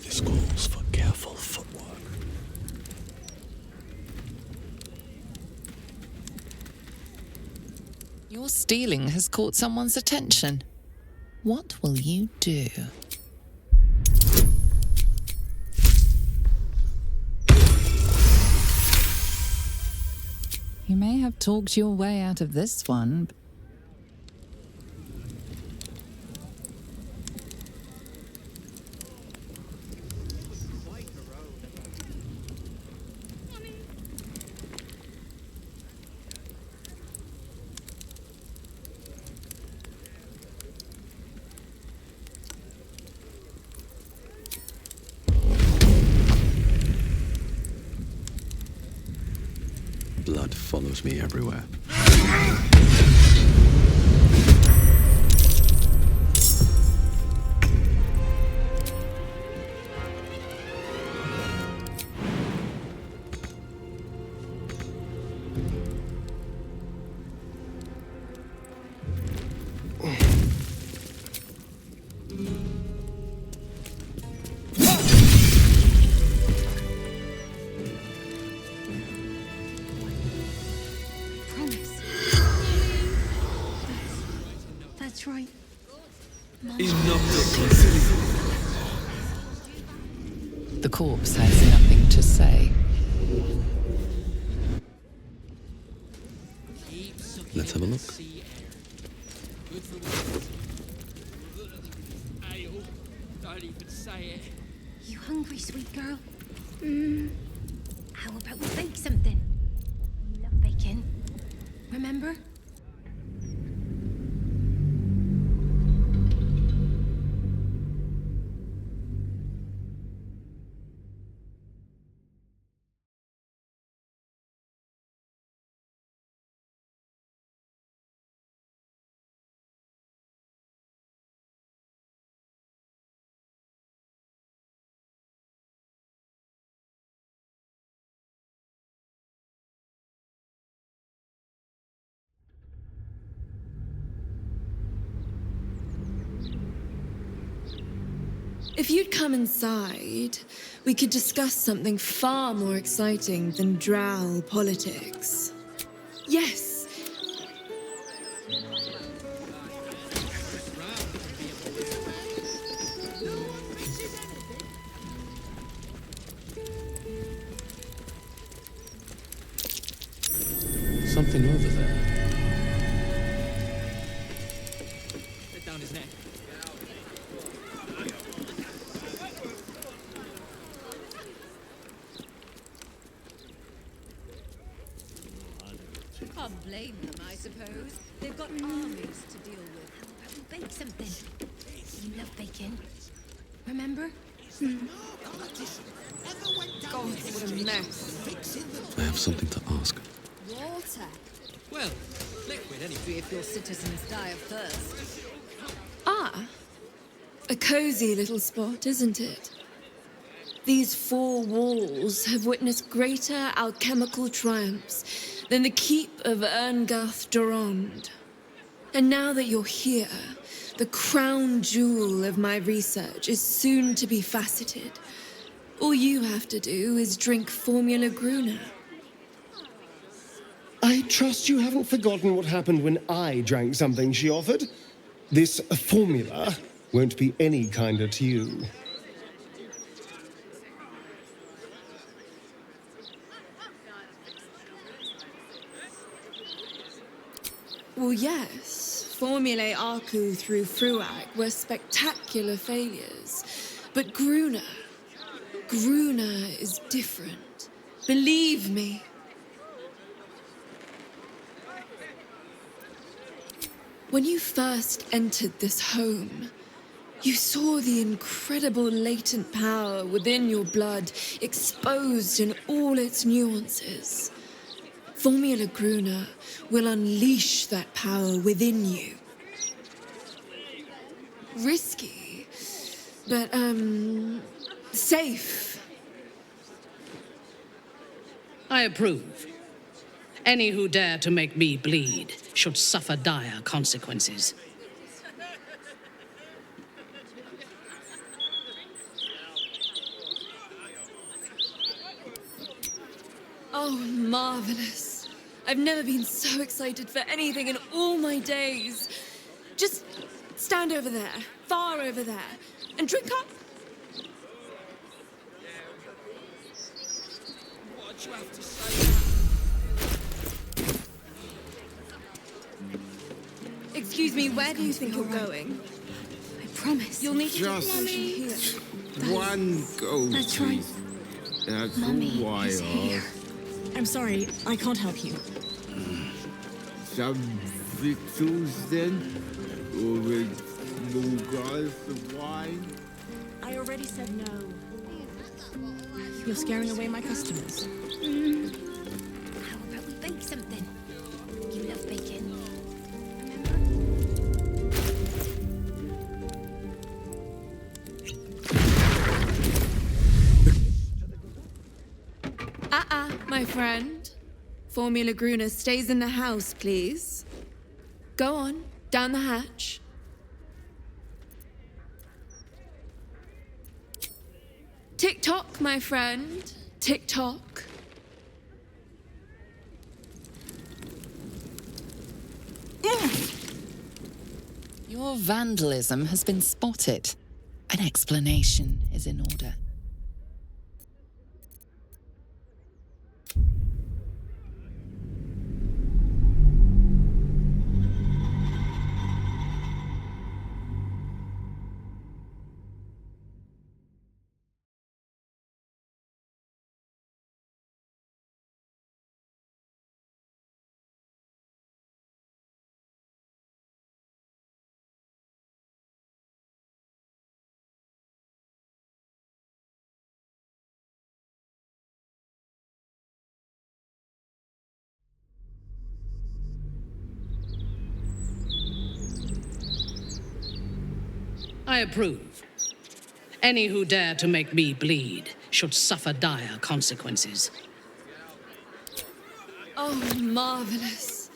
This calls for careful footwork. Your stealing has caught someone's attention. What will you do? You may have talked your way out of this one. Blood follows me everywhere. That's right. The corpse has nothing to say. Let's have a look. Don't even say it. You hungry, sweet girl? How about we bake something? You love bacon. Remember? If you'd come inside, we could discuss something far more exciting than drow politics. Yes. Something over there. Let down his neck. Can't blame them, I suppose. They've got armies to deal with. How about we bake something? You love bacon. Remember? God, what a mess. I have something to ask. Water. Well, liquid anyway. If your citizens die of thirst. Ah, a cozy little spot, isn't it? These four walls have witnessed greater alchemical triumphs than the keep of Erngath Durand. And now that you're here, the crown jewel of my research is soon to be faceted. All you have to do is drink Formula Gruner. I trust you haven't forgotten what happened when I drank something she offered. This formula won't be any kinder to you. Well, yes, Formulae Arcu through Fruag were spectacular failures. But Gruner is different. Believe me. When you first entered this home, you saw the incredible latent power within your blood exposed in all its nuances. Formula Gruner will unleash that power within you. Risky, but, safe. I approve. Any who dare to make me bleed should suffer dire consequences. Oh, marvelous. I've never been so excited for anything in all my days. Just stand over there, far over there, and drink up. What'd you have to say? Excuse me, where do you think you're going? I promise. You'll need to Just get here. one go. That's right. That's Mummy a while. is here. I'm sorry, I can't help you. Some victuals then? Or a small glass of wine? I already said no. You're scaring away my customers. How about we bake something? You love bacon. My friend. Formula Gruner stays in the house, please. Go on, down the hatch. Tick-tock, my friend. Tick-tock. Your vandalism has been spotted. An explanation is in order. I approve. Any who dare to make me bleed should suffer dire consequences. Oh, marvelous.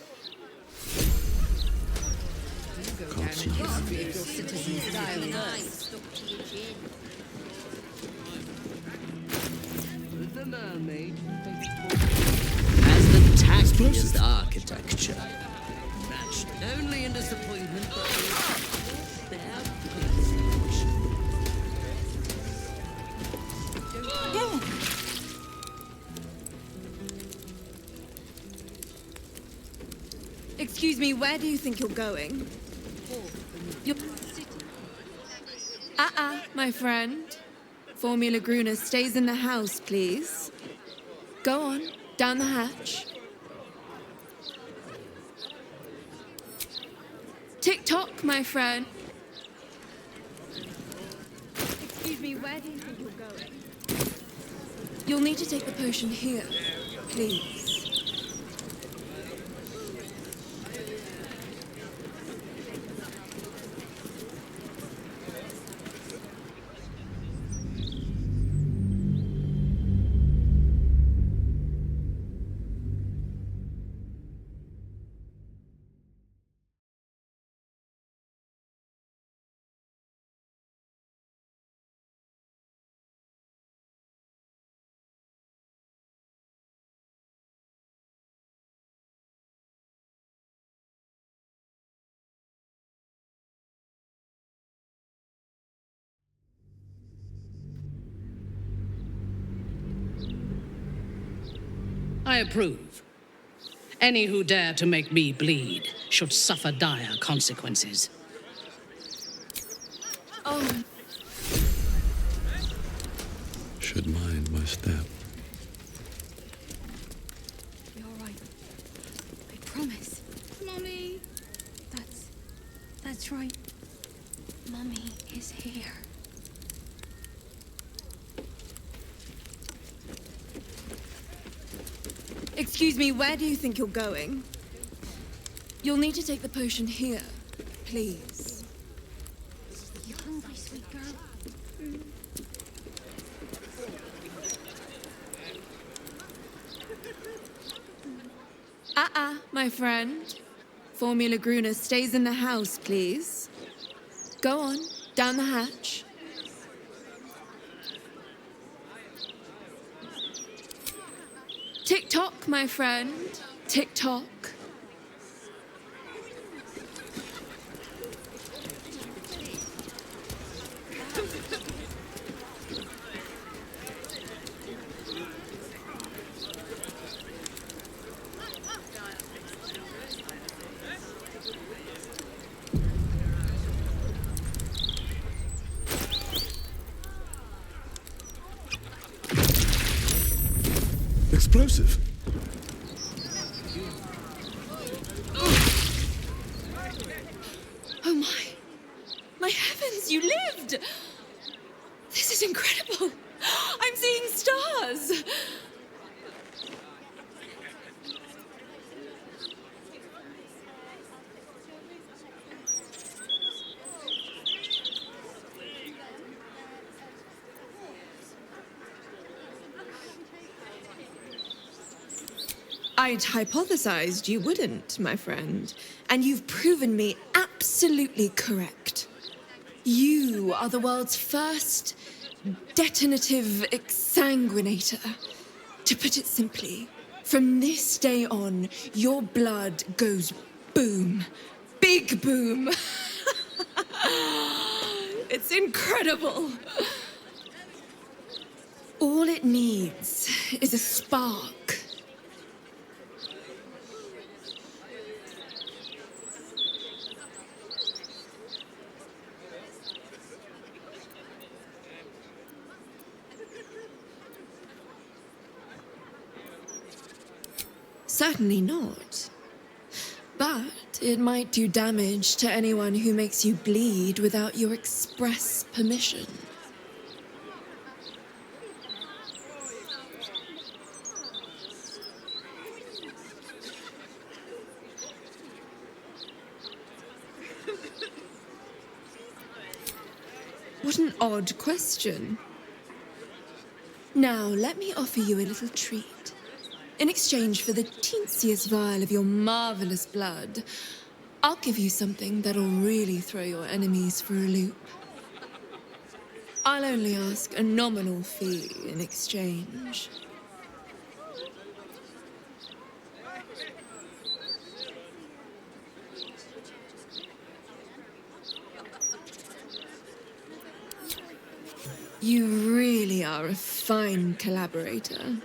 The mermaid. As the tackiest architecture. Matched only in disappointment, but their Excuse me, where do you think you're going? You're... my friend. Formula Gruner stays in the house, please. Go on, down the hatch. Tick-tock, my friend. Excuse me, where do you think you're going? You'll need to take the potion here, please. I approve. Any who dare to make me bleed should suffer dire consequences. Oh. Should mind my step. You're right. I promise. Mommy. That's right. Mummy is here. Excuse me, where do you think you're going? You'll need to take the potion here, please. You hungry, sweet girl? My friend. Formula Gruner stays in the house, please. Go on, down the hatch. Tick-tock, my friend. Tick-tock. Explosive. Oh my. My heavens, you lived! This is incredible. I'm seeing stars. I'd hypothesized you wouldn't, my friend, and you've proven me absolutely correct. You are the world's first detonative exsanguinator. To put it simply, from this day on, your blood goes boom. Big boom. It's incredible. All it needs is a spark. Certainly not. But it might do damage to anyone who makes you bleed without your express permission. What an odd question. Now, let me offer you a little treat. In exchange for the teensiest vial of your marvelous blood, I'll give you something that'll really throw your enemies for a loop. I'll only ask a nominal fee in exchange. You really are a fine collaborator.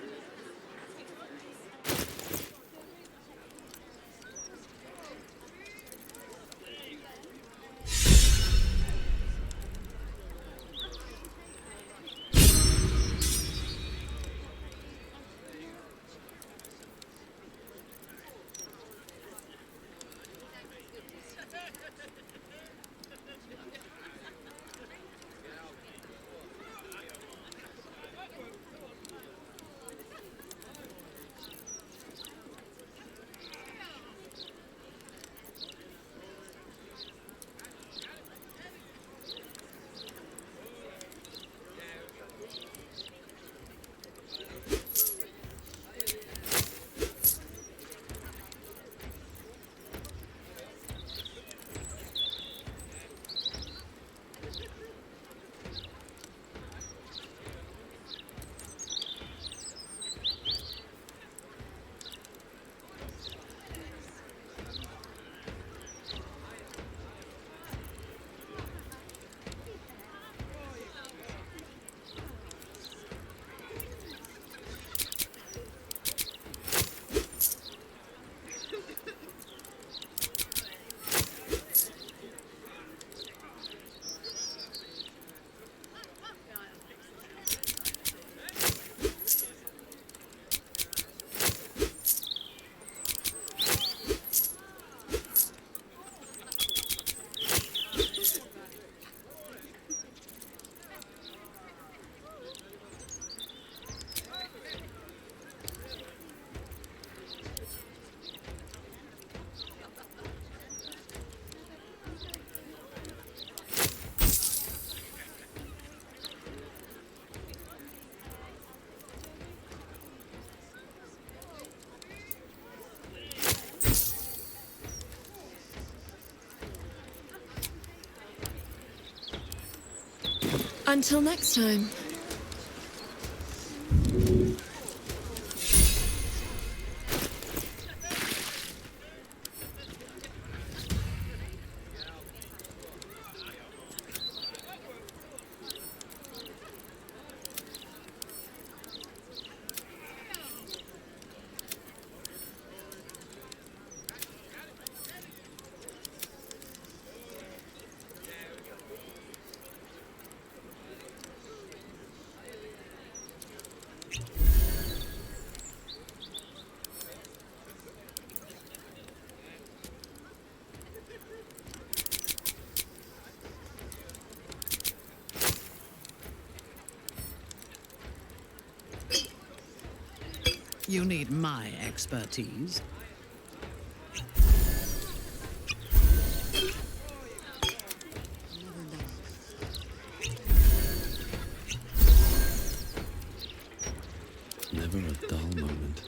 Until next time. You need my expertise. Never a dull moment.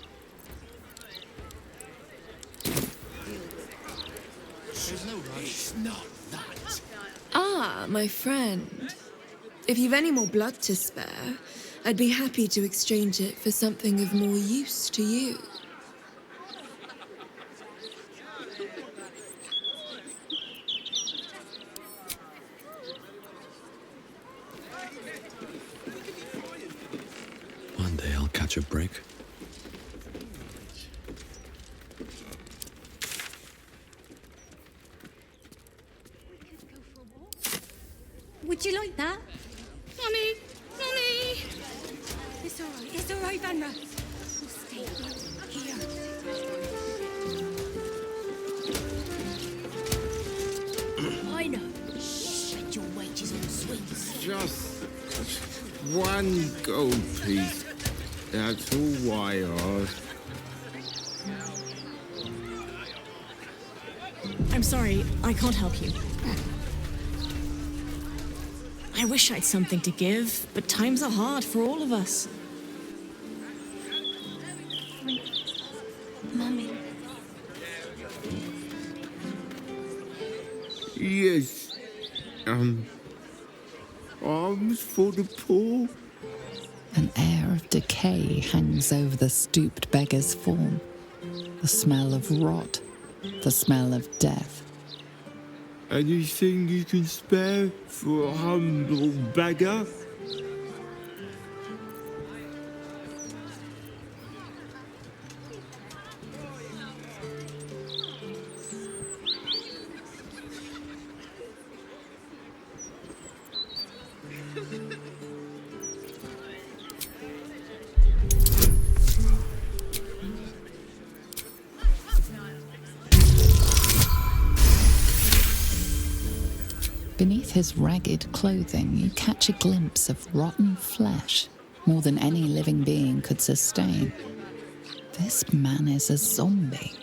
There's no rush. Not that. Ah, my friend. If you've any more blood to spare, I'd be happy to exchange it for something of more use to you. your break? Would you like that? Mummy! Mummy! It's all right, Vanra. We'll stay here. I know. Spend your wages on sweets. Just one gold piece. That's all I ask. I'm sorry, I can't help you. I wish I'd something to give, but times are hard for all of us. Mummy. Yes. Arms for the poor. An air of decay hangs over the stooped beggar's form. The smell of rot, the smell of death. Anything you can spare for a humble beggar? Beneath his ragged clothing, you catch a glimpse of rotten flesh, more than any living being could sustain. This man is a zombie.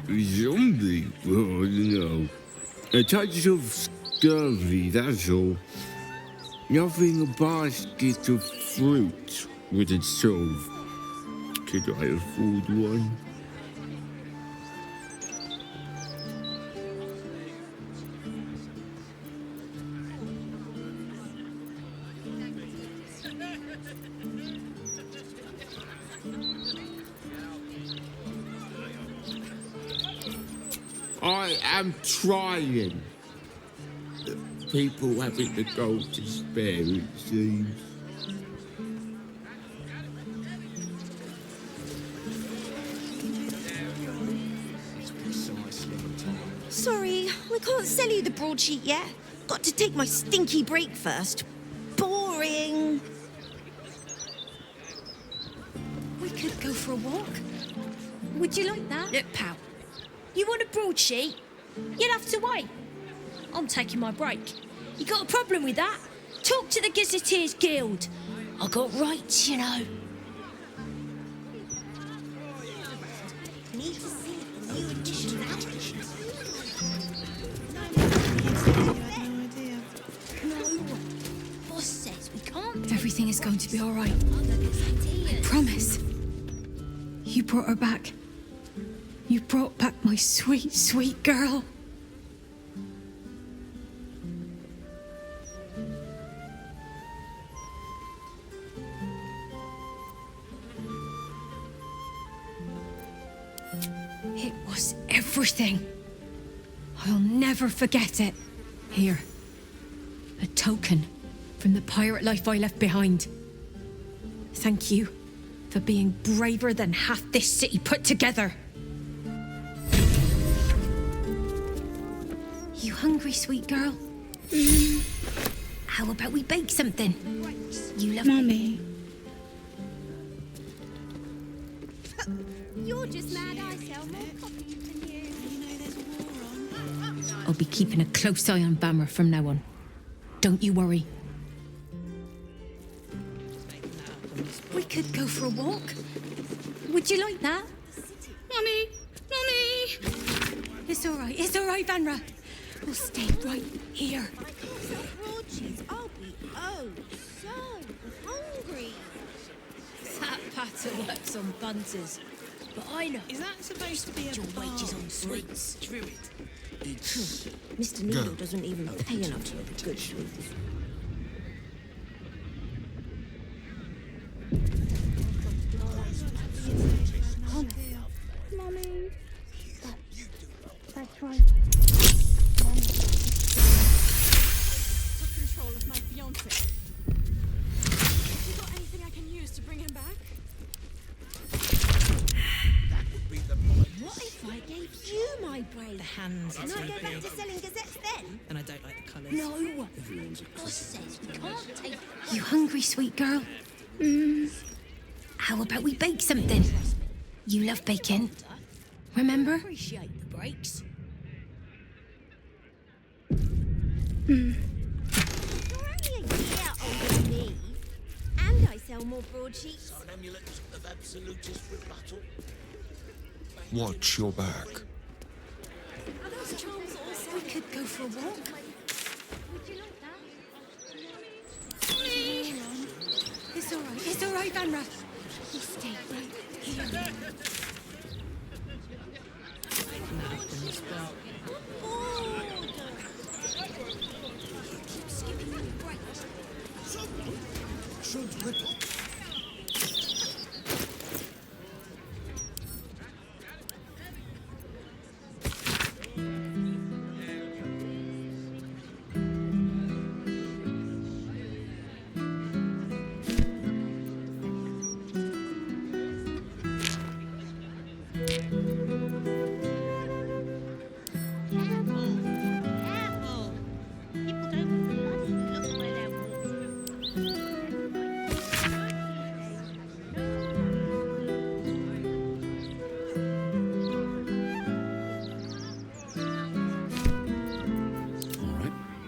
Zombie? Oh, no. A touch of scurvy, that's all. Nothing a basket of fruit wouldn't solve. Could I afford one? I am trying. People haven't the gold to spare, it seems. Sorry, we can't sell you the broadsheet yet. Got to take my stinky break first. Boring. We could go for a walk. Would you like that? Look, pal. You want a broadsheet? You'll have to wait. I'm taking my break. You got a problem with that? Talk to the Gazetteers Guild. I got rights, you know. Need to see the new edition out. No. Boss says we can't. Everything is going to be all right. I promise. You brought her back. You brought back my sweet, sweet girl. It was everything. I'll never forget it. Here, a token from the pirate life I left behind. Thank you for being braver than half this city put together. You hungry, sweet girl? How about we bake something? You love Mummy. You're just mad I sell more copies than you. You know there's a war on. I'll be keeping a close eye on Bammer from now on. Don't you worry. We could go for a walk. Would you like that? Mummy! Mummy! It's all right, Vanra. We'll stay right here. Broadsheets, I'll be so hungry. That patter works on bunters. But I know. Is that supposed to be a your bar wages on sweets? Druid? Mr. Needle doesn't even pay enough for the good sweets. No. Everyone's a Boss says we can't take... You hungry, sweet girl? How about we bake something? You love baking. Remember? Appreciate the breaks. Hmm. You're only a year older than me. And I sell more broadsheets. An amulet of absolutist rebuttal. Watch your back. Are those charms also... We could go for a walk. Would you like that? It's all right. It's all right, Vanra. You stay right here. Keep skipping your breaks. Should ripple.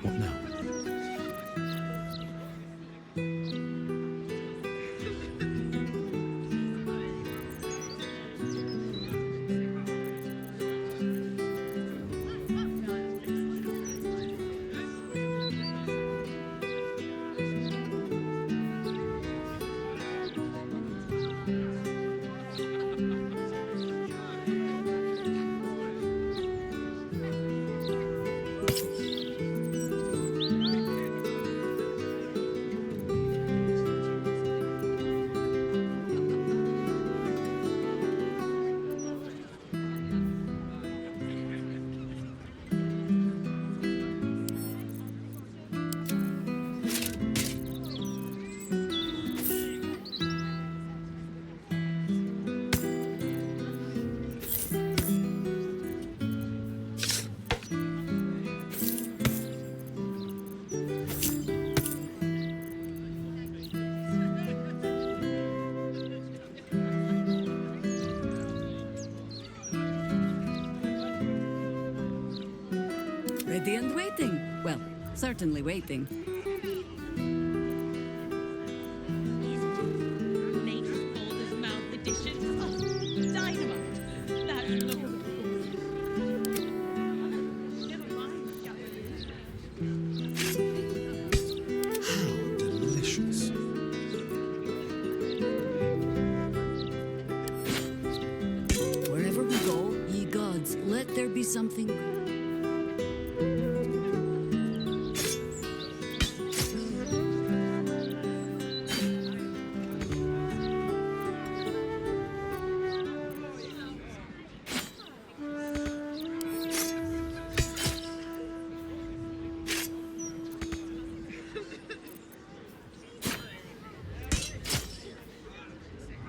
What now? Ready and waiting. Well, certainly waiting. Latest Baldur's Mouth edition. Oh, dynamite. That's lovely. How delicious. Wherever we go, ye gods, let there be something.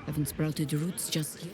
Haven't sprouted roots just yet.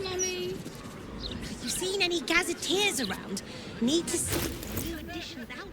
Mummy. Have you seen any gazetteers around? Need to see new editions out.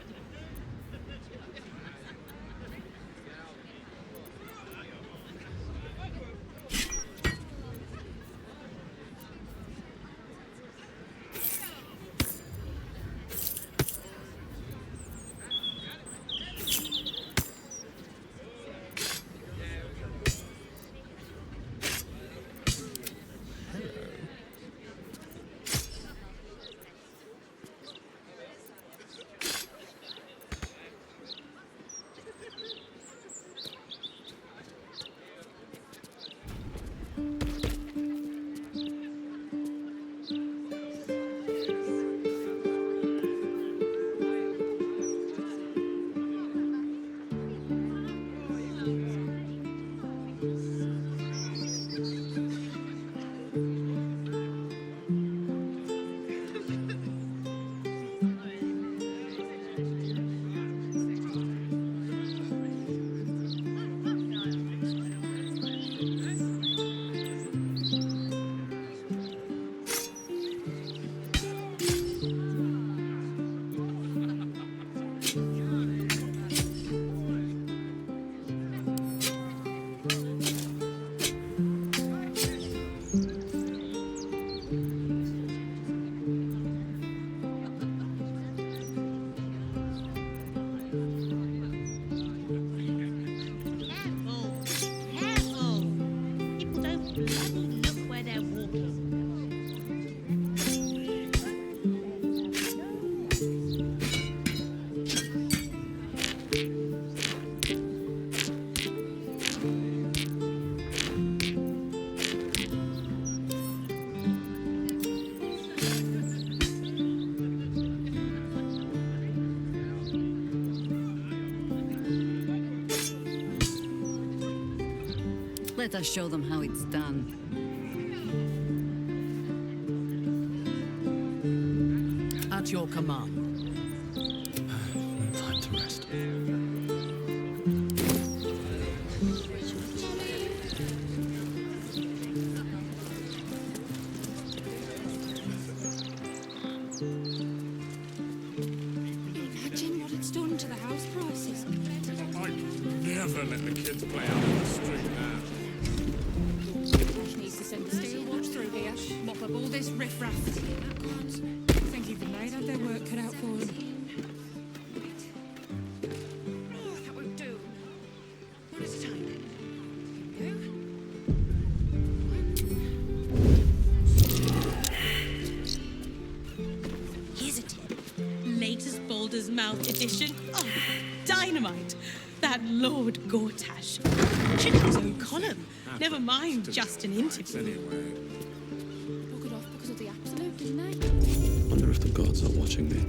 Let us show them how it's done. At your command. Time to rest. Imagine what it's done to the house prices. I'd never let the kids play out in the street now. Josh needs to send the steel watch through here, mop up all this riffraff. I think even they'd have their work cut out for them. Oh, that won't do. One at a time. Here we go. Here's a tip. Latest Baldur's Mouth edition. Oh, dynamite. That Lord Gortash. Should have his own column. Never mind just an interview. Buggered off because of the absolute, didn't they? Wonder if the gods are watching me.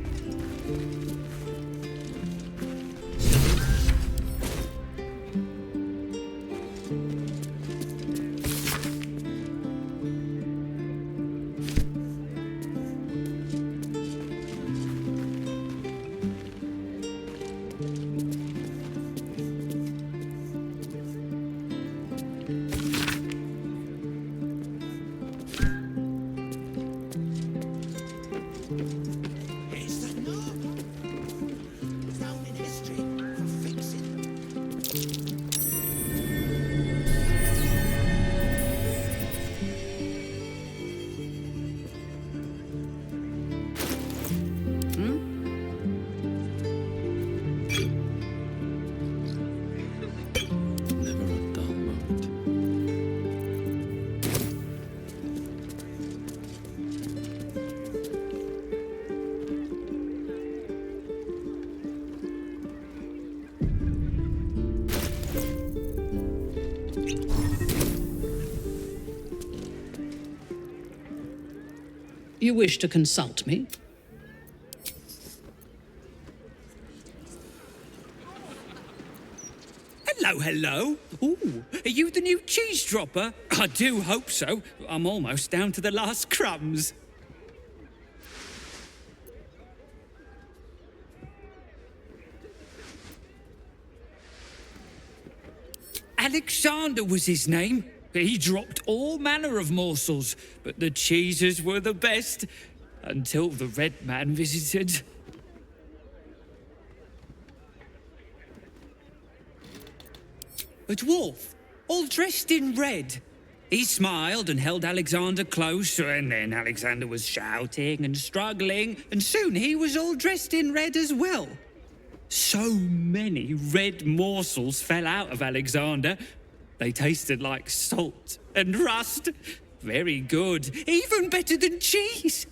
You wish to consult me? Hello, hello. Ooh, are you the new cheese dropper? I do hope so. I'm almost down to the last crumbs. Alexander was his name. He dropped all manner of morsels, but the cheeses were the best, until the Red Man visited. A dwarf, all dressed in red. He smiled and held Alexander close, and then Alexander was shouting and struggling, and soon he was all dressed in red as well. So many red morsels fell out of Alexander. They tasted like salt and rust. Very good, even better than cheese.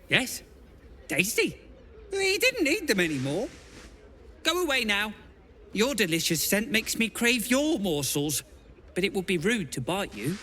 Yes, tasty. He didn't need them anymore. Go away now. Your delicious scent makes me crave your morsels, but it would be rude to bite you.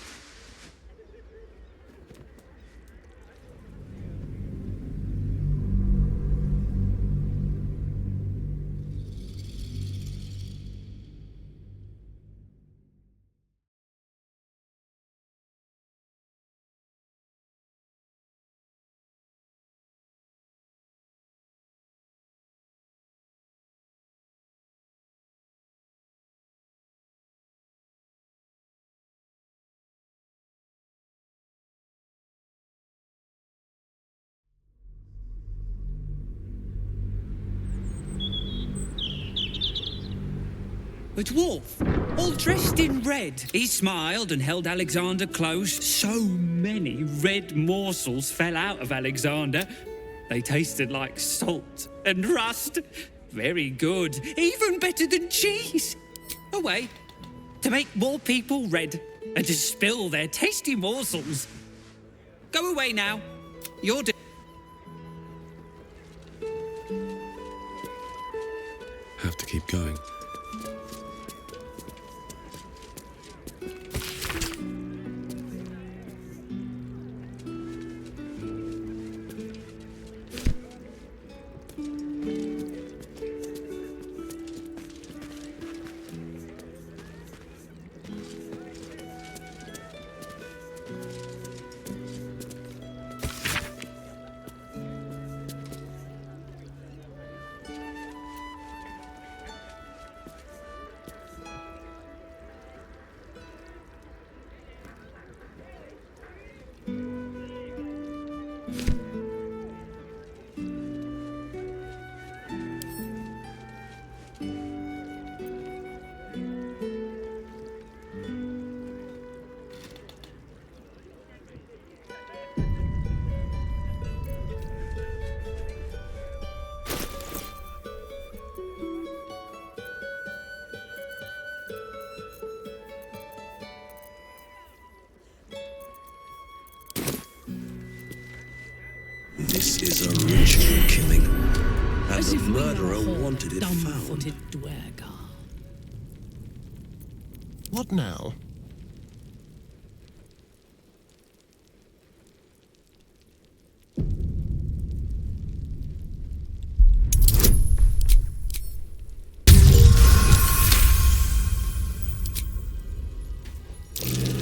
A dwarf, all dressed in red. He smiled and held Alexander close. So many red morsels fell out of Alexander. They tasted like salt and rust. Very good, even better than cheese. Away, to make more people red and to spill their tasty morsels. Go away now. You're Have to keep going. This is a ritual killing, and the murderer wanted it found. Dumb-footed dwergar. What now?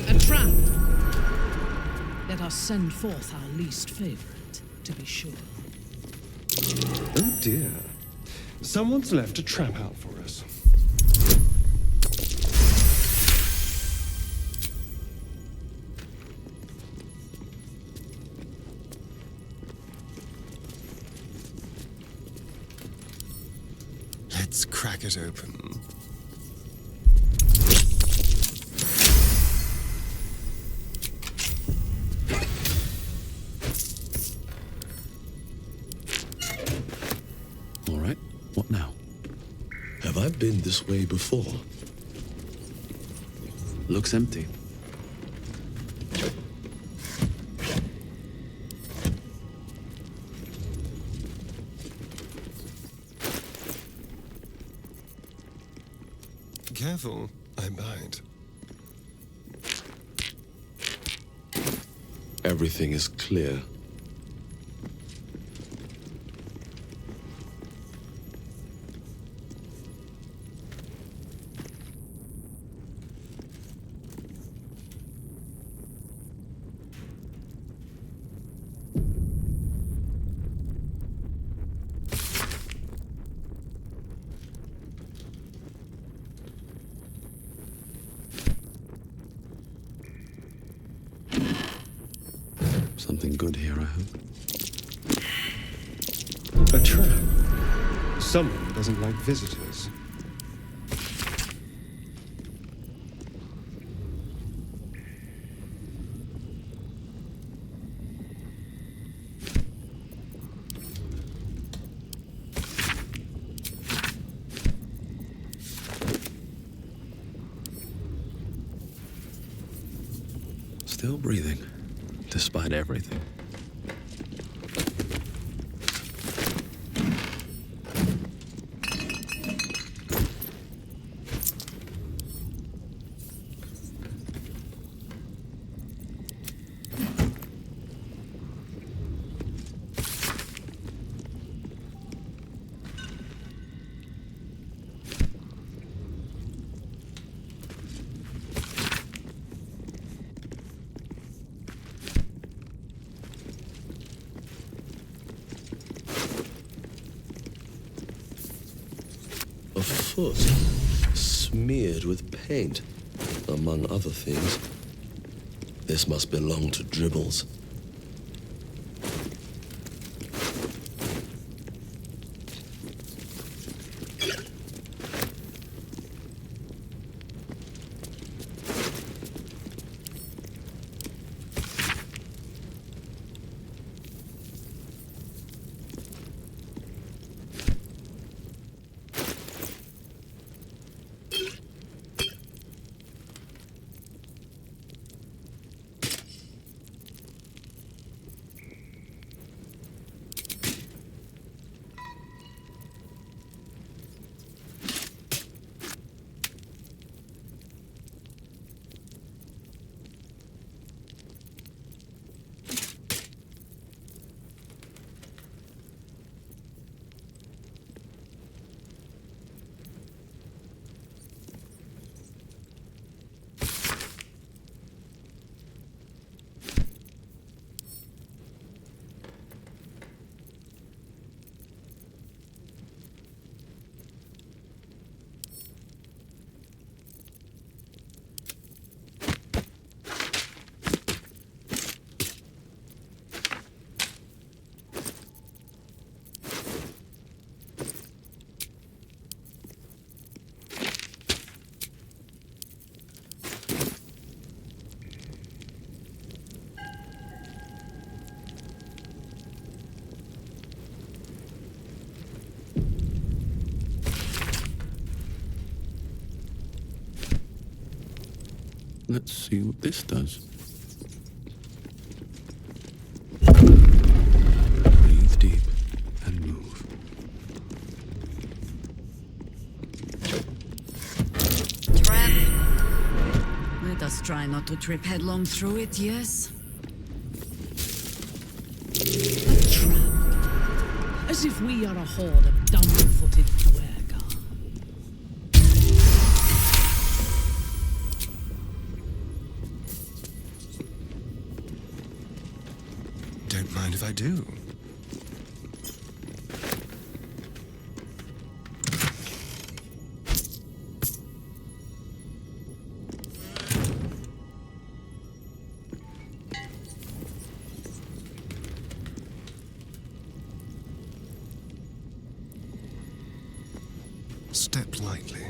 A trap. Let us send forth our least favorite, to be sure. Oh dear. Someone's left a trap out for us. Let's crack it open. All right, what now? Have I been this way before? Looks empty. Careful, I bite. Everything is clear. Something good here, I hope. A trap. Someone doesn't like visitors. Still breathing, despite everything. A foot smeared with paint, among other things. This must belong to Dribbles. Let's see what this does. Breathe deep and move. Trap. Let us try not to trip headlong through it, yes? A trap. As if we are a horde of dumb-footed dwergar. Don't mind if I do. Step lightly.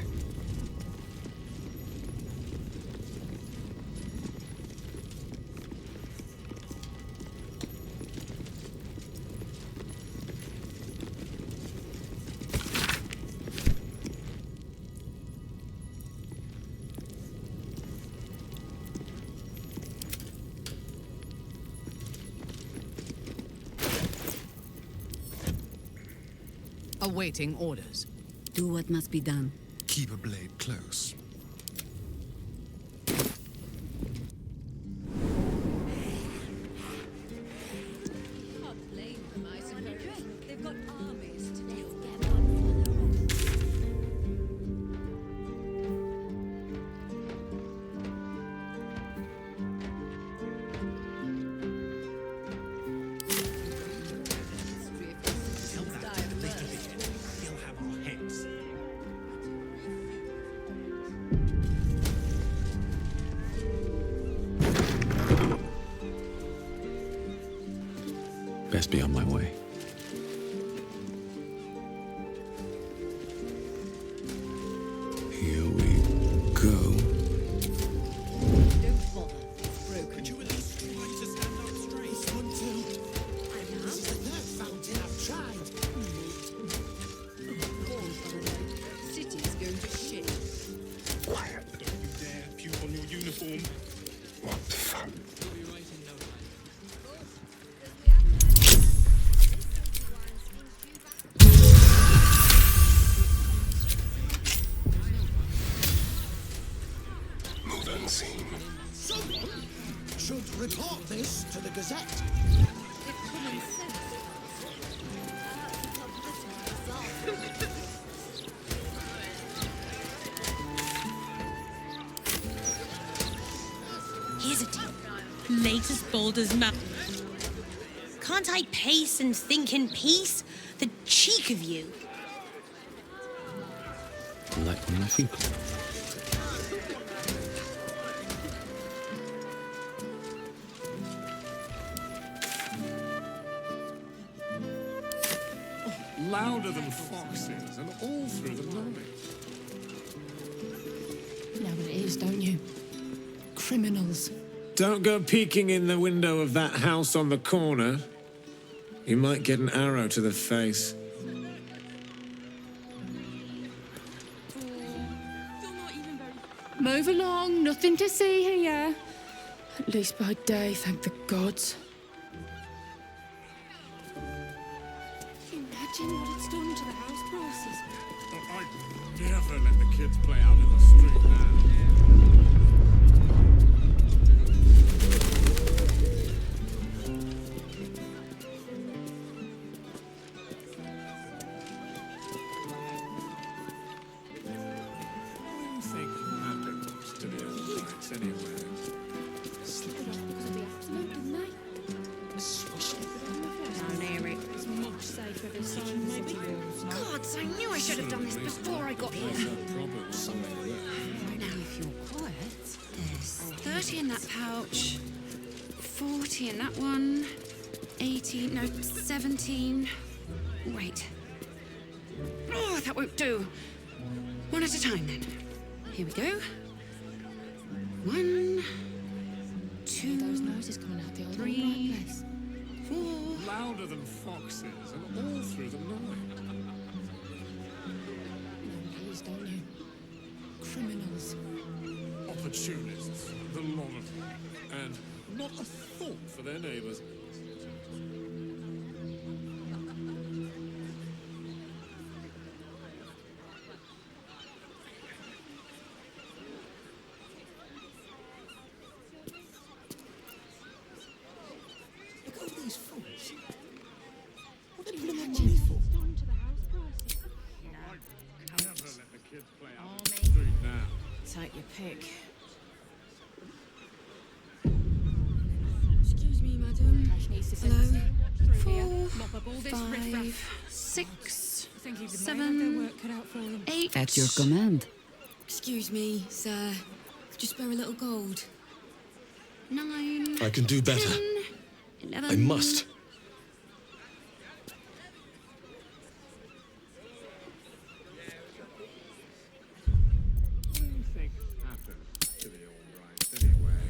Awaiting orders. Do what must be done. Keep a blade close. They've got armies to deal with. Best be on my way. Here we go. Don't bother. It's broken. Could you at least try to stand up straight? This one too. This is the third fountain I've tried. City's going to shit. Quiet. Don't you dare puke on your uniform. What fun. Move unseen. Someone should report this to the Gazette. Here's a tip. Latest Baldur's map. Can't I pace and think in peace? The cheek of you. Like my people. Louder than foxes and all through the night. You know what it is, don't you? Criminals. Don't go peeking in the window of that house on the corner. You might get an arrow to the face. Move along, nothing to see here. At least by day, thank the gods. Imagine what it's done to the house prices. I'd never let the kids play out in the street now. Gods, I knew I should have done this before I got here. Now, if you're quiet, there's 30 in that pouch, 40 in that one, 18, no, 17. Wait. Oh, that won't do. One at a time, then. Here we go. 1, 2, those noises coming out the old 3, 4. Louder than foxes and all through the night. Please, don't you? Criminals. Opportunists. The lot of them. And not a thought for their neighbours. Look at all these fools. What are they putting on money for? Never let the kids play out on the street now. Take your pick. Excuse me, madam. Hello. 4, Mop up all this 5, riffraff. 6, Think even they 7, have their work cut out for them. 8. At your command. Excuse me, sir. Could you spare a little gold? 9. I can do better. 10, 11. I must. What do you think happened to the Albrights anyway?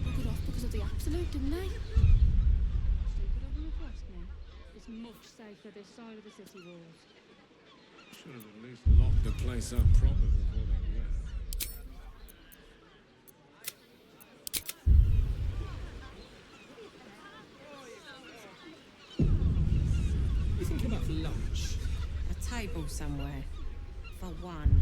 Buggered off because of the absolute, didn't they? It's much safer this side of the city walls. Should have at least locked the place up proper before they left. You thinking about for lunch? A table somewhere. For one.